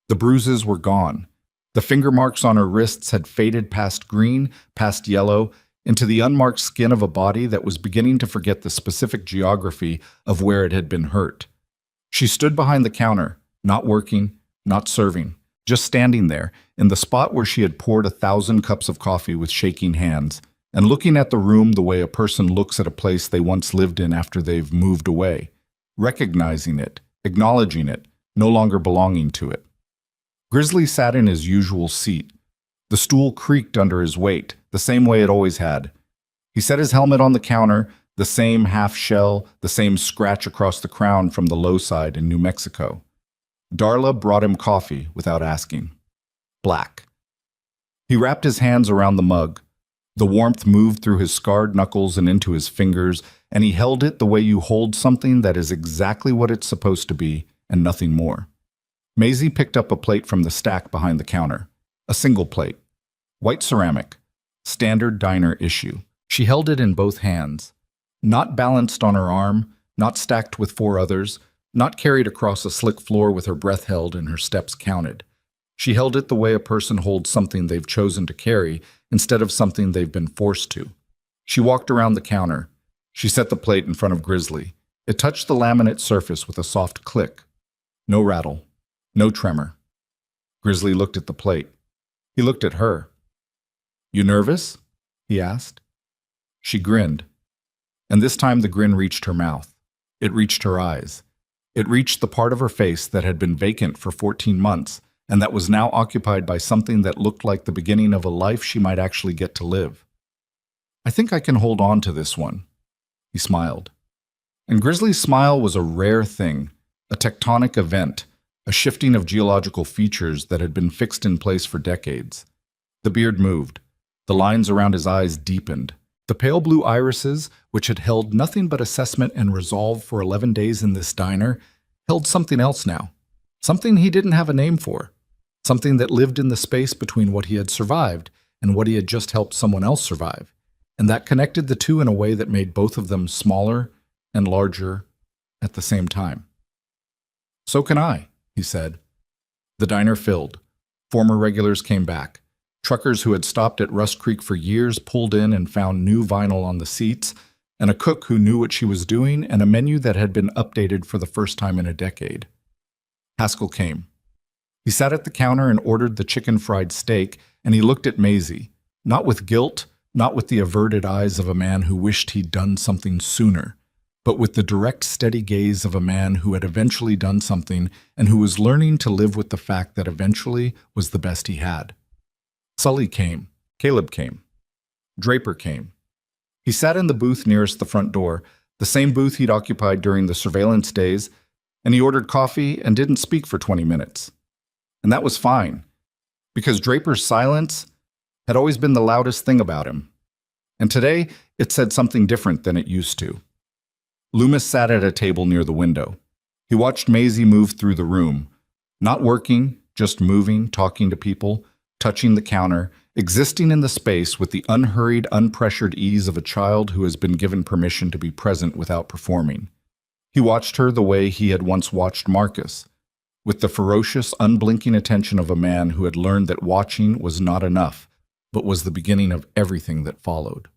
The bruises were gone. The finger marks on her wrists had faded past green, past yellow, into the unmarked skin of a body that was beginning to forget the specific geography of where it had been hurt. She stood behind the counter, not working, not serving. Just standing there, in the spot where she had poured 1,000 cups of coffee with shaking hands, and looking at the room the way a person looks at a place they once lived in after they've moved away, recognizing it, acknowledging it, no longer belonging to it. Grizzly sat in his usual seat. The stool creaked under his weight, the same way it always had. He set his helmet on the counter, the same half shell, the same scratch across the crown from the low side in New Mexico. Darla brought him coffee without asking. Black. He wrapped his hands around the mug. The warmth moved through his scarred knuckles and into his fingers, and he held it the way you hold something that is exactly what it's supposed to be and nothing more. Maisie picked up a plate from the stack behind the counter. A single plate. White ceramic. Standard diner issue. She held it in both hands. Not balanced on her arm, not stacked with four others, not carried across a slick floor with her breath held and her steps counted. She held it the way a person holds something they've chosen to carry instead of something they've been forced to. She walked around the counter. She set the plate in front of Grizzly. It touched the laminate surface with a soft click. No rattle. No tremor. Grizzly looked at the plate. He looked at her. "You nervous?" he asked. She grinned. And this time the grin reached her mouth. It reached her eyes. It reached the part of her face that had been vacant for 14 months and that was now occupied by something that looked like the beginning of a life she might actually get to live. "I think I can hold on to this one," he smiled. And Grizzly's smile was a rare thing, a tectonic event, a shifting of geological features that had been fixed in place for decades. The beard moved. The lines around his eyes deepened. The pale blue irises, which had held nothing but assessment and resolve for 11 days in this diner, held something else now. Something he didn't have a name for. Something that lived in the space between what he had survived and what he had just helped someone else survive. And that connected the two in a way that made both of them smaller and larger at the same time. "So can I," he said. The diner filled. Former regulars came back. Truckers who had stopped at Rust Creek for years pulled in and found new vinyl on the seats, and a cook who knew what she was doing, and a menu that had been updated for the first time in a decade. Haskell came. He sat at the counter and ordered the chicken fried steak, and he looked at Maisie, not with guilt, not with the averted eyes of a man who wished he'd done something sooner, but with the direct, steady gaze of a man who had eventually done something and who was learning to live with the fact that eventually was the best he had. Sully came. Caleb came. Draper came. He sat in the booth nearest the front door, the same booth he'd occupied during the surveillance days, and he ordered coffee and didn't speak for 20 minutes. And that was fine, because Draper's silence had always been the loudest thing about him. And today, it said something different than it used to. Loomis sat at a table near the window. He watched Maisie move through the room, not working, just moving, talking to people, touching the counter, existing in the space with the unhurried, unpressured ease of a child who has been given permission to be present without performing. He watched her the way he had once watched Marcus, with the ferocious, unblinking attention of a man who had learned that watching was not enough, but was the beginning of everything that followed.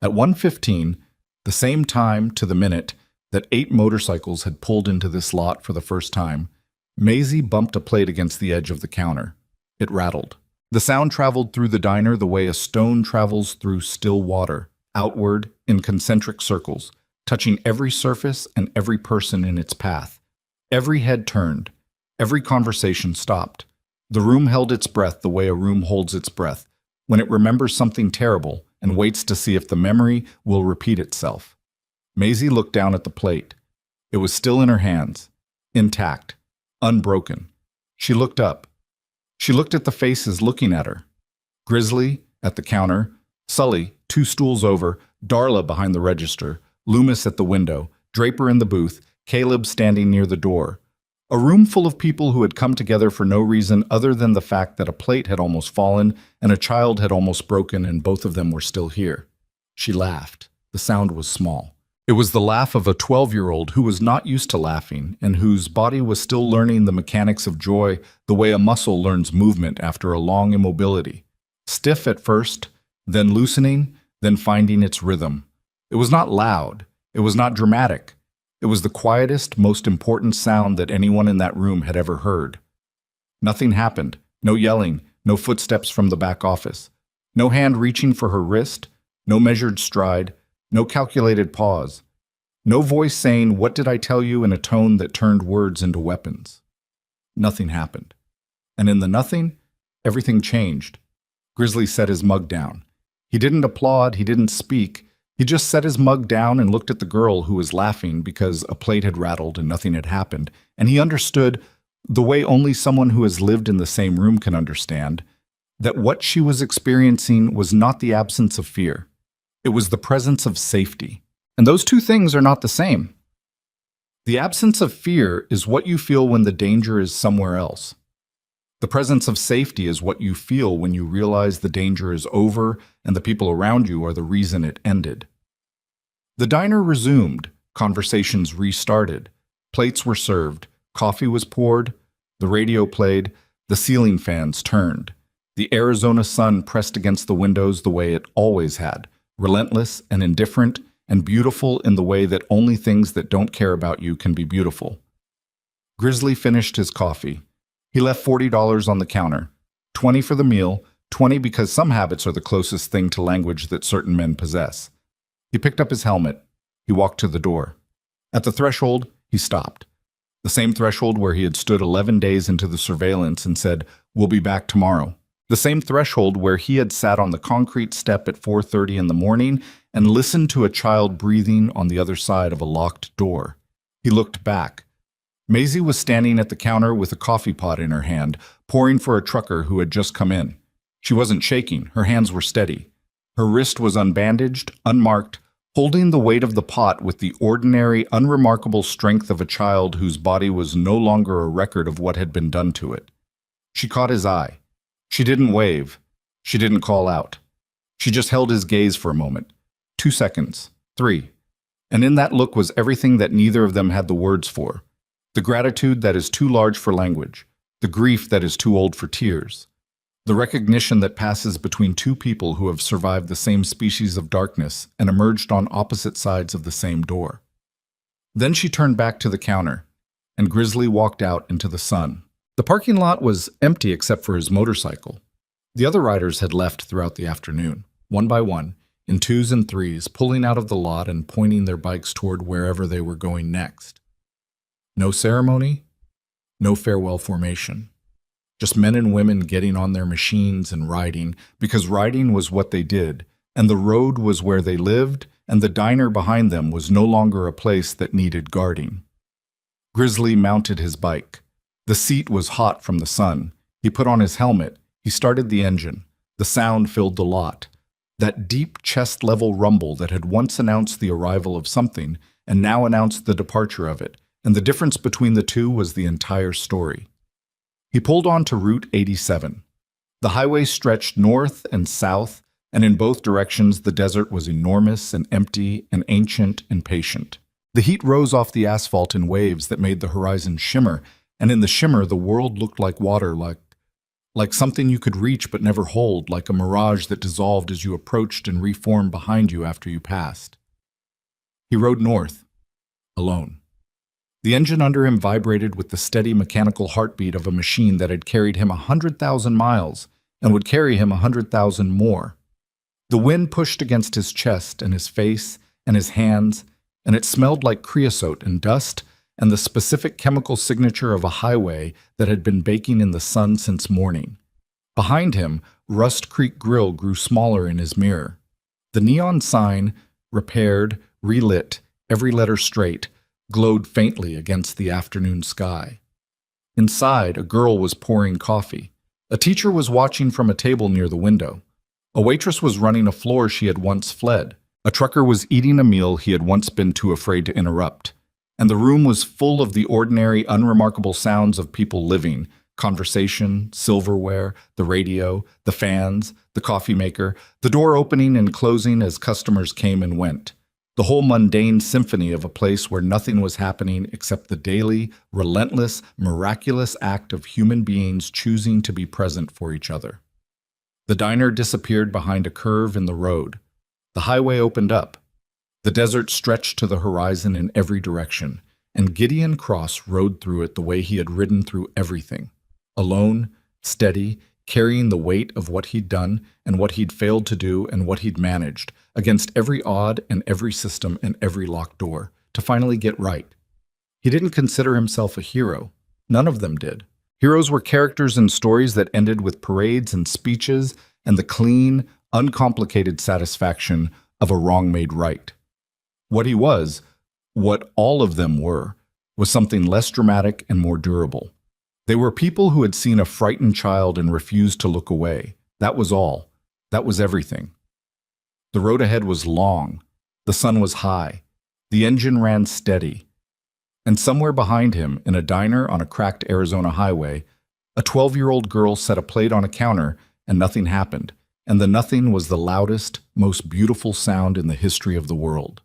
At 1:15, the same time to the minute that 8 motorcycles had pulled into this lot for the first time, Maisie bumped a plate against the edge of the counter. It rattled. The sound traveled through the diner the way a stone travels through still water, outward in concentric circles, touching every surface and every person in its path. Every head turned. Every conversation stopped. The room held its breath the way a room holds its breath, when it remembers something terrible and waits to see if the memory will repeat itself. Maisie looked down at the plate. It was still in her hands, intact, unbroken. She looked up. She looked at the faces looking at her. Grizzly, at the counter, Sully, 2 stools over, Darla behind the register, Loomis at the window, Draper in the booth, Caleb standing near the door. A room full of people who had come together for no reason other than the fact that a plate had almost fallen and a child had almost broken and both of them were still here. She laughed. The sound was small. It was the laugh of a 12-year-old who was not used to laughing and whose body was still learning the mechanics of joy the way a muscle learns movement after a long immobility. Stiff at first, then loosening, then finding its rhythm. It was not loud. It was not dramatic. It was the quietest, most important sound that anyone in that room had ever heard. Nothing happened. No yelling, no footsteps from the back office. No hand reaching for her wrist, no measured stride, no calculated pause. No voice saying, "What did I tell you?" in a tone that turned words into weapons. Nothing happened. And in the nothing, everything changed. Grizzly set his mug down. He didn't applaud, he didn't speak. He just set his mug down and looked at the girl who was laughing because a plate had rattled and nothing had happened, and he understood, the way only someone who has lived in the same room can understand, that what she was experiencing was not the absence of fear. It was the presence of safety. And those two things are not the same. The absence of fear is what you feel when the danger is somewhere else. The presence of safety is what you feel when you realize the danger is over and the people around you are the reason it ended. The diner resumed, conversations restarted, plates were served, coffee was poured, the radio played, the ceiling fans turned. The Arizona sun pressed against the windows the way it always had, relentless and indifferent and beautiful in the way that only things that don't care about you can be beautiful. Grizzly finished his coffee. He left $40 on the counter, 20 for the meal, 20 because some habits are the closest thing to language that certain men possess. He picked up his helmet. He walked to the door. At the threshold, he stopped. The same threshold where he had stood 11 days into the surveillance and said, "We'll be back tomorrow." The same threshold where he had sat on the concrete step at 4:30 in the morning and listened to a child breathing on the other side of a locked door. He looked back. Maisie was standing at the counter with a coffee pot in her hand, pouring for a trucker who had just come in. She wasn't shaking, her hands were steady. Her wrist was unbandaged, unmarked, holding the weight of the pot with the ordinary, unremarkable strength of a child whose body was no longer a record of what had been done to it. She caught his eye. She didn't wave. She didn't call out. She just held his gaze for a moment. 2 seconds. 3. And in that look was everything that neither of them had the words for. The gratitude that is too large for language. The grief that is too old for tears. The recognition that passes between two people who have survived the same species of darkness and emerged on opposite sides of the same door. Then she turned back to the counter, and Grizzly walked out into the sun. The parking lot was empty except for his motorcycle. The other riders had left throughout the afternoon, one by one, in 2s and 3s, pulling out of the lot and pointing their bikes toward wherever they were going next. No ceremony, no farewell formation. Just men and women getting on their machines and riding, because riding was what they did, and the road was where they lived, and the diner behind them was no longer a place that needed guarding. Grizzly mounted his bike. The seat was hot from the sun. He put on his helmet. He started the engine. The sound filled the lot. That deep chest-level rumble that had once announced the arrival of something and now announced the departure of it, and the difference between the two was the entire story. He pulled on to Route 87. The highway stretched north and south, and in both directions the desert was enormous and empty and ancient and patient. The heat rose off the asphalt in waves that made the horizon shimmer, and in the shimmer the world looked like water, like something you could reach but never hold, like a mirage that dissolved as you approached and reformed behind you after you passed. He rode north, alone. The engine under him vibrated with the steady mechanical heartbeat of a machine that had carried him 100,000 miles and would carry him 100,000 more. The wind pushed against his chest and his face and his hands, and it smelled like creosote and dust and the specific chemical signature of a highway that had been baking in the sun since morning. Behind him, Rust Creek Grill grew smaller in his mirror. The neon sign, repaired, relit, every letter straight, glowed faintly against the afternoon sky. Inside, a girl was pouring coffee. A teacher was watching from a table near the window. A waitress was running a floor she had once fled. A trucker was eating a meal he had once been too afraid to interrupt. And the room was full of the ordinary, unremarkable sounds of people living: conversation, silverware, the radio, the fans, the coffee maker, the door opening and closing as customers came and went. The whole mundane symphony of a place where nothing was happening except the daily, relentless, miraculous act of human beings choosing to be present for each other. The diner disappeared behind a curve in the road. The highway opened up. The desert stretched to the horizon in every direction, and Gideon Cross rode through it the way he had ridden through everything. Alone, steady, carrying the weight of what he'd done and what he'd failed to do and what he'd managed, against every odd and every system and every locked door, to finally get right. He didn't consider himself a hero. None of them did. Heroes were characters in stories that ended with parades and speeches and the clean, uncomplicated satisfaction of a wrong made right. What he was, what all of them were, was something less dramatic and more durable. They were people who had seen a frightened child and refused to look away, That was all. That was everything. The road ahead was long. The sun was high. The engine ran steady. And somewhere behind him, in a diner on a cracked Arizona highway, a 12-year-old girl set a plate on a counter and nothing happened. And the nothing was the loudest, most beautiful sound in the history of the world.